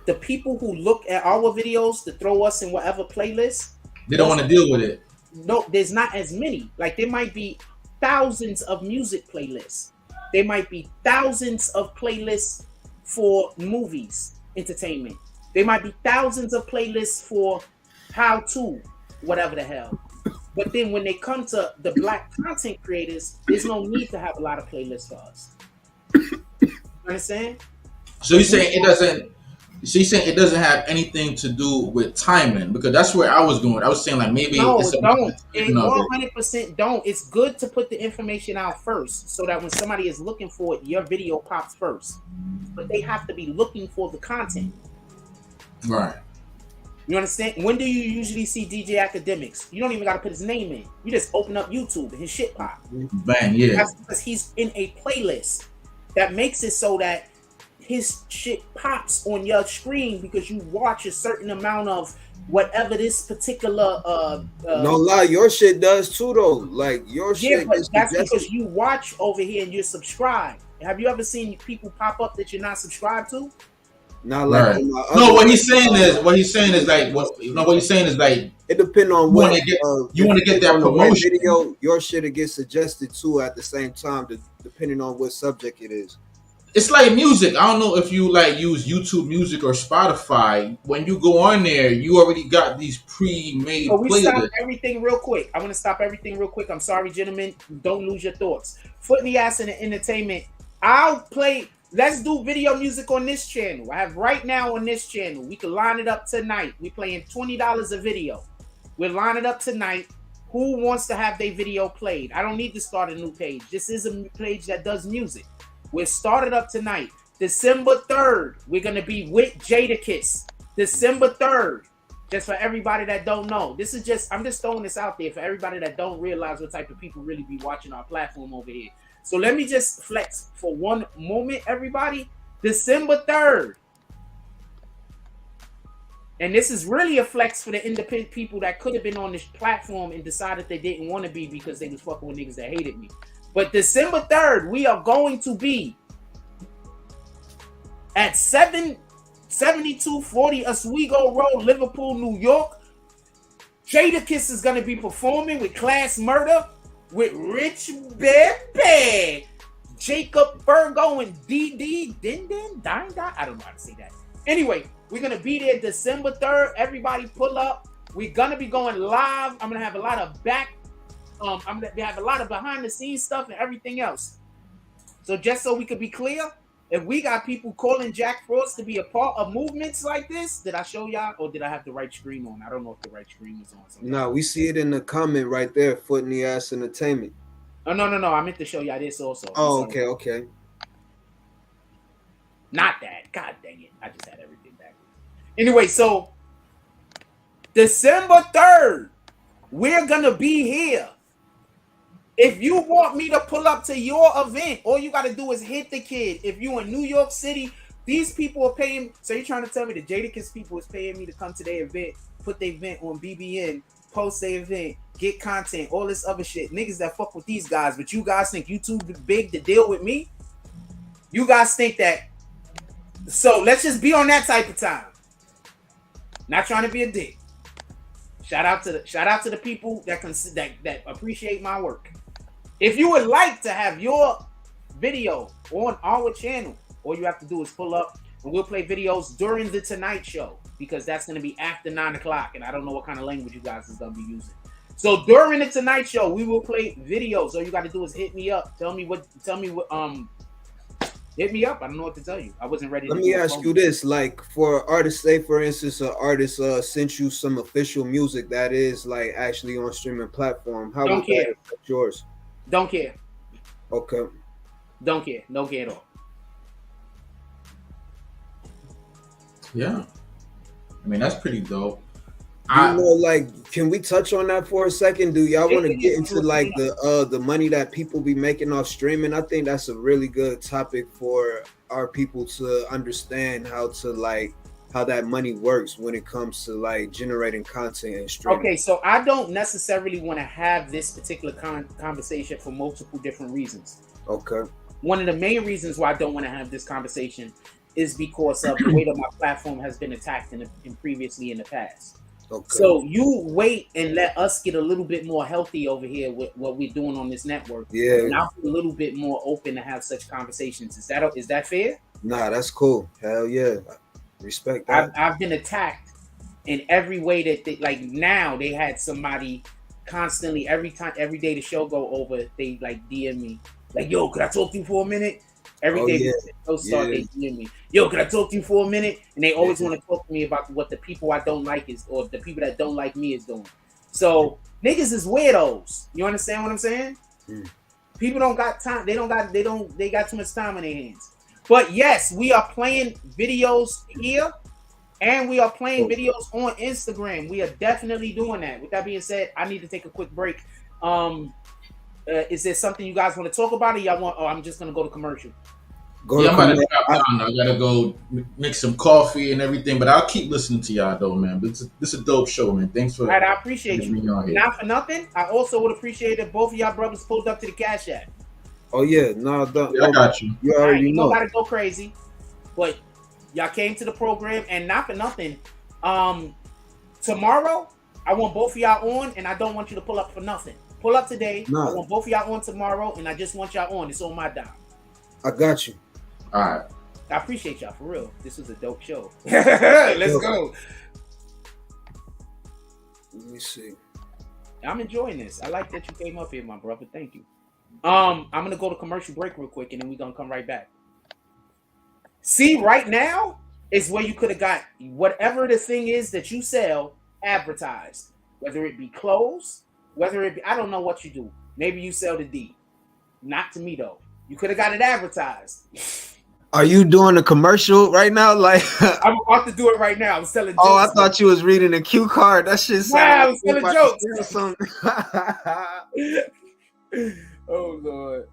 the people who look at our videos to throw us in whatever playlist, They don't want to deal with it. no, there's not as many. Like there might be thousands of music playlists. There might be thousands of playlists for movies, entertainment. There might be thousands of playlists for how to, whatever the hell. But then when they come to the black content creators, there's no need to have a lot of playlists for us. You understand? So you're saying it doesn't. So you're saying it doesn't have anything to do with timing, because that's where I was going. I was saying like maybe No, it's it about don't. the It timing of it. 100% don't. It's good to put the information out first, so that when somebody is looking for it, your video pops first. But they have to be looking for the content. Right. You understand? When do you usually see DJ Academics? You don't even got to put his name in. You just open up YouTube and his shit pop. Bang. Yeah. That's because he's in a playlist that makes it so that his shit pops on your screen because you watch a certain amount of whatever this particular no lie, your shit does too though. Like your shit but is that's suggested. because you watch over here and you're subscribed. Have you ever seen people pop up that you're not subscribed to? Not like Right. on my No, other- what he's saying is like what he's saying is like it depends on you what want to get that on the right promotion. video. Your shit will get suggested too at the same time, depending on what subject it is. It's like music. I don't know if you like use YouTube Music or Spotify. When you go on there, you already got these pre-made So we stop playlists. everything real quick. I want to stop everything real quick. I'm sorry, gentlemen. Don't lose your thoughts. Foot in the ass in the entertainment. I'll play. Let's do video music on this channel. I have right now on this channel. We can line it up tonight. We're playing $20 a video. We'll line it up tonight. Who wants to have their video played? I don't need to start a new page. This is a page that does music. We're started up tonight. December 3rd, we're going to be with Jadakiss. December 3rd. Just for everybody that don't know. I'm just throwing this out there for everybody that don't realize what type of people really be watching our platform over here. So let me just flex for one moment, everybody. December 3rd. And this is really a flex for the independent people that could have been on this platform and decided they didn't want to be because they was fucking with niggas that hated me. But December 3rd, we are going to be at 7240 Oswego Road, Liverpool, New York. Jadakiss is going to be performing with Class Murder, with Rich Bebe, Jacob Virgo, and DD Din Din Dine Dine. I don't know how to say that. Anyway, we're going to be there December 3rd. Everybody pull up. We're going to be going live. I'm going to have a lot of I'm gonna have a lot of behind the scenes stuff and everything else. So just so we could be clear, if we got people calling Jack Frost to be a part of movements like this, did I show y'all or did I have the right screen on? I don't know if the right screen was on. No, we see it in the comment right there. Foot in the ass entertainment. Oh no. I meant to show y'all this also. Oh, okay. Not that. God dang it. I just had everything backwards. Anyway, so December 3rd, we're gonna be here. If you want me to pull up to your event, all you got to do is hit the kid. If you in New York City, these people are paying. So you're trying to tell me the Jadakiss people is paying me to come to their event, put their event on BBN, post their event, get content, all this other shit. Niggas that fuck with these guys, but you guys think you too big to deal with me? You guys think that. So let's just be on that type of time. Not trying to be a dick. Shout out to the people that appreciate my work. If you would like to have your video on our channel, all you have to do is pull up and we'll play videos during the Tonight Show because that's going to be after 9 o'clock and I don't know what kind of language you guys is going to be using. So during the Tonight Show, we will play videos. All you got to do is hit me up. Hit me up. I don't know what to tell you. I wasn't ready. Let me ask you this: like, for artists, say for instance, an artist sent you some official music that is like actually on streaming platform. How would that affect yours? Don't care. Okay. Don't care. Don't care at all. Yeah. I mean, that's pretty dope. Can we touch on that for a second? Do y'all want to get into like the money that people be making off streaming? I think that's a really good topic for our people to understand how that money works when it comes to like generating content and streaming. Okay, so I don't necessarily want to have this particular conversation for multiple different reasons. Okay. One of the main reasons why I don't want to have this conversation is because of the way that my platform has been attacked previously in the past. Okay. So you wait and let us get a little bit more healthy over here with what we're doing on this network. Yeah. And I'll be a little bit more open to have such conversations. Is that fair? Nah, that's cool. Hell yeah. Respect that. I've been attacked in every way that like now they had somebody constantly every day the show go over, they like DM me. Like, yo, could I talk to you for a minute? Every day they start they DM me. Yo, could I talk to you for a minute? And they always want to talk to me about what the people I don't like is, or the people that don't like me is doing. So niggas is weirdos. You understand what I'm saying? People don't got time. They got too much time on their hands. But yes, we are playing videos here, and we are playing videos on Instagram. We are definitely doing that. With that being said, I need to take a quick break. Is there something you guys want to talk about, or y'all want? Oh, I'm just gonna go to commercial. I'm about to drop down. I gotta go make some coffee and everything, but I'll keep listening to y'all though, man. This is a dope show, man. Thanks for. All right, I appreciate you. Not for nothing. I also would appreciate if both of y'all brothers pulled up to the Cash App. Oh yeah, no, I got you. You already know. You gotta go crazy, but y'all came to the program, and not for nothing. Tomorrow I want both of y'all on, and I don't want you to pull up for nothing. Pull up today. Nah. I want both of y'all on tomorrow, and I just want y'all on. It's on my dime. I got you. All right. I appreciate y'all for real. This was a dope show. Let's go. Let me see. I'm enjoying this. I like that you came up here, my brother. Thank you. I'm gonna go to commercial break real quick, and then we're gonna come right back. See, right now is where you could have got whatever the thing is that you sell advertised, whether it be clothes, whether it be, I don't know what you do. Maybe you sell the D. Not to me though. You could have got it advertised. Are you doing a commercial right now? Like I'm about to do it right now. I'm selling jokes. Oh, I thought you was reading a cue card. That shit I'm selling jokes. Oh Lord.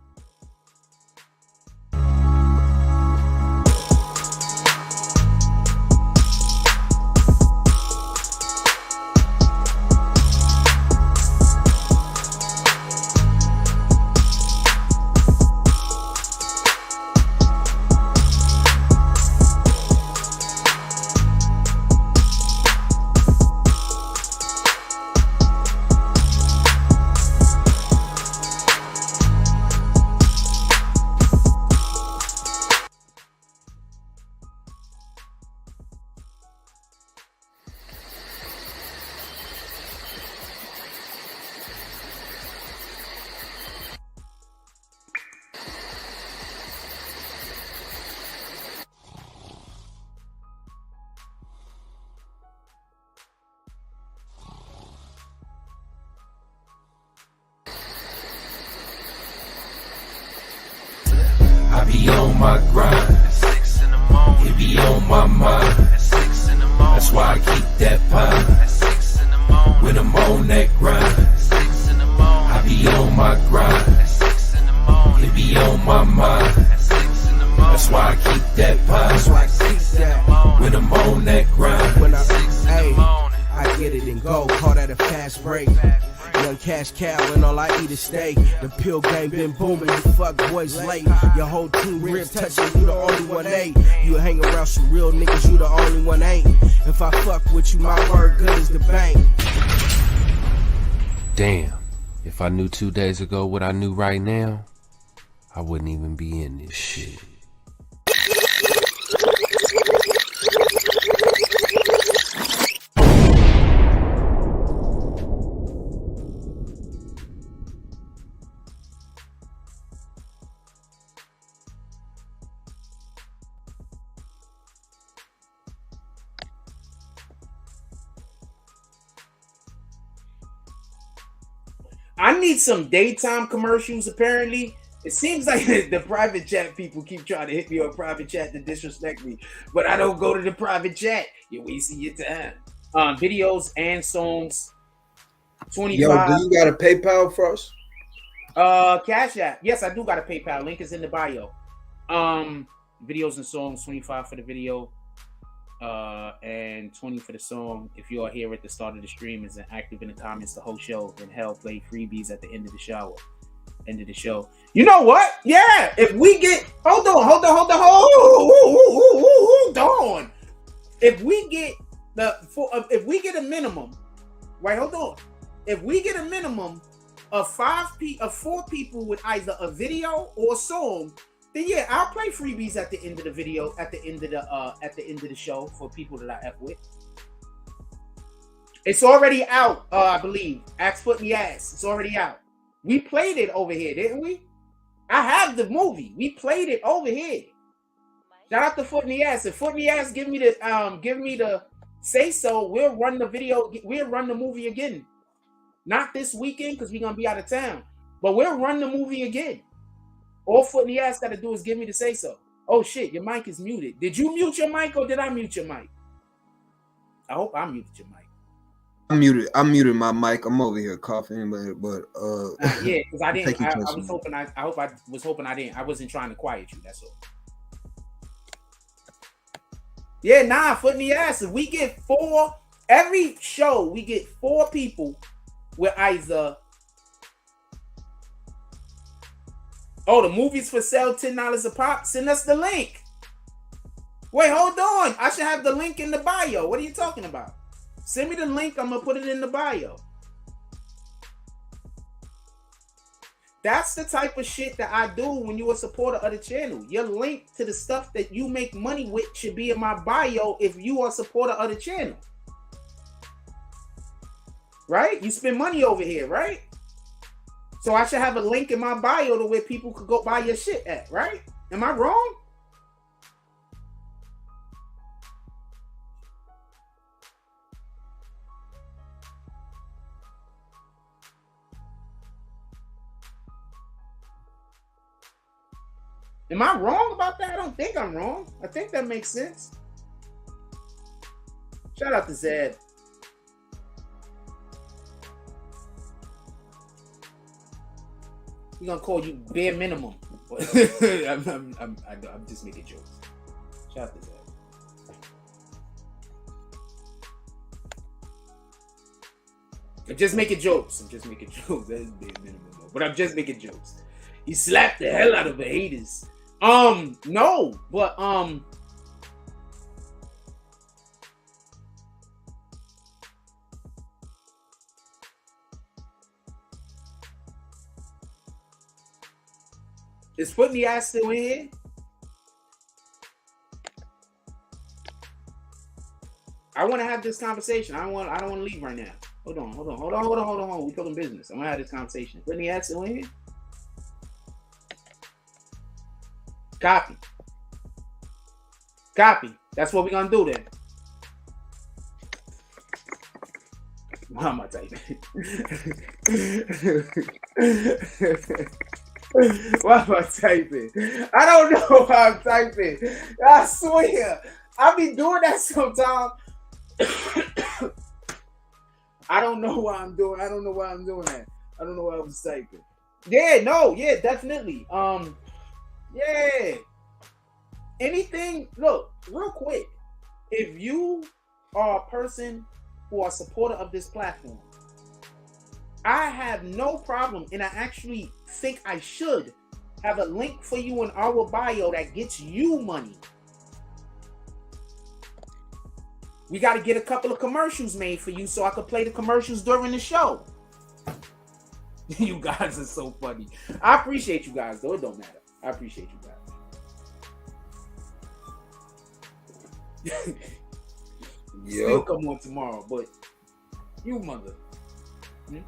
I be on my grind. At 6 in the morning. It be on my mind. At 6 in the morning. That's why I keep that pine. At 6 in the morning. When I'm on that grind. At 6 in the morning. I be on my grind. At 6 in the morning. It be on my mind. At 6 in the morning. That's why I keep that pine. That's why I keep that. When I'm on that grind. When I 6 in the morning. I get it and go. Call that a fast break. Young cash cow and all I eat is steak. The pill game been booming, you fuck boys late. Your whole team ribs touching, you the only one ain't. You hang around some real niggas, you the only one ain't. If I fuck with you, my word good as the bank. Damn, if I knew 2 days ago what I knew right now, I wouldn't even be in this shit. I need some daytime commercials, apparently. It seems like the private chat people keep trying to hit me on private chat to disrespect me, but I don't go to the private chat. You're wasting your time. Videos and songs, 25. Yo, do you got a PayPal for us? Cash App. Yes, I do got a PayPal. Link is in the bio. Videos and songs, 25 for the video. And 20 for the song. If you are here at the start of the stream, is active in the comments the whole show, and hell play freebies at the end of the shower. end of the show. You know what? Yeah, if we get hold on. If we get if we get a minimum, wait, hold on. If we get a minimum of 4 people with either a video or a song, then yeah, I'll play freebies at the end of the video, at the end of the show for people that I F with. It's already out, I believe. Axe Foot in the Ass. It's already out. We played it over here, didn't we? I have the movie. We played it over here. Shout out to Foot in the Ass. If Foot in the Ass give me the say so, we'll run the video. We'll run the movie again. Not this weekend because we're gonna be out of town, but we'll run the movie again. All Foot in the Ass got to do is give me the say so. Oh shit, your mic is muted. Did you mute your mic or did I mute your mic? I hope I muted your mic. I muted my mic. I'm over here coughing, but yeah, because I didn't. I was hoping. I was hoping I didn't. I wasn't trying to quiet you. That's all. Yeah, nah, Foot in the Ass. If we get 4 every show, we get 4 people with either. Oh, the movie's for sale, $10 a pop. Send us the link. Wait, hold on. I should have the link in the bio. What are you talking about? Send me the link. I'm going to put it in the bio. That's the type of shit that I do when you're a supporter of the channel. Your link to the stuff that you make money with should be in my bio if you are a supporter of the channel. Right? You spend money over here, right? So I should have a link in my bio to where people could go buy your shit at, right? Am I wrong? Am I wrong about that? I don't think I'm wrong. I think that makes sense. Shout out to Zed. We're gonna call you bare minimum. I'm just making jokes. Shout out to Zed. I'm just making jokes. That is bare minimum, but I'm just making jokes. He slapped the hell out of the haters. No, but is Foot in the Ass still in here? I want to have this conversation. I don't want to leave right now. Hold on. We talking business. I want to have this conversation. Foot in the Ass still in here? Copy. That's what we're gonna do then. Why am I typing? Why am I typing? I don't know why I'm typing. I swear. I be doing that sometimes. I don't know why I'm doing that. I don't know why I was typing. Yeah, definitely. Yeah. Anything, look, real quick. If you are a person who are a supporter of this platform, I have no problem, and I actually think I should have a link for you in our bio that gets you money. We got to get a couple of commercials made for you so I could play the commercials during the show. You guys are so funny. I appreciate you guys, though. It don't matter. I appreciate you guys. Still come on tomorrow, but you mother.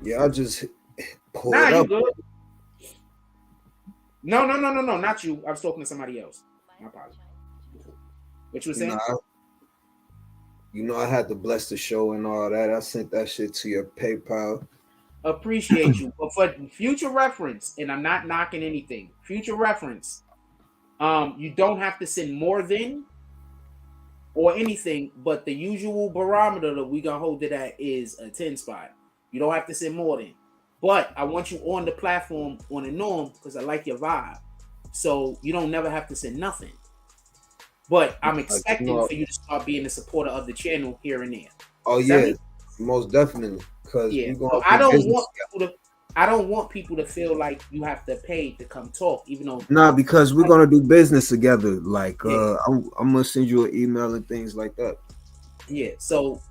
Yeah, I just pulled it up. You good. No, not you. I was talking to somebody else. My apologies. What you were saying? I had to bless the show and all that. I sent that shit to your PayPal. Appreciate you. But for future reference, and I'm not knocking anything, future reference, you don't have to send more than or anything, but the usual barometer that we gonna hold it at is a 10 spot. You don't have to send more than. But I want you on the platform on the norm because I like your vibe. So you don't never have to send nothing. But I'm expecting for you to start being a supporter of the channel here and there. Oh, yeah, most definitely. Because I don't want people to. I don't want people to feel like you have to pay to come talk, even though Nah, because we're gonna do business together. Like, Yeah. I'm gonna send you an email and things like that. Yeah. So,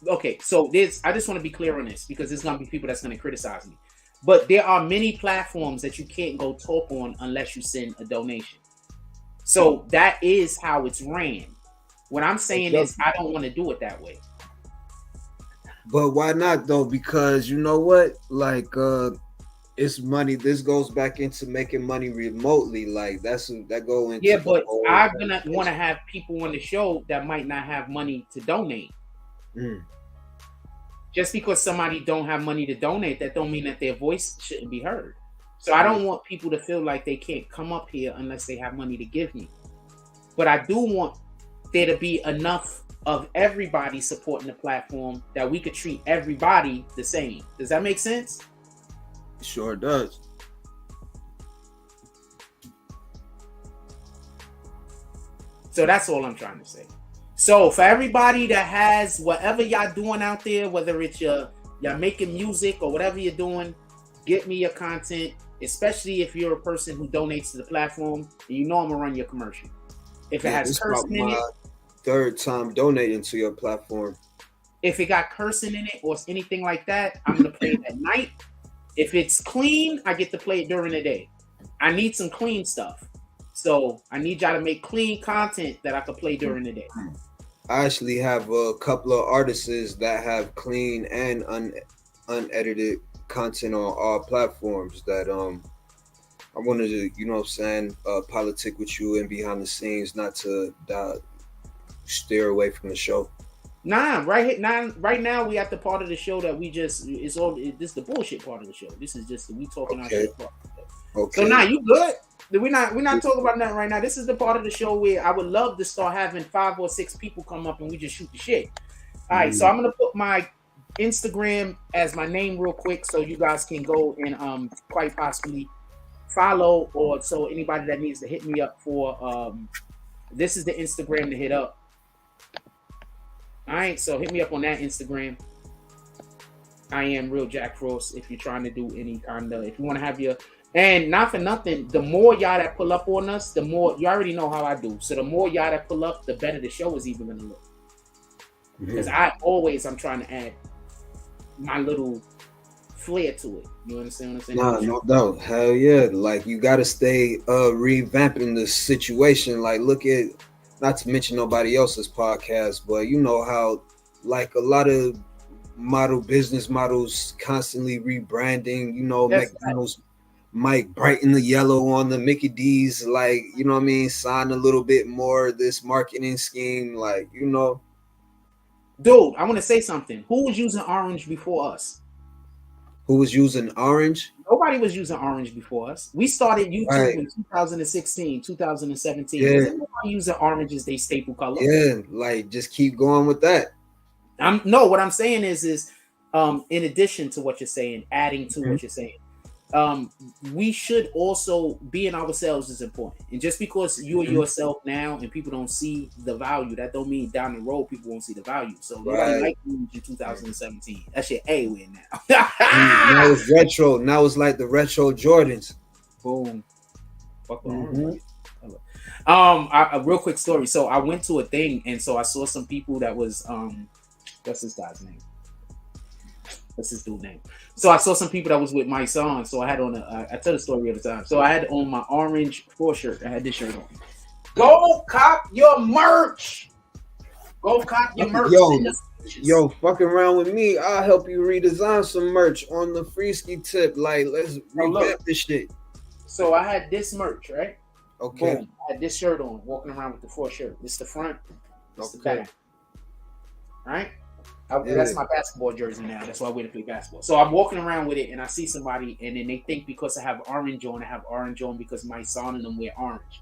okay. So I just want to be clear on this because there's gonna be people that's gonna criticize me. But there are many platforms that you can't go talk on unless you send a donation. So that is how it's ran. What I'm saying is I don't want to do it that way. But why not though? Because you know what? Like, it's money. This goes back into making money remotely. Like that go into but I'm gonna want to have people on the show that might not have money to donate. Just because somebody don't have money to donate, that don't mean that their voice shouldn't be heard. So I don't want people to feel like they can't come up here unless they have money to give me. But I do want there to be enough of everybody supporting the platform that we could treat everybody the same. Does that make sense? Sure does. So that's all I'm trying to say. So for everybody that has whatever y'all doing out there, whether it's y'all making music or whatever you're doing, get me your content, especially if you're a person who donates to the platform, and you know I'm gonna run your commercial. If it has cursing in it, third time donating to your platform. If it got cursing in it or anything like that, I'm gonna play it at night. If it's clean, I get to play it during the day. I need some clean stuff. So I need y'all to make clean content that I can play during the day. I actually have a couple of artists that have clean and unedited content on all platforms that I wanted to, you know what I'm saying, politic with you and behind the scenes, not to steer away from the show. Right now we at the part of the show that we just this is the bullshit part of the show. This is just we talking our shit part. Okay. So now you good? We're not talking about nothing right now. This is the part of the show where I would love to start having 5 or 6 people come up and we just shoot the shit. All right, so I'm gonna put my Instagram as my name real quick so you guys can go and quite possibly follow, or so anybody that needs to hit me up for this is the Instagram to hit up. All right, so hit me up on that Instagram. I am Real Jack Frost. If you're trying to do any kind of, if you want to have your, and not for nothing, the more y'all that pull up on us, the more, you already know how I do. So the more y'all that pull up, the better the show is even gonna look. Because I'm trying to add my little flair to it. You understand what I'm saying? Nah, no doubt. Hell yeah. Like you gotta stay revamping the situation. Like look at, not to mention nobody else's podcast, but you know how like a lot of business models constantly rebranding, you know, That's McDonald's might brighten the yellow on the Mickey D's, like, you know what I mean, sign a little bit more this marketing scheme, like, you know. Dude, I want to say something. Who was using orange before us? Who was using orange? Nobody was using orange before us. We started YouTube in 2016, 2017. Yeah. Nobody using orange as their staple color. Yeah, like just keep going with that. What I'm saying is in addition to what you're saying, adding to what you're saying, we should also being ourselves is important. And just because you are yourself now and people don't see the value, that don't mean down the road people won't see the value. So nobody liked you in 2017. That's your A win now. Now it's retro. Now it's like the retro Jordans. Boom. A real quick story. So I went to a thing and so I saw some people that was what's this guy's name? What's this dude's name? So I saw some people that was with my son. So I had on I tell the story all the time. So I had on my orange Pro shirt. I had this shirt on. Go cop your merch. Go cop your merch. Yo, fucking around with me. I'll help you redesign some merch on the Freeski tip. Like, let's revamp this shit. So I had this merch, right? Okay. Boom. I had this shirt on, walking around with the Pro shirt. This the front. This the back. All right. That's my basketball jersey now. That's why I wear to play basketball. So I'm walking around with it, and I see somebody, and then they think because I have orange on, because my son and them wear orange.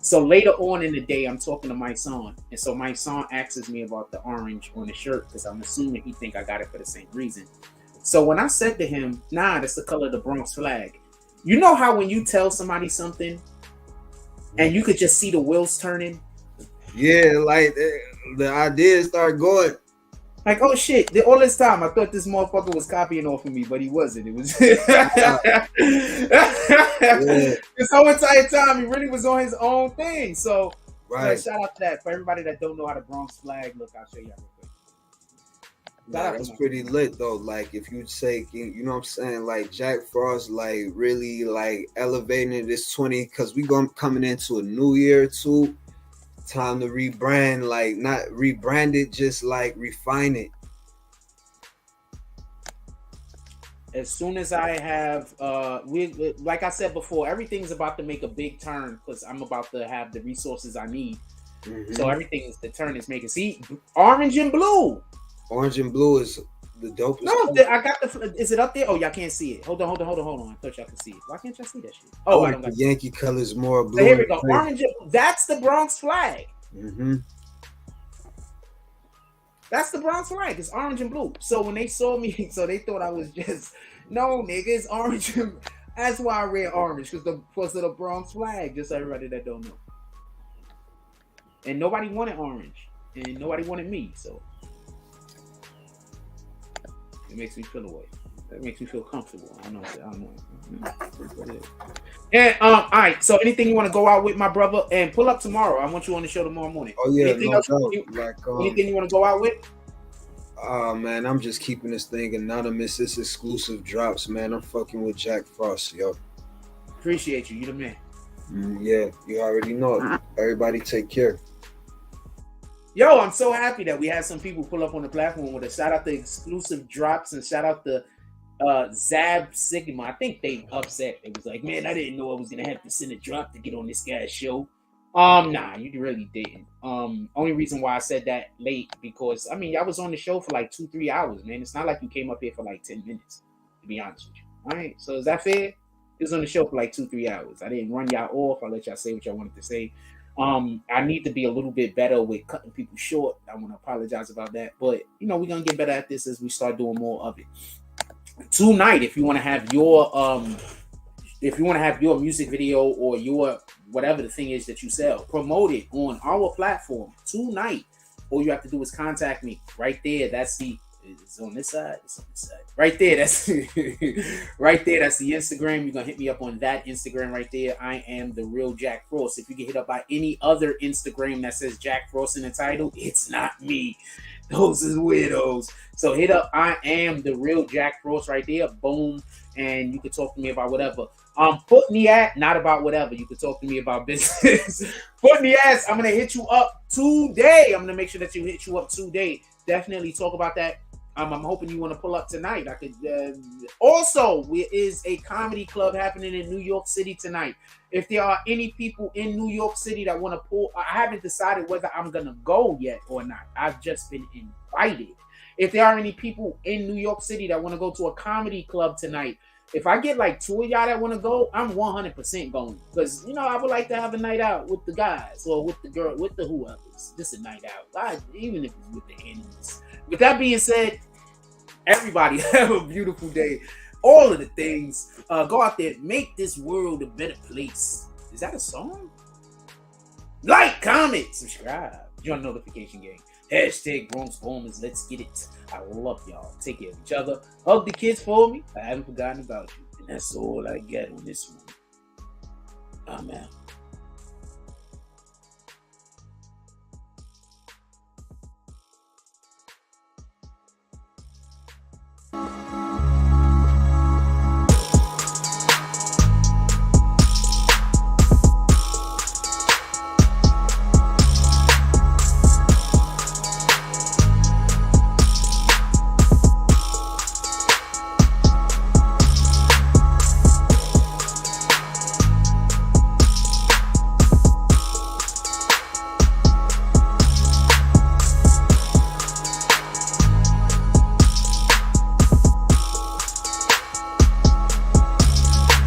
So later on in the day, I'm talking to my son, and so my son asks me about the orange on the shirt because I'm assuming he think I got it for the same reason. So when I said to him, "Nah, that's the color of the Bronx flag," you know how when you tell somebody something, and you could just see the wheels turning. Yeah, like the ideas start going. Like, oh shit! All this time, I thought this motherfucker was copying off of me, but he wasn't. It was this whole entire time he really was on his own thing. So, shout out to that for everybody that don't know how the Bronx flag look. I'll show you real quick. Nah, that's pretty lit though. Like if you take, you know what I'm saying, like Jack Frost, like really like elevating this 20, because we coming into a new year too. Time to rebrand, like not rebrand it, just like refine it. As soon as I have, we like I said before, everything's about to make a big turn because I'm about to have the resources I need. Mm-hmm. So everything is the turn is making. See, orange and blue. Orange and blue is the dopest. No, I got the. Is it up there? Oh, y'all can't see it. Hold on. I thought y'all could see it. Why can't y'all see that shit? Oh, I don't got the Yankee colors more blue. So here we go. Orange. That's the Bronx flag. Mm-hmm. That's the Bronx flag. It's orange and blue. So when they saw me, so they thought I was just no nigga. It's orange. That's why I read orange because the Bronx flag. Just everybody that don't know. And nobody wanted orange, and nobody wanted me. So. It makes me feel away. That makes me feel comfortable. I don't know. And all right. So anything you want to go out with, my brother, and pull up tomorrow. I want you on the show tomorrow morning. Oh yeah. Anything else? Anything you want to go out with? Man, I'm just keeping this thing anonymous. It's exclusive drops, man. I'm fucking with Jack Frost, yo. Appreciate you. You the man. Yeah, you already know it. Everybody take care. Yo, I'm so happy that we had some people pull up on the platform with us. Shout out the exclusive drops and shout out the Zab Sigma. I think they upset. It was like, man, I didn't know I was gonna have to send a drop to get on this guy's show. Nah, you really didn't. Only reason why I said that late because I mean I was on the show for like 2-3 hours, man. It's not like you came up here for like 10 minutes, to be honest with you. All right, so is that fair? It was on the show for like 2-3 hours. I didn't run y'all off. I let y'all say what y'all wanted to say. I need to be a little bit better with cutting people short. I want to apologize about that, but you know we're gonna get better at this as we start doing more of it. Tonight, if you want to have your music video or your whatever the thing is that you sell, promote it on our platform tonight. All you have to do is contact me right there. It's on this side. It's on this side. Right there. That's right there. That's the Instagram. You're gonna hit me up on that Instagram right there. I am the real Jack Frost. If you get hit up by any other Instagram that says Jack Frost in the title, it's not me. Those is weirdos. So hit up I am the real Jack Frost right there. Boom. And you can talk to me about whatever. Put in the ass, not about whatever. You can talk to me about business. Put in the ass. I'm gonna hit you up today. I'm gonna make sure that you hit you up today. Definitely talk about that. I'm hoping you want to pull up tonight. I could. Also, there is a comedy club happening in New York City tonight. If there are any people in New York City that want to pull, I haven't decided whether I'm gonna go yet or not. I've just been invited. If there are any people in New York City that want to go to a comedy club tonight, if I get like 2 of y'all that want to go, I'm 100% going because you know I would like to have a night out with the guys or with the girl, with the whoever's. Just a night out, even if it's with the animals. With that being said, everybody have a beautiful day. All of the things. Go out there, make this world a better place. Is that a song? Like, comment, subscribe. Join the notification gang. Hashtag Bronx Bombers. Let's get it. I love y'all. Take care of each other. Hug the kids for me. I haven't forgotten about you. And that's all I got on this one. I'm out.